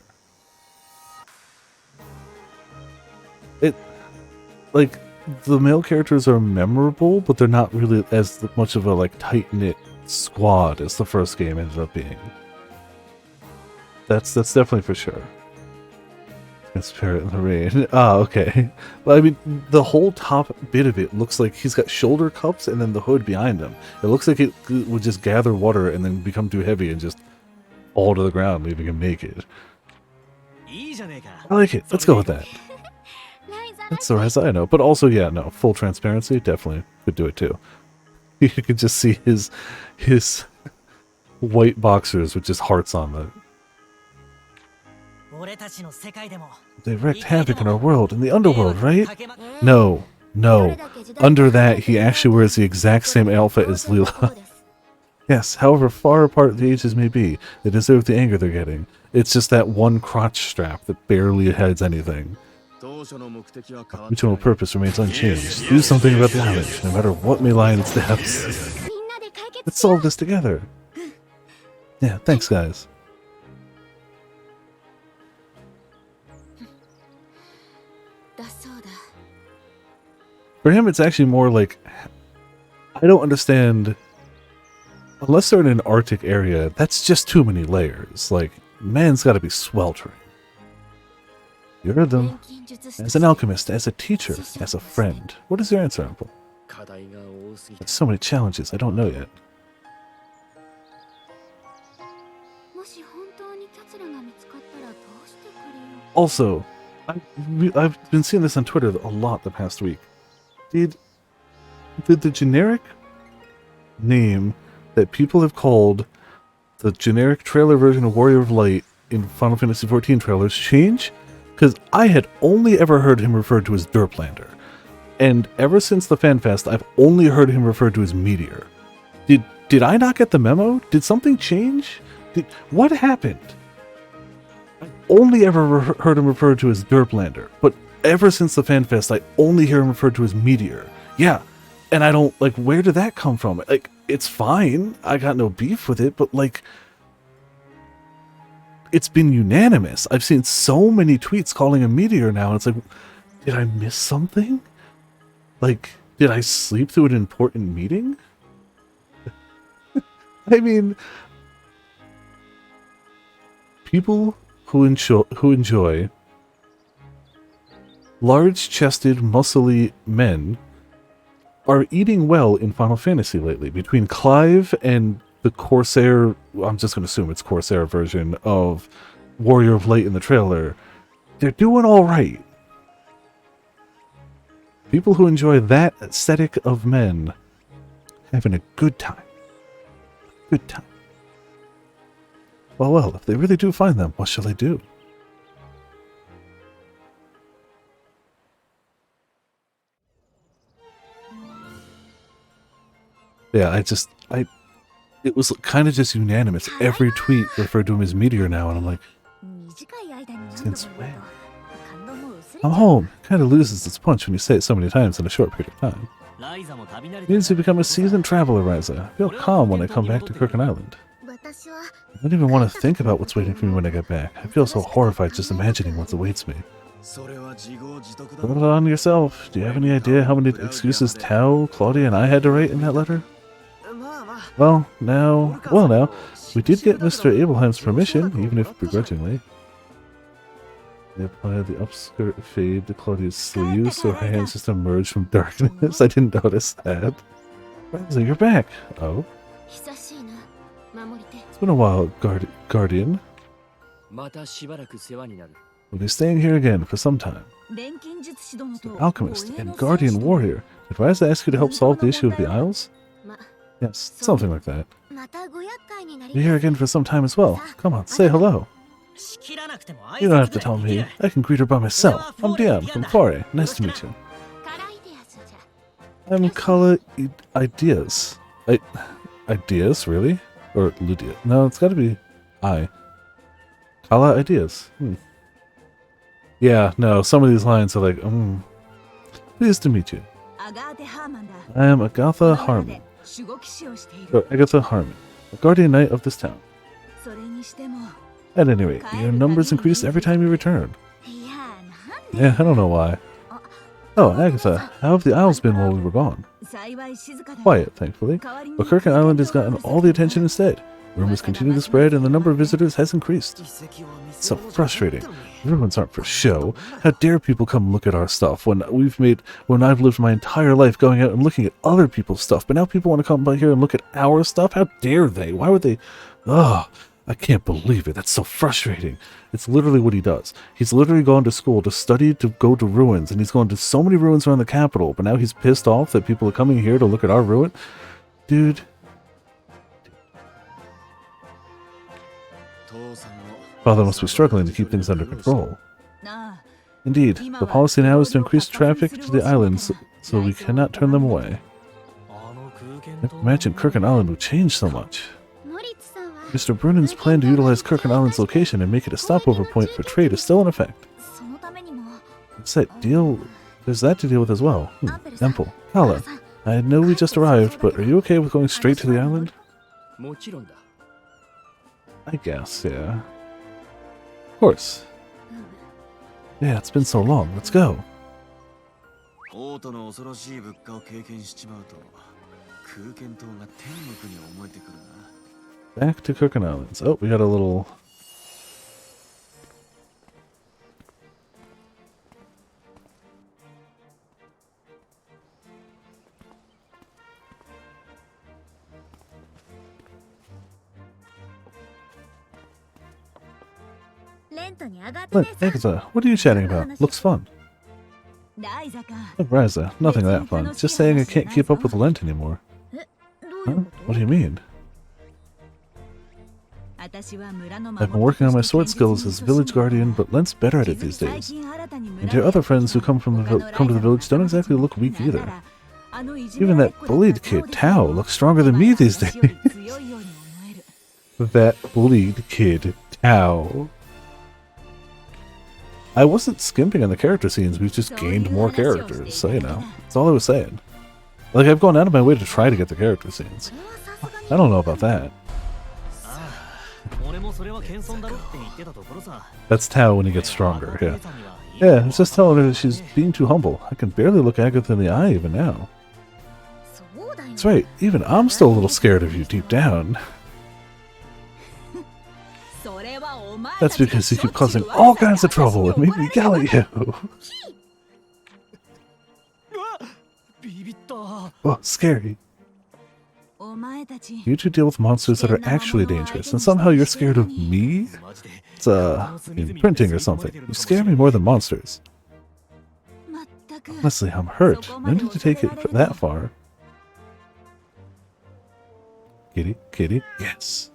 Like, the male characters are memorable, but they're not really as much of a, like, tight-knit squad as the first game ended up being. That's definitely for sure. Transparent in the rain. Ah, okay. But I mean, the whole top bit of it looks like he's got shoulder cups and then the hood behind him. It looks like it would just gather water and then become too heavy and just fall to the ground, leaving him naked. I like it. Let's go with that. That's the Ryza I know. But also, yeah, no, full transparency, definitely could do it too. You could just see his white boxers with just hearts on them. They wreaked havoc in our world, in the underworld, right? No, no. Under that, he actually wears the exact same outfit as Leela. Yes, however far apart the ages may be, they deserve the anger they're getting. It's just that one crotch strap that barely hides anything. Our original purpose remains unchanged. Do something about the island, no matter what may lie in its depths. Let's solve this together. Yeah, thanks guys. For him, it's actually more like, I don't understand, unless they're in an Arctic area, that's just too many layers. Like, man's gotta be sweltering. You heard them. As an alchemist, as a teacher, as a friend. What is your answer, Uncle? There's so many challenges I don't know yet. Also, I've been seeing this on Twitter a lot the past week. Did the generic name that people have called the generic trailer version of Warrior of Light in Final Fantasy XIV trailers change? Because I had only ever heard him referred to as Derplander. And ever since the FanFest, I've only heard him referred to as Meteor. Did I not get the memo? Did something change? What happened? I only ever heard him referred to as Derplander, but ever since the FanFest, I only hear him referred to as Meteor. Yeah, and I don't, like, where did that come from? Like, it's fine, I got no beef with it, but, like, it's been unanimous. I've seen so many tweets calling him Meteor now, and it's like, did I miss something? Like, did I sleep through an important meeting? I mean, people who enjoy large-chested, muscly men are eating well in Final Fantasy lately. Between Clive and the Corsair, I'm just going to assume it's Corsair version of Warrior of Light in the trailer, they're doing all right. People who enjoy that aesthetic of men having a good time. Good time. Well, if they really do find them, what shall they do? Yeah, it was kind of just unanimous. Every tweet referred to him as Meteor now, and I'm like, since when? I'm home. Kind of loses its punch when you say it so many times in a short period of time. Means you become a seasoned traveler, Ryza. I feel calm when I come back to Kirkin Island. I don't even want to think about what's waiting for me when I get back. I feel so horrified just imagining what awaits me. Put it on yourself. Do you have any idea how many excuses Tao, Claudia, and I had to write in that letter? Well, now, we did get Mr. Abelheim's permission, even if begrudgingly. They applied the upskirt fade to Claudia's sleeves so her hands just emerged from darkness. I didn't notice that. Ryza, you're back. Oh? It's been a while, Guardian. We'll be staying here again for some time. Alchemist and Guardian Warrior. Did Ryza ask you to help solve the issue of the Isles? Yes, something like that. You're here again for some time as well. Come on, say hello. You don't have to tell me. I can greet her by myself. I'm Dion from Fore. Nice to meet you. I'm Kala Ideas. Ideas, really? Or Lydia? No, it's gotta be I. Kala Ideas. Yeah, no, some of these lines are like, pleased to meet you. I am Agatha Harmon. Or Agatha Harmon, a guardian knight of this town. At any rate, your numbers increase every time you return. Yeah, I don't know why. Oh, Agatha, how have the Isles been while we were gone? Quiet, thankfully. But Kirkin Island has gotten all the attention instead. Rumors continue to spread and the number of visitors has increased. It's so frustrating. Ruins aren't for show. How dare people come look at our stuff when I've lived my entire life going out and looking at other people's stuff, but now people want to come by here and look at our stuff? How dare they? Why would they? Ugh. I can't believe it. That's so frustrating. It's literally what he does. He's literally gone to school to study to go to ruins, and he's gone to so many ruins around the capital, but now he's pissed off that people are coming here to look at our ruin? Dude. Father must be struggling to keep things under control. Indeed, the policy now is to increase traffic to the islands, so we cannot turn them away. Never imagined Kirkin Island would change so much. Mr. Brunen's plan to utilize Kirkin Island's location and make it a stopover point for trade is still in effect. There's that to deal with as well. Temple. Kala, I know we just arrived, but are you okay with going straight to the island? I guess, yeah. Of course. Yeah, it's been so long. Let's go. Back to Kirkin Islands. Oh, we got a little... Ryza, what are you chatting about? Looks fun. Oh, Ryza, nothing that fun. Just saying I can't keep up with Lent anymore. Huh? What do you mean? I've been working on my sword skills as village guardian, but Lent's better at it these days. And your other friends who come to the village don't exactly look weak either. Even that bullied kid, Tao, looks stronger than me these days. That bullied kid, Tao. I wasn't skimping on the character scenes, we've just gained more characters, so you know. That's all I was saying. Like, I've gone out of my way to try to get the character scenes. I don't know about that. That's Tao when he gets stronger, yeah. Yeah, I was just telling her that she's being too humble. I can barely look Agatha in the eye even now. That's right, even I'm still a little scared of you deep down. That's because you keep causing all kinds of trouble and make me yell at you. Oh, scary. You two deal with monsters that are actually dangerous, and somehow you're scared of me? It's, imprinting or something. You scare me more than monsters. Honestly, I'm hurt. No need to take it that far. Kitty, kitty, yes.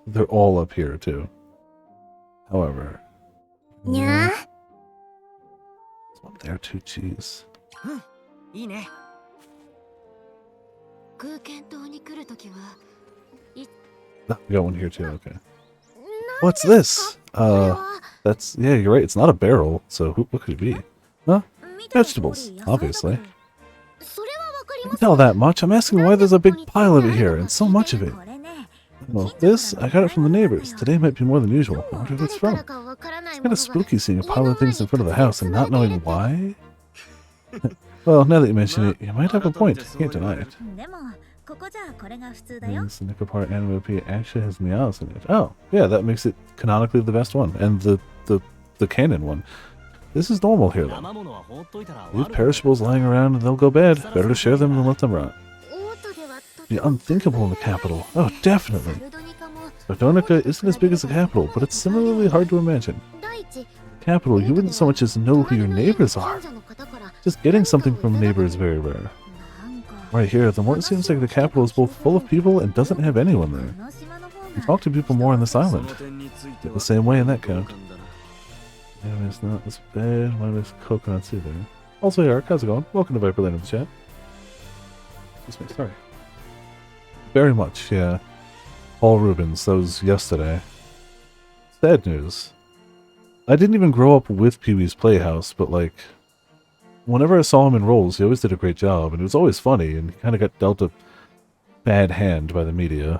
They're all up here, too. However...
Yeah?
Up there, too, jeez.
Oh,
we got one here, too, okay. What's this? That's... Yeah, you're right, it's not a barrel, so what could it be? Huh? Vegetables, obviously. I can tell that much. I'm asking why there's a big pile of it here, and so much of it. Well, this, I got it from the neighbors. Today might be more than usual. I wonder who it's from. It's kind of spooky seeing a pile of things in front of the house and not knowing why. Well, now that you mention it, you might have a point. I can't deny it. This Nikopar anime OP actually has meows in it. Oh, yeah, that makes it canonically the best one, and the canon one. This is normal here, though. Leave perishables lying around and they'll go bad. Better to share them than let them rot. The unthinkable in the capital. Oh, definitely. Sardonica isn't as big as the capital, but it's similarly hard to imagine. The capital, you wouldn't so much as know who your neighbors are. Just getting something from a neighbor is very rare. Right here, the more it seems like the capital is both full of people and doesn't have anyone there. You talk to people more on this island. The same way in that count. Yeah, it's not as bad. Minus coconuts either. Also, Eric, how's it going? Welcome to Viperland in the chat. Excuse me, sorry. Very much, yeah. Paul Rubens, that was yesterday. Sad news. I didn't even grow up with Pee-wee's Playhouse, but like, whenever I saw him in roles, he always did a great job, and it was always funny, and he kind of got dealt a bad hand by the media.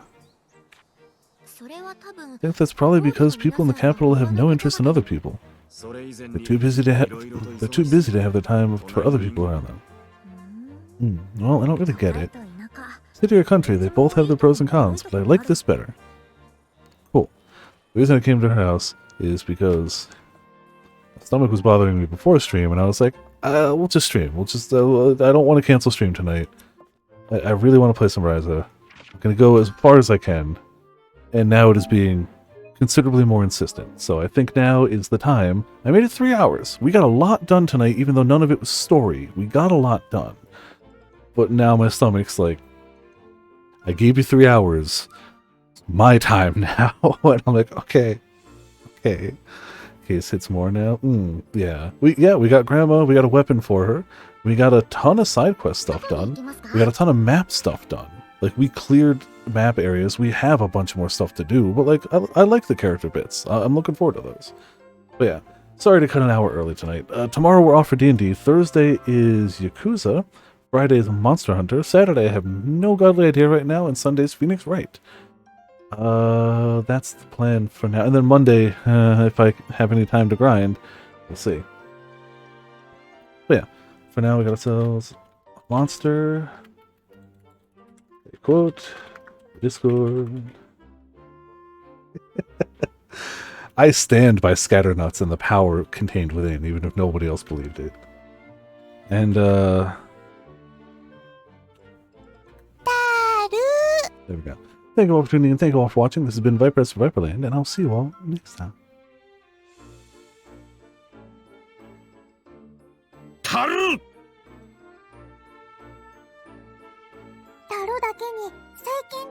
I think that's probably because people in the capital have no interest in other people. They're too busy to have the time for other people around them. Well, I don't really get it. City or country, they both have their pros and cons, but I like this better. Cool. The reason I came to her house is because my stomach was bothering me before stream, and I was like, We'll just stream. We'll just. I don't want to cancel stream tonight. I really want to play some Ryza. I'm gonna go as far as I can, and now it is being considerably more insistent. So I think now is the time. I made it 3 hours. We got a lot done tonight, even though none of it was story. We got a lot done. But now my stomach's like, I gave you 3 hours. It's my time now. And I'm like, okay. Case hits more now. Yeah. We got Grandma. We got a weapon for her. We got a ton of side quest stuff done. We got a ton of map stuff done. Like, we cleared map areas. We have a bunch more stuff to do, but like, I like the character bits. I'm looking forward to those. But yeah, sorry to cut an hour early tonight. Tomorrow we're off for D&D. Thursday is Yakuza. Friday is Monster Hunter. Saturday I have no godly idea right now, and Sunday's Phoenix Wright. That's the plan for now. And then Monday, if I have any time to grind, we'll see. But yeah, for now we got ourselves a monster. A quote. Discord. I stand by Scatternuts and the power contained within, even if nobody else believed it. And there we go. Thank you all for tuning in. Thank you all for watching. This has been Viper for Viperland, and I'll see you all next time.
タロだけに最近